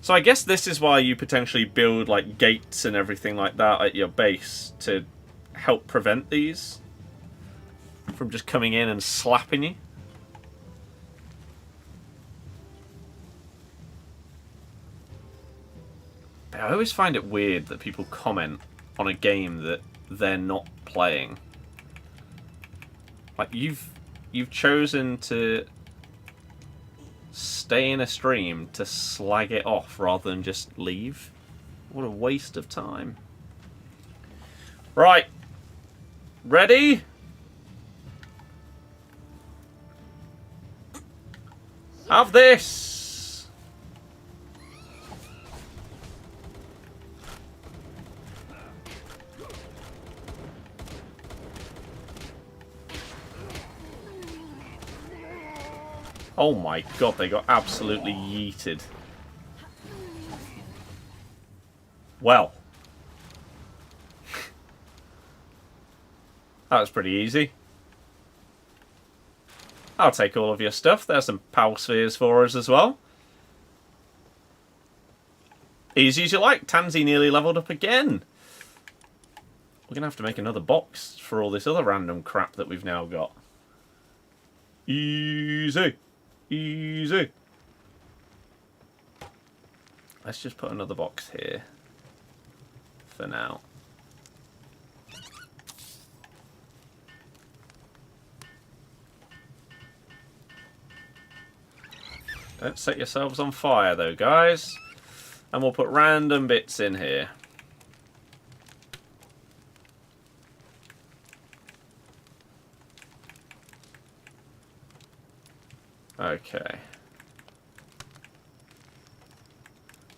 So I guess this is why you potentially build like gates and everything like that at your base to help prevent these from just coming in and slapping you. But I always find it weird that people comment on a game that they're not playing. Like you've chosen to stay in a stream to slag it off rather than just leave. What a waste of time. Right. Ready? Have this. Oh my god, they got absolutely yeeted. Well. That was pretty easy. I'll take all of your stuff. There's some power spheres for us as well. Easy as you like. Tansy nearly leveled up again. We're going to have to make another box for all this other random crap that we've now got. Easy. Easy. Let's just put another box here. For now. Don't set yourselves on fire though, guys. And we'll put random bits in here. Okay.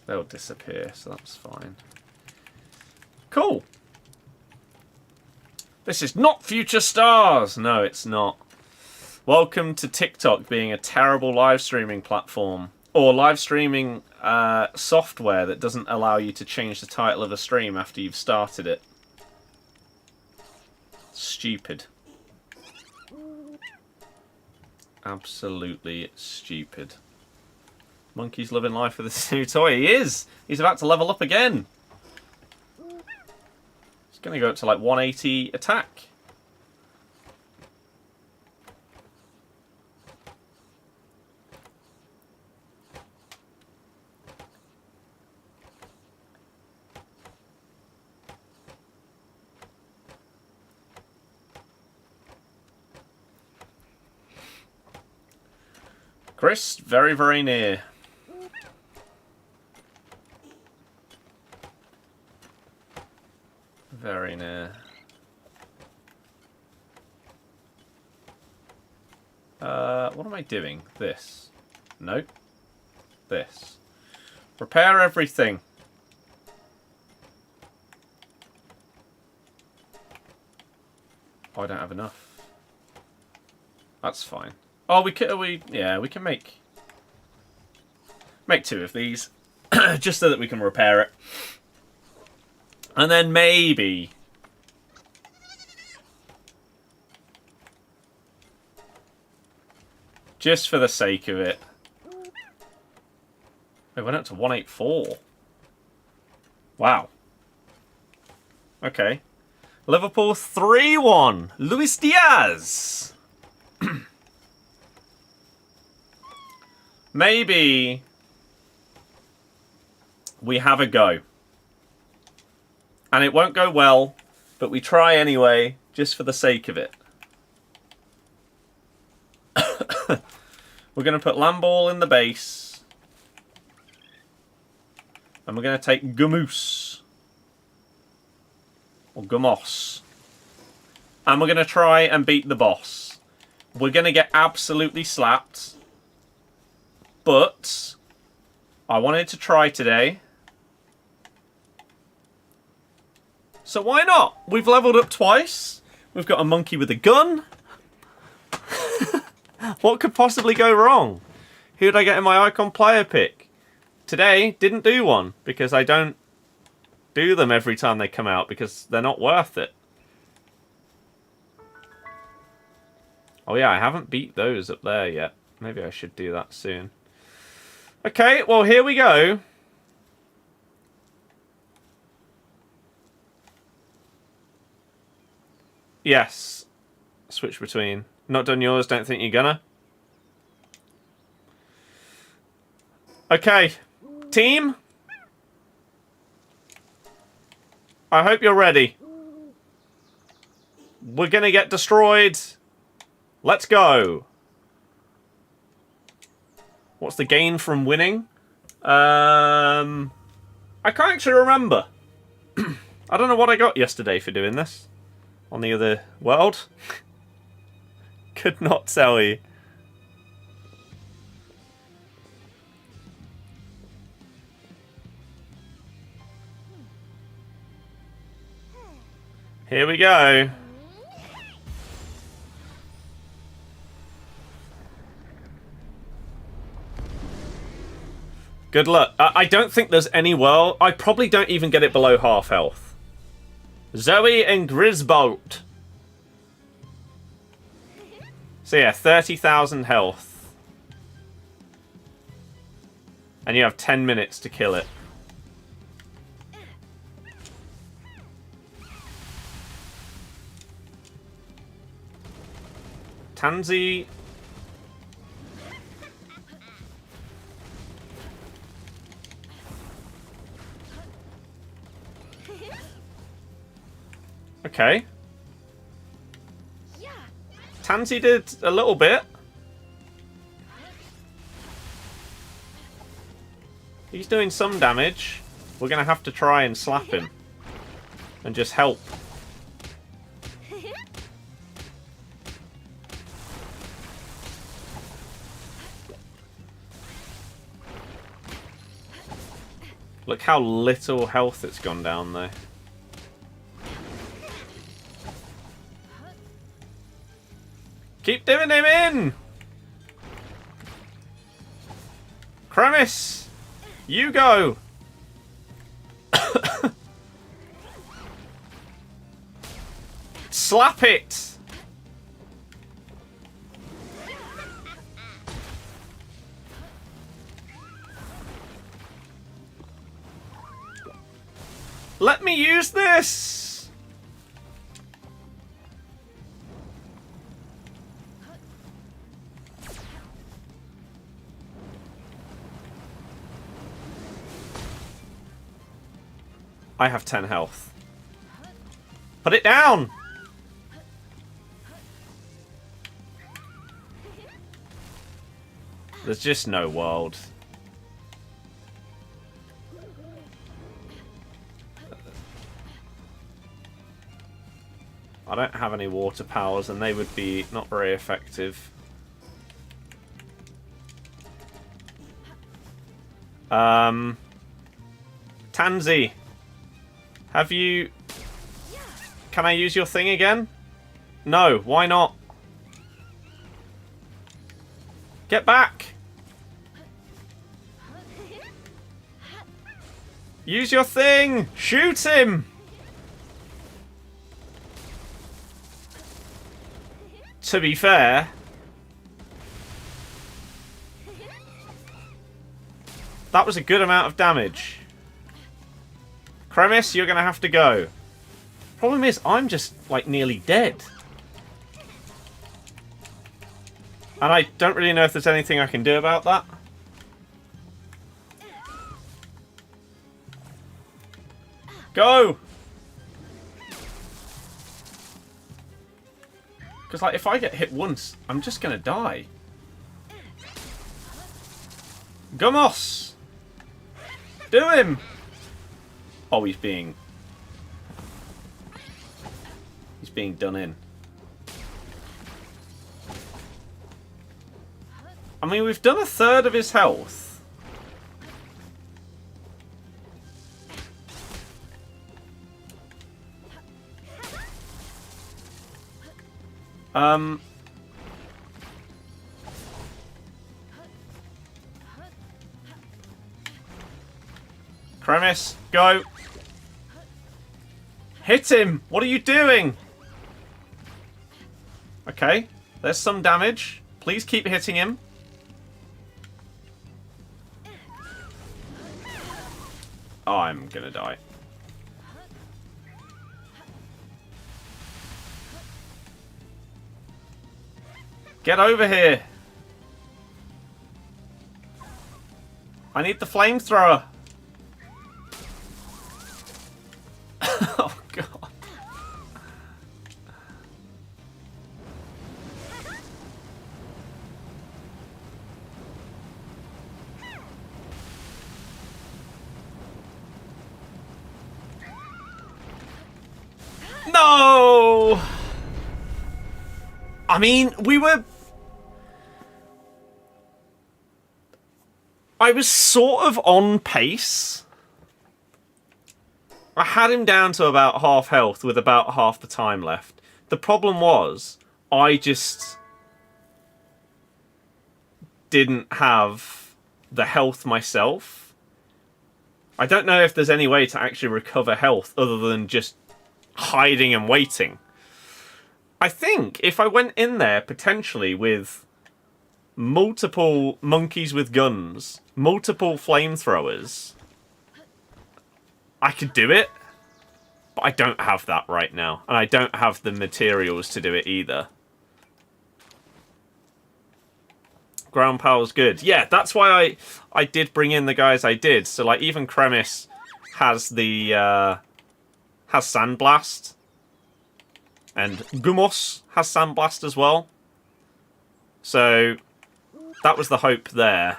They'll disappear, so that's fine. Cool. This is not Future Stars. No, it's not. Welcome to TikTok being a terrible live streaming platform. Or live streaming software that doesn't allow you to change the title of a stream after you've started it. Stupid. Absolutely stupid. Monkey's loving life with this new toy. He is! He's about to level up again. He's going to go up to like 180 attack. Chris, very, very near. Very near. What am I doing? This. Nope. This. Repair everything. Oh, I don't have enough. That's fine. Oh, we can make two of these, just so that we can repair it, and then maybe just for the sake of it, we went up to 184. Wow. Okay. Liverpool 3-1. Luis Diaz. Maybe we have a go. And it won't go well, but we try anyway, just for the sake of it. We're going to put Lamball in the base. And we're going to take Gamoose. Or Gamos. And we're going to try and beat the boss. We're going to get absolutely slapped. But I wanted to try today. So why not? We've leveled up twice. We've got a monkey with a gun. What could possibly go wrong? Who did I get in my icon player pick? Today, didn't do one. Because I don't do them every time they come out. Because they're not worth it. Oh yeah, I haven't beat those up there yet. Maybe I should do that soon. Okay, well here we go. Yes. Switch between. Not done yours, don't think you're gonna. Okay. Team. I hope you're ready. We're gonna get destroyed. Let's go. What's the gain from winning? I can't actually remember. I don't know what I got yesterday for doing this. On the other world. Could not tell you. Here we go. Good luck. I don't think there's any world. I probably don't even get it below half health. Zoe and Grizzbolt. So yeah, 30,000 health. And you have 10 minutes to kill it. Tansy. Okay. Tansy did a little bit. He's doing some damage. We're going to have to try and slap him. And just help. Look how little health it's gone down there. Keep doing him in! Kremis! You go! Slap it! Let me use this! I have 10 health. Put it down! There's just no world. I don't have any water powers and they would be not very effective. Tansy. Have you... Can I use your thing again? No, why not? Get back! Use your thing! Shoot him! To be fair... That was a good amount of damage. Kremis, you're going to have to go. Problem is, I'm just, like, nearly dead. And I don't really know if there's anything I can do about that. Go! Because, like, if I get hit once, I'm just going to die. Gumos! Do him! Oh, he's being done in. I mean, we've done a third of his health. Kremis, go. Hit him! What are you doing? Okay, there's some damage. Please keep hitting him. Oh, I'm gonna die. Get over here. I need the flamethrower. Oh, God. No! I mean, I was sort of on pace. I had him down to about half health with about half the time left. The problem was, I just didn't have the health myself. I don't know if there's any way to actually recover health other than just hiding and waiting. I think if I went in there potentially with multiple monkeys with guns, multiple flamethrowers, I could do it. But I don't have that right now. And I don't have the materials to do it either. Ground power's good. Yeah, that's why I did bring in the guys I did. So like even Kremis has the has Sandblast. And Gumos has Sandblast as well. So that was the hope there.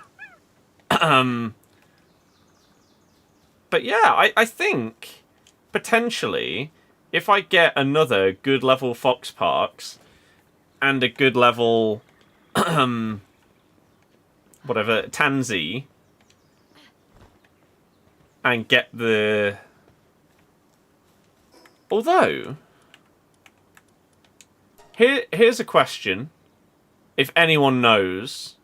But yeah, I think potentially if I get another good level Fox Parks and a good level whatever Tansy and get the... Although... Here's a question. If anyone knows.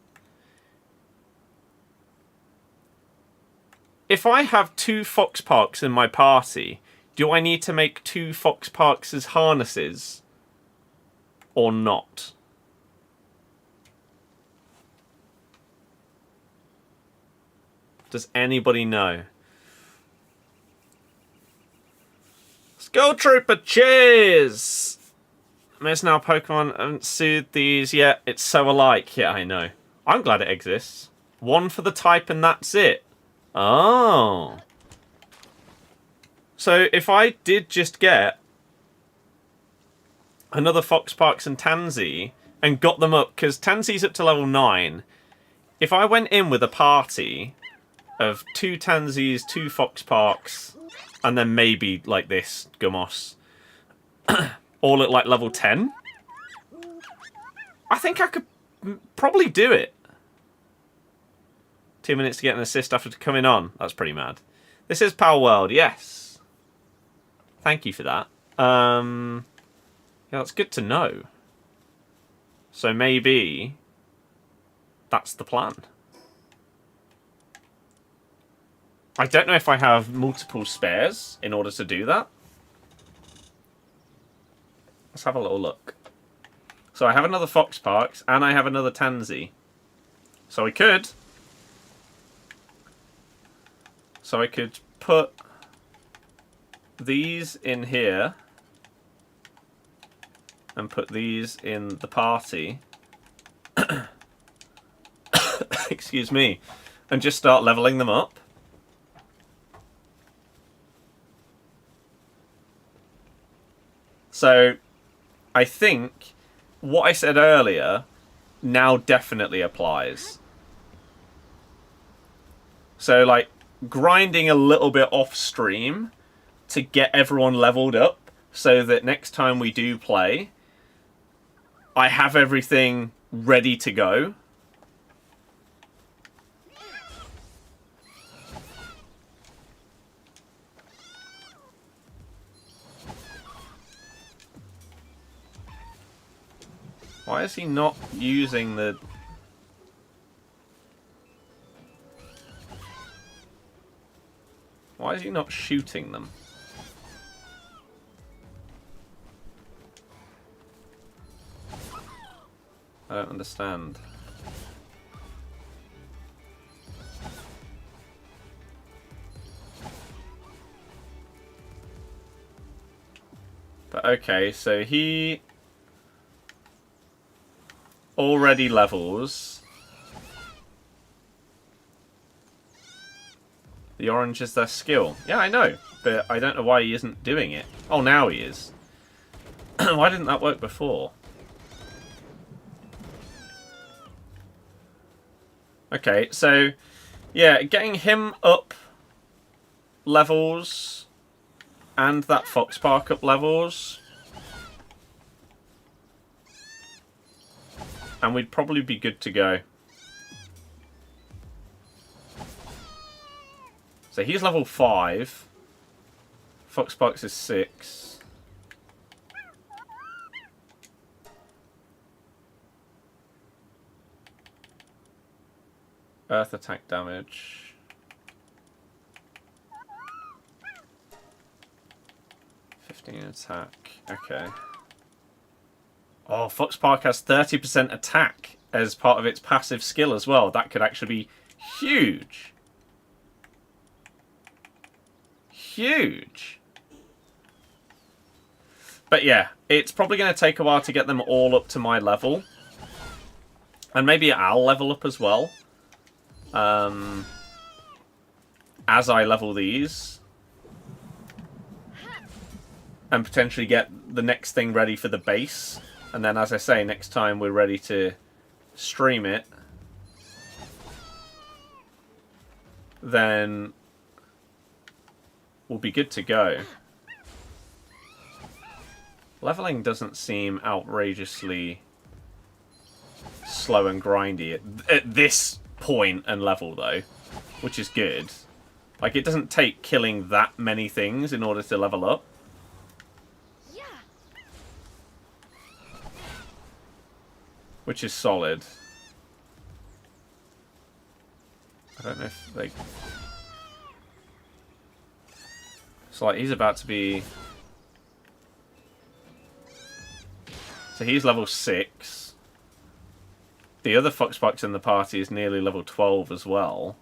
If I have 2 Fox Parks in my party, do I need to make 2 Fox Parks as harnesses? Or not? Does anybody know? Let's go, Trooper! Cheers! There's now Pokemon haven't soothed these yet. It's so alike. Yeah, I know. I'm glad it exists. 1 for the type and that's it. Oh. So if I did just get another Fox Parks and Tansy and got them up, because Tansy's up to level 9. If I went in with a party of 2 Tansies, 2 Fox Parks, and then maybe like this Gumos, all at like level 10, I think I could probably do it. 2 minutes to get an assist after coming on. That's pretty mad. This is Palworld, yes. Thank you for that. Yeah, that's good to know. So maybe that's the plan. I don't know if I have multiple spares in order to do that. Let's have a little look. So I have another Fox Parks and I have another Tansy. So I could put these in here and put these in the party. Excuse me. And just start leveling them up. So I think what I said earlier now definitely applies. So like grinding a little bit off stream to get everyone leveled up so that next time we do play, I have everything ready to go. Why is he not using the... Why is he not shooting them? I don't understand. But okay, so he... already levels. The orange is their skill. Yeah, I know, but I don't know why he isn't doing it. Oh, now he is. Why didn't that work before? Okay, so, yeah, getting him up levels and that Fox Park up levels. And we'd probably be good to go. So he's level 5. Fox Parks is 6. Earth attack damage. Attack. Okay. Oh, Fox Park has 30% attack as part of its passive skill as well. That could actually be huge. Huge. But yeah, it's probably going to take a while to get them all up to my level. And maybe I'll level up as well. As I level these. And potentially get the next thing ready for the base. And then, as I say, next time we're ready to stream it, then we'll be good to go. Leveling doesn't seem outrageously slow and grindy at this point and level, though, which is good. Like, it doesn't take killing that many things in order to level up. Which is solid. I don't know if they... So, like, he's about to be... So he's level 6. The other Foxbox in the party is nearly level 12 as well.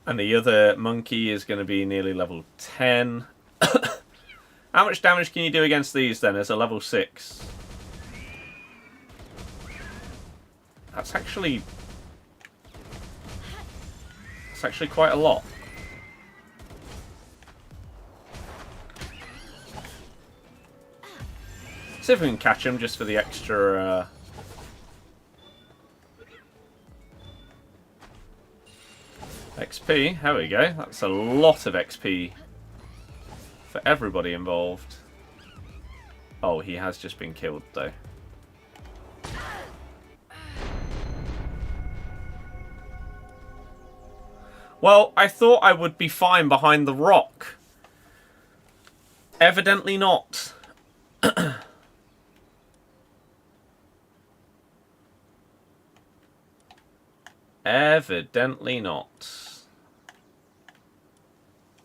And the other monkey is going to be nearly level 10. How much damage can you do against these then as a level 6? That's actually quite a lot. See if we can catch him just for the extra... XP, there we go. That's a lot of XP for everybody involved. Oh, he has just been killed though. Well, I thought I would be fine behind the rock. Evidently not. Evidently not.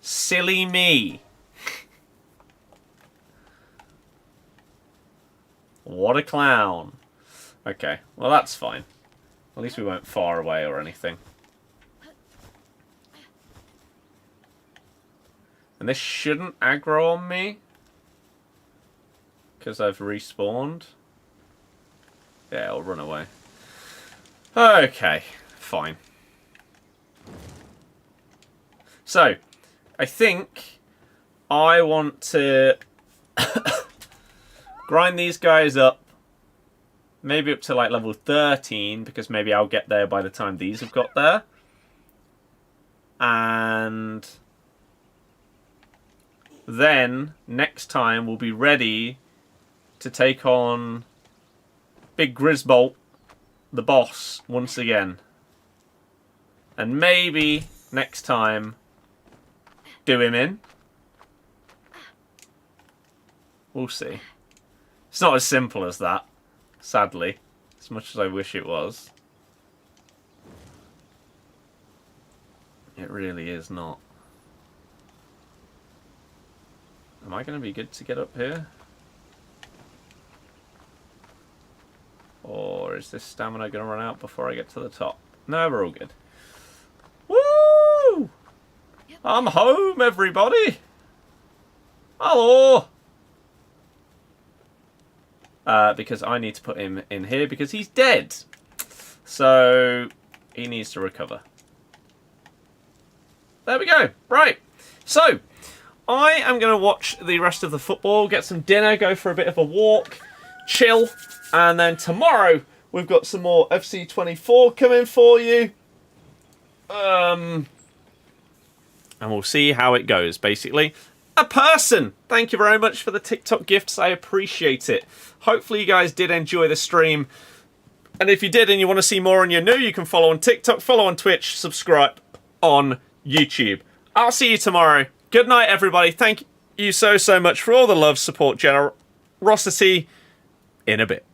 Silly me. What a clown. Okay, well that's fine. At least we weren't far away or anything. And this shouldn't aggro on me. Because I've respawned. Yeah, it'll run away. Okay. Fine. So, I think I want to grind these guys up, maybe up to like level 13, because maybe I'll get there by the time these have got there. And then, next time, we'll be ready to take on Big Grizzbolt, the boss, once again. And maybe, next time, do him in. We'll see. It's not as simple as that, sadly. As much as I wish it was. It really is not. Am I going to be good to get up here? Or is this stamina going to run out before I get to the top? No, we're all good. Woo! I'm home, everybody. Hello. Because I need to put him in here because he's dead. So he needs to recover. There we go. Right. So I am going to watch the rest of the football, get some dinner, go for a bit of a walk, chill. And then tomorrow we've got some more FC24 coming for you. And we'll see how it goes, basically. A person! Thank you very much for the TikTok gifts. I appreciate it. Hopefully you guys did enjoy the stream. And if you did and you want to see more and you're new, you can follow on TikTok, follow on Twitch, subscribe on YouTube. I'll see you tomorrow. Good night, everybody. Thank you so much for all the love, support, generosity. In a bit.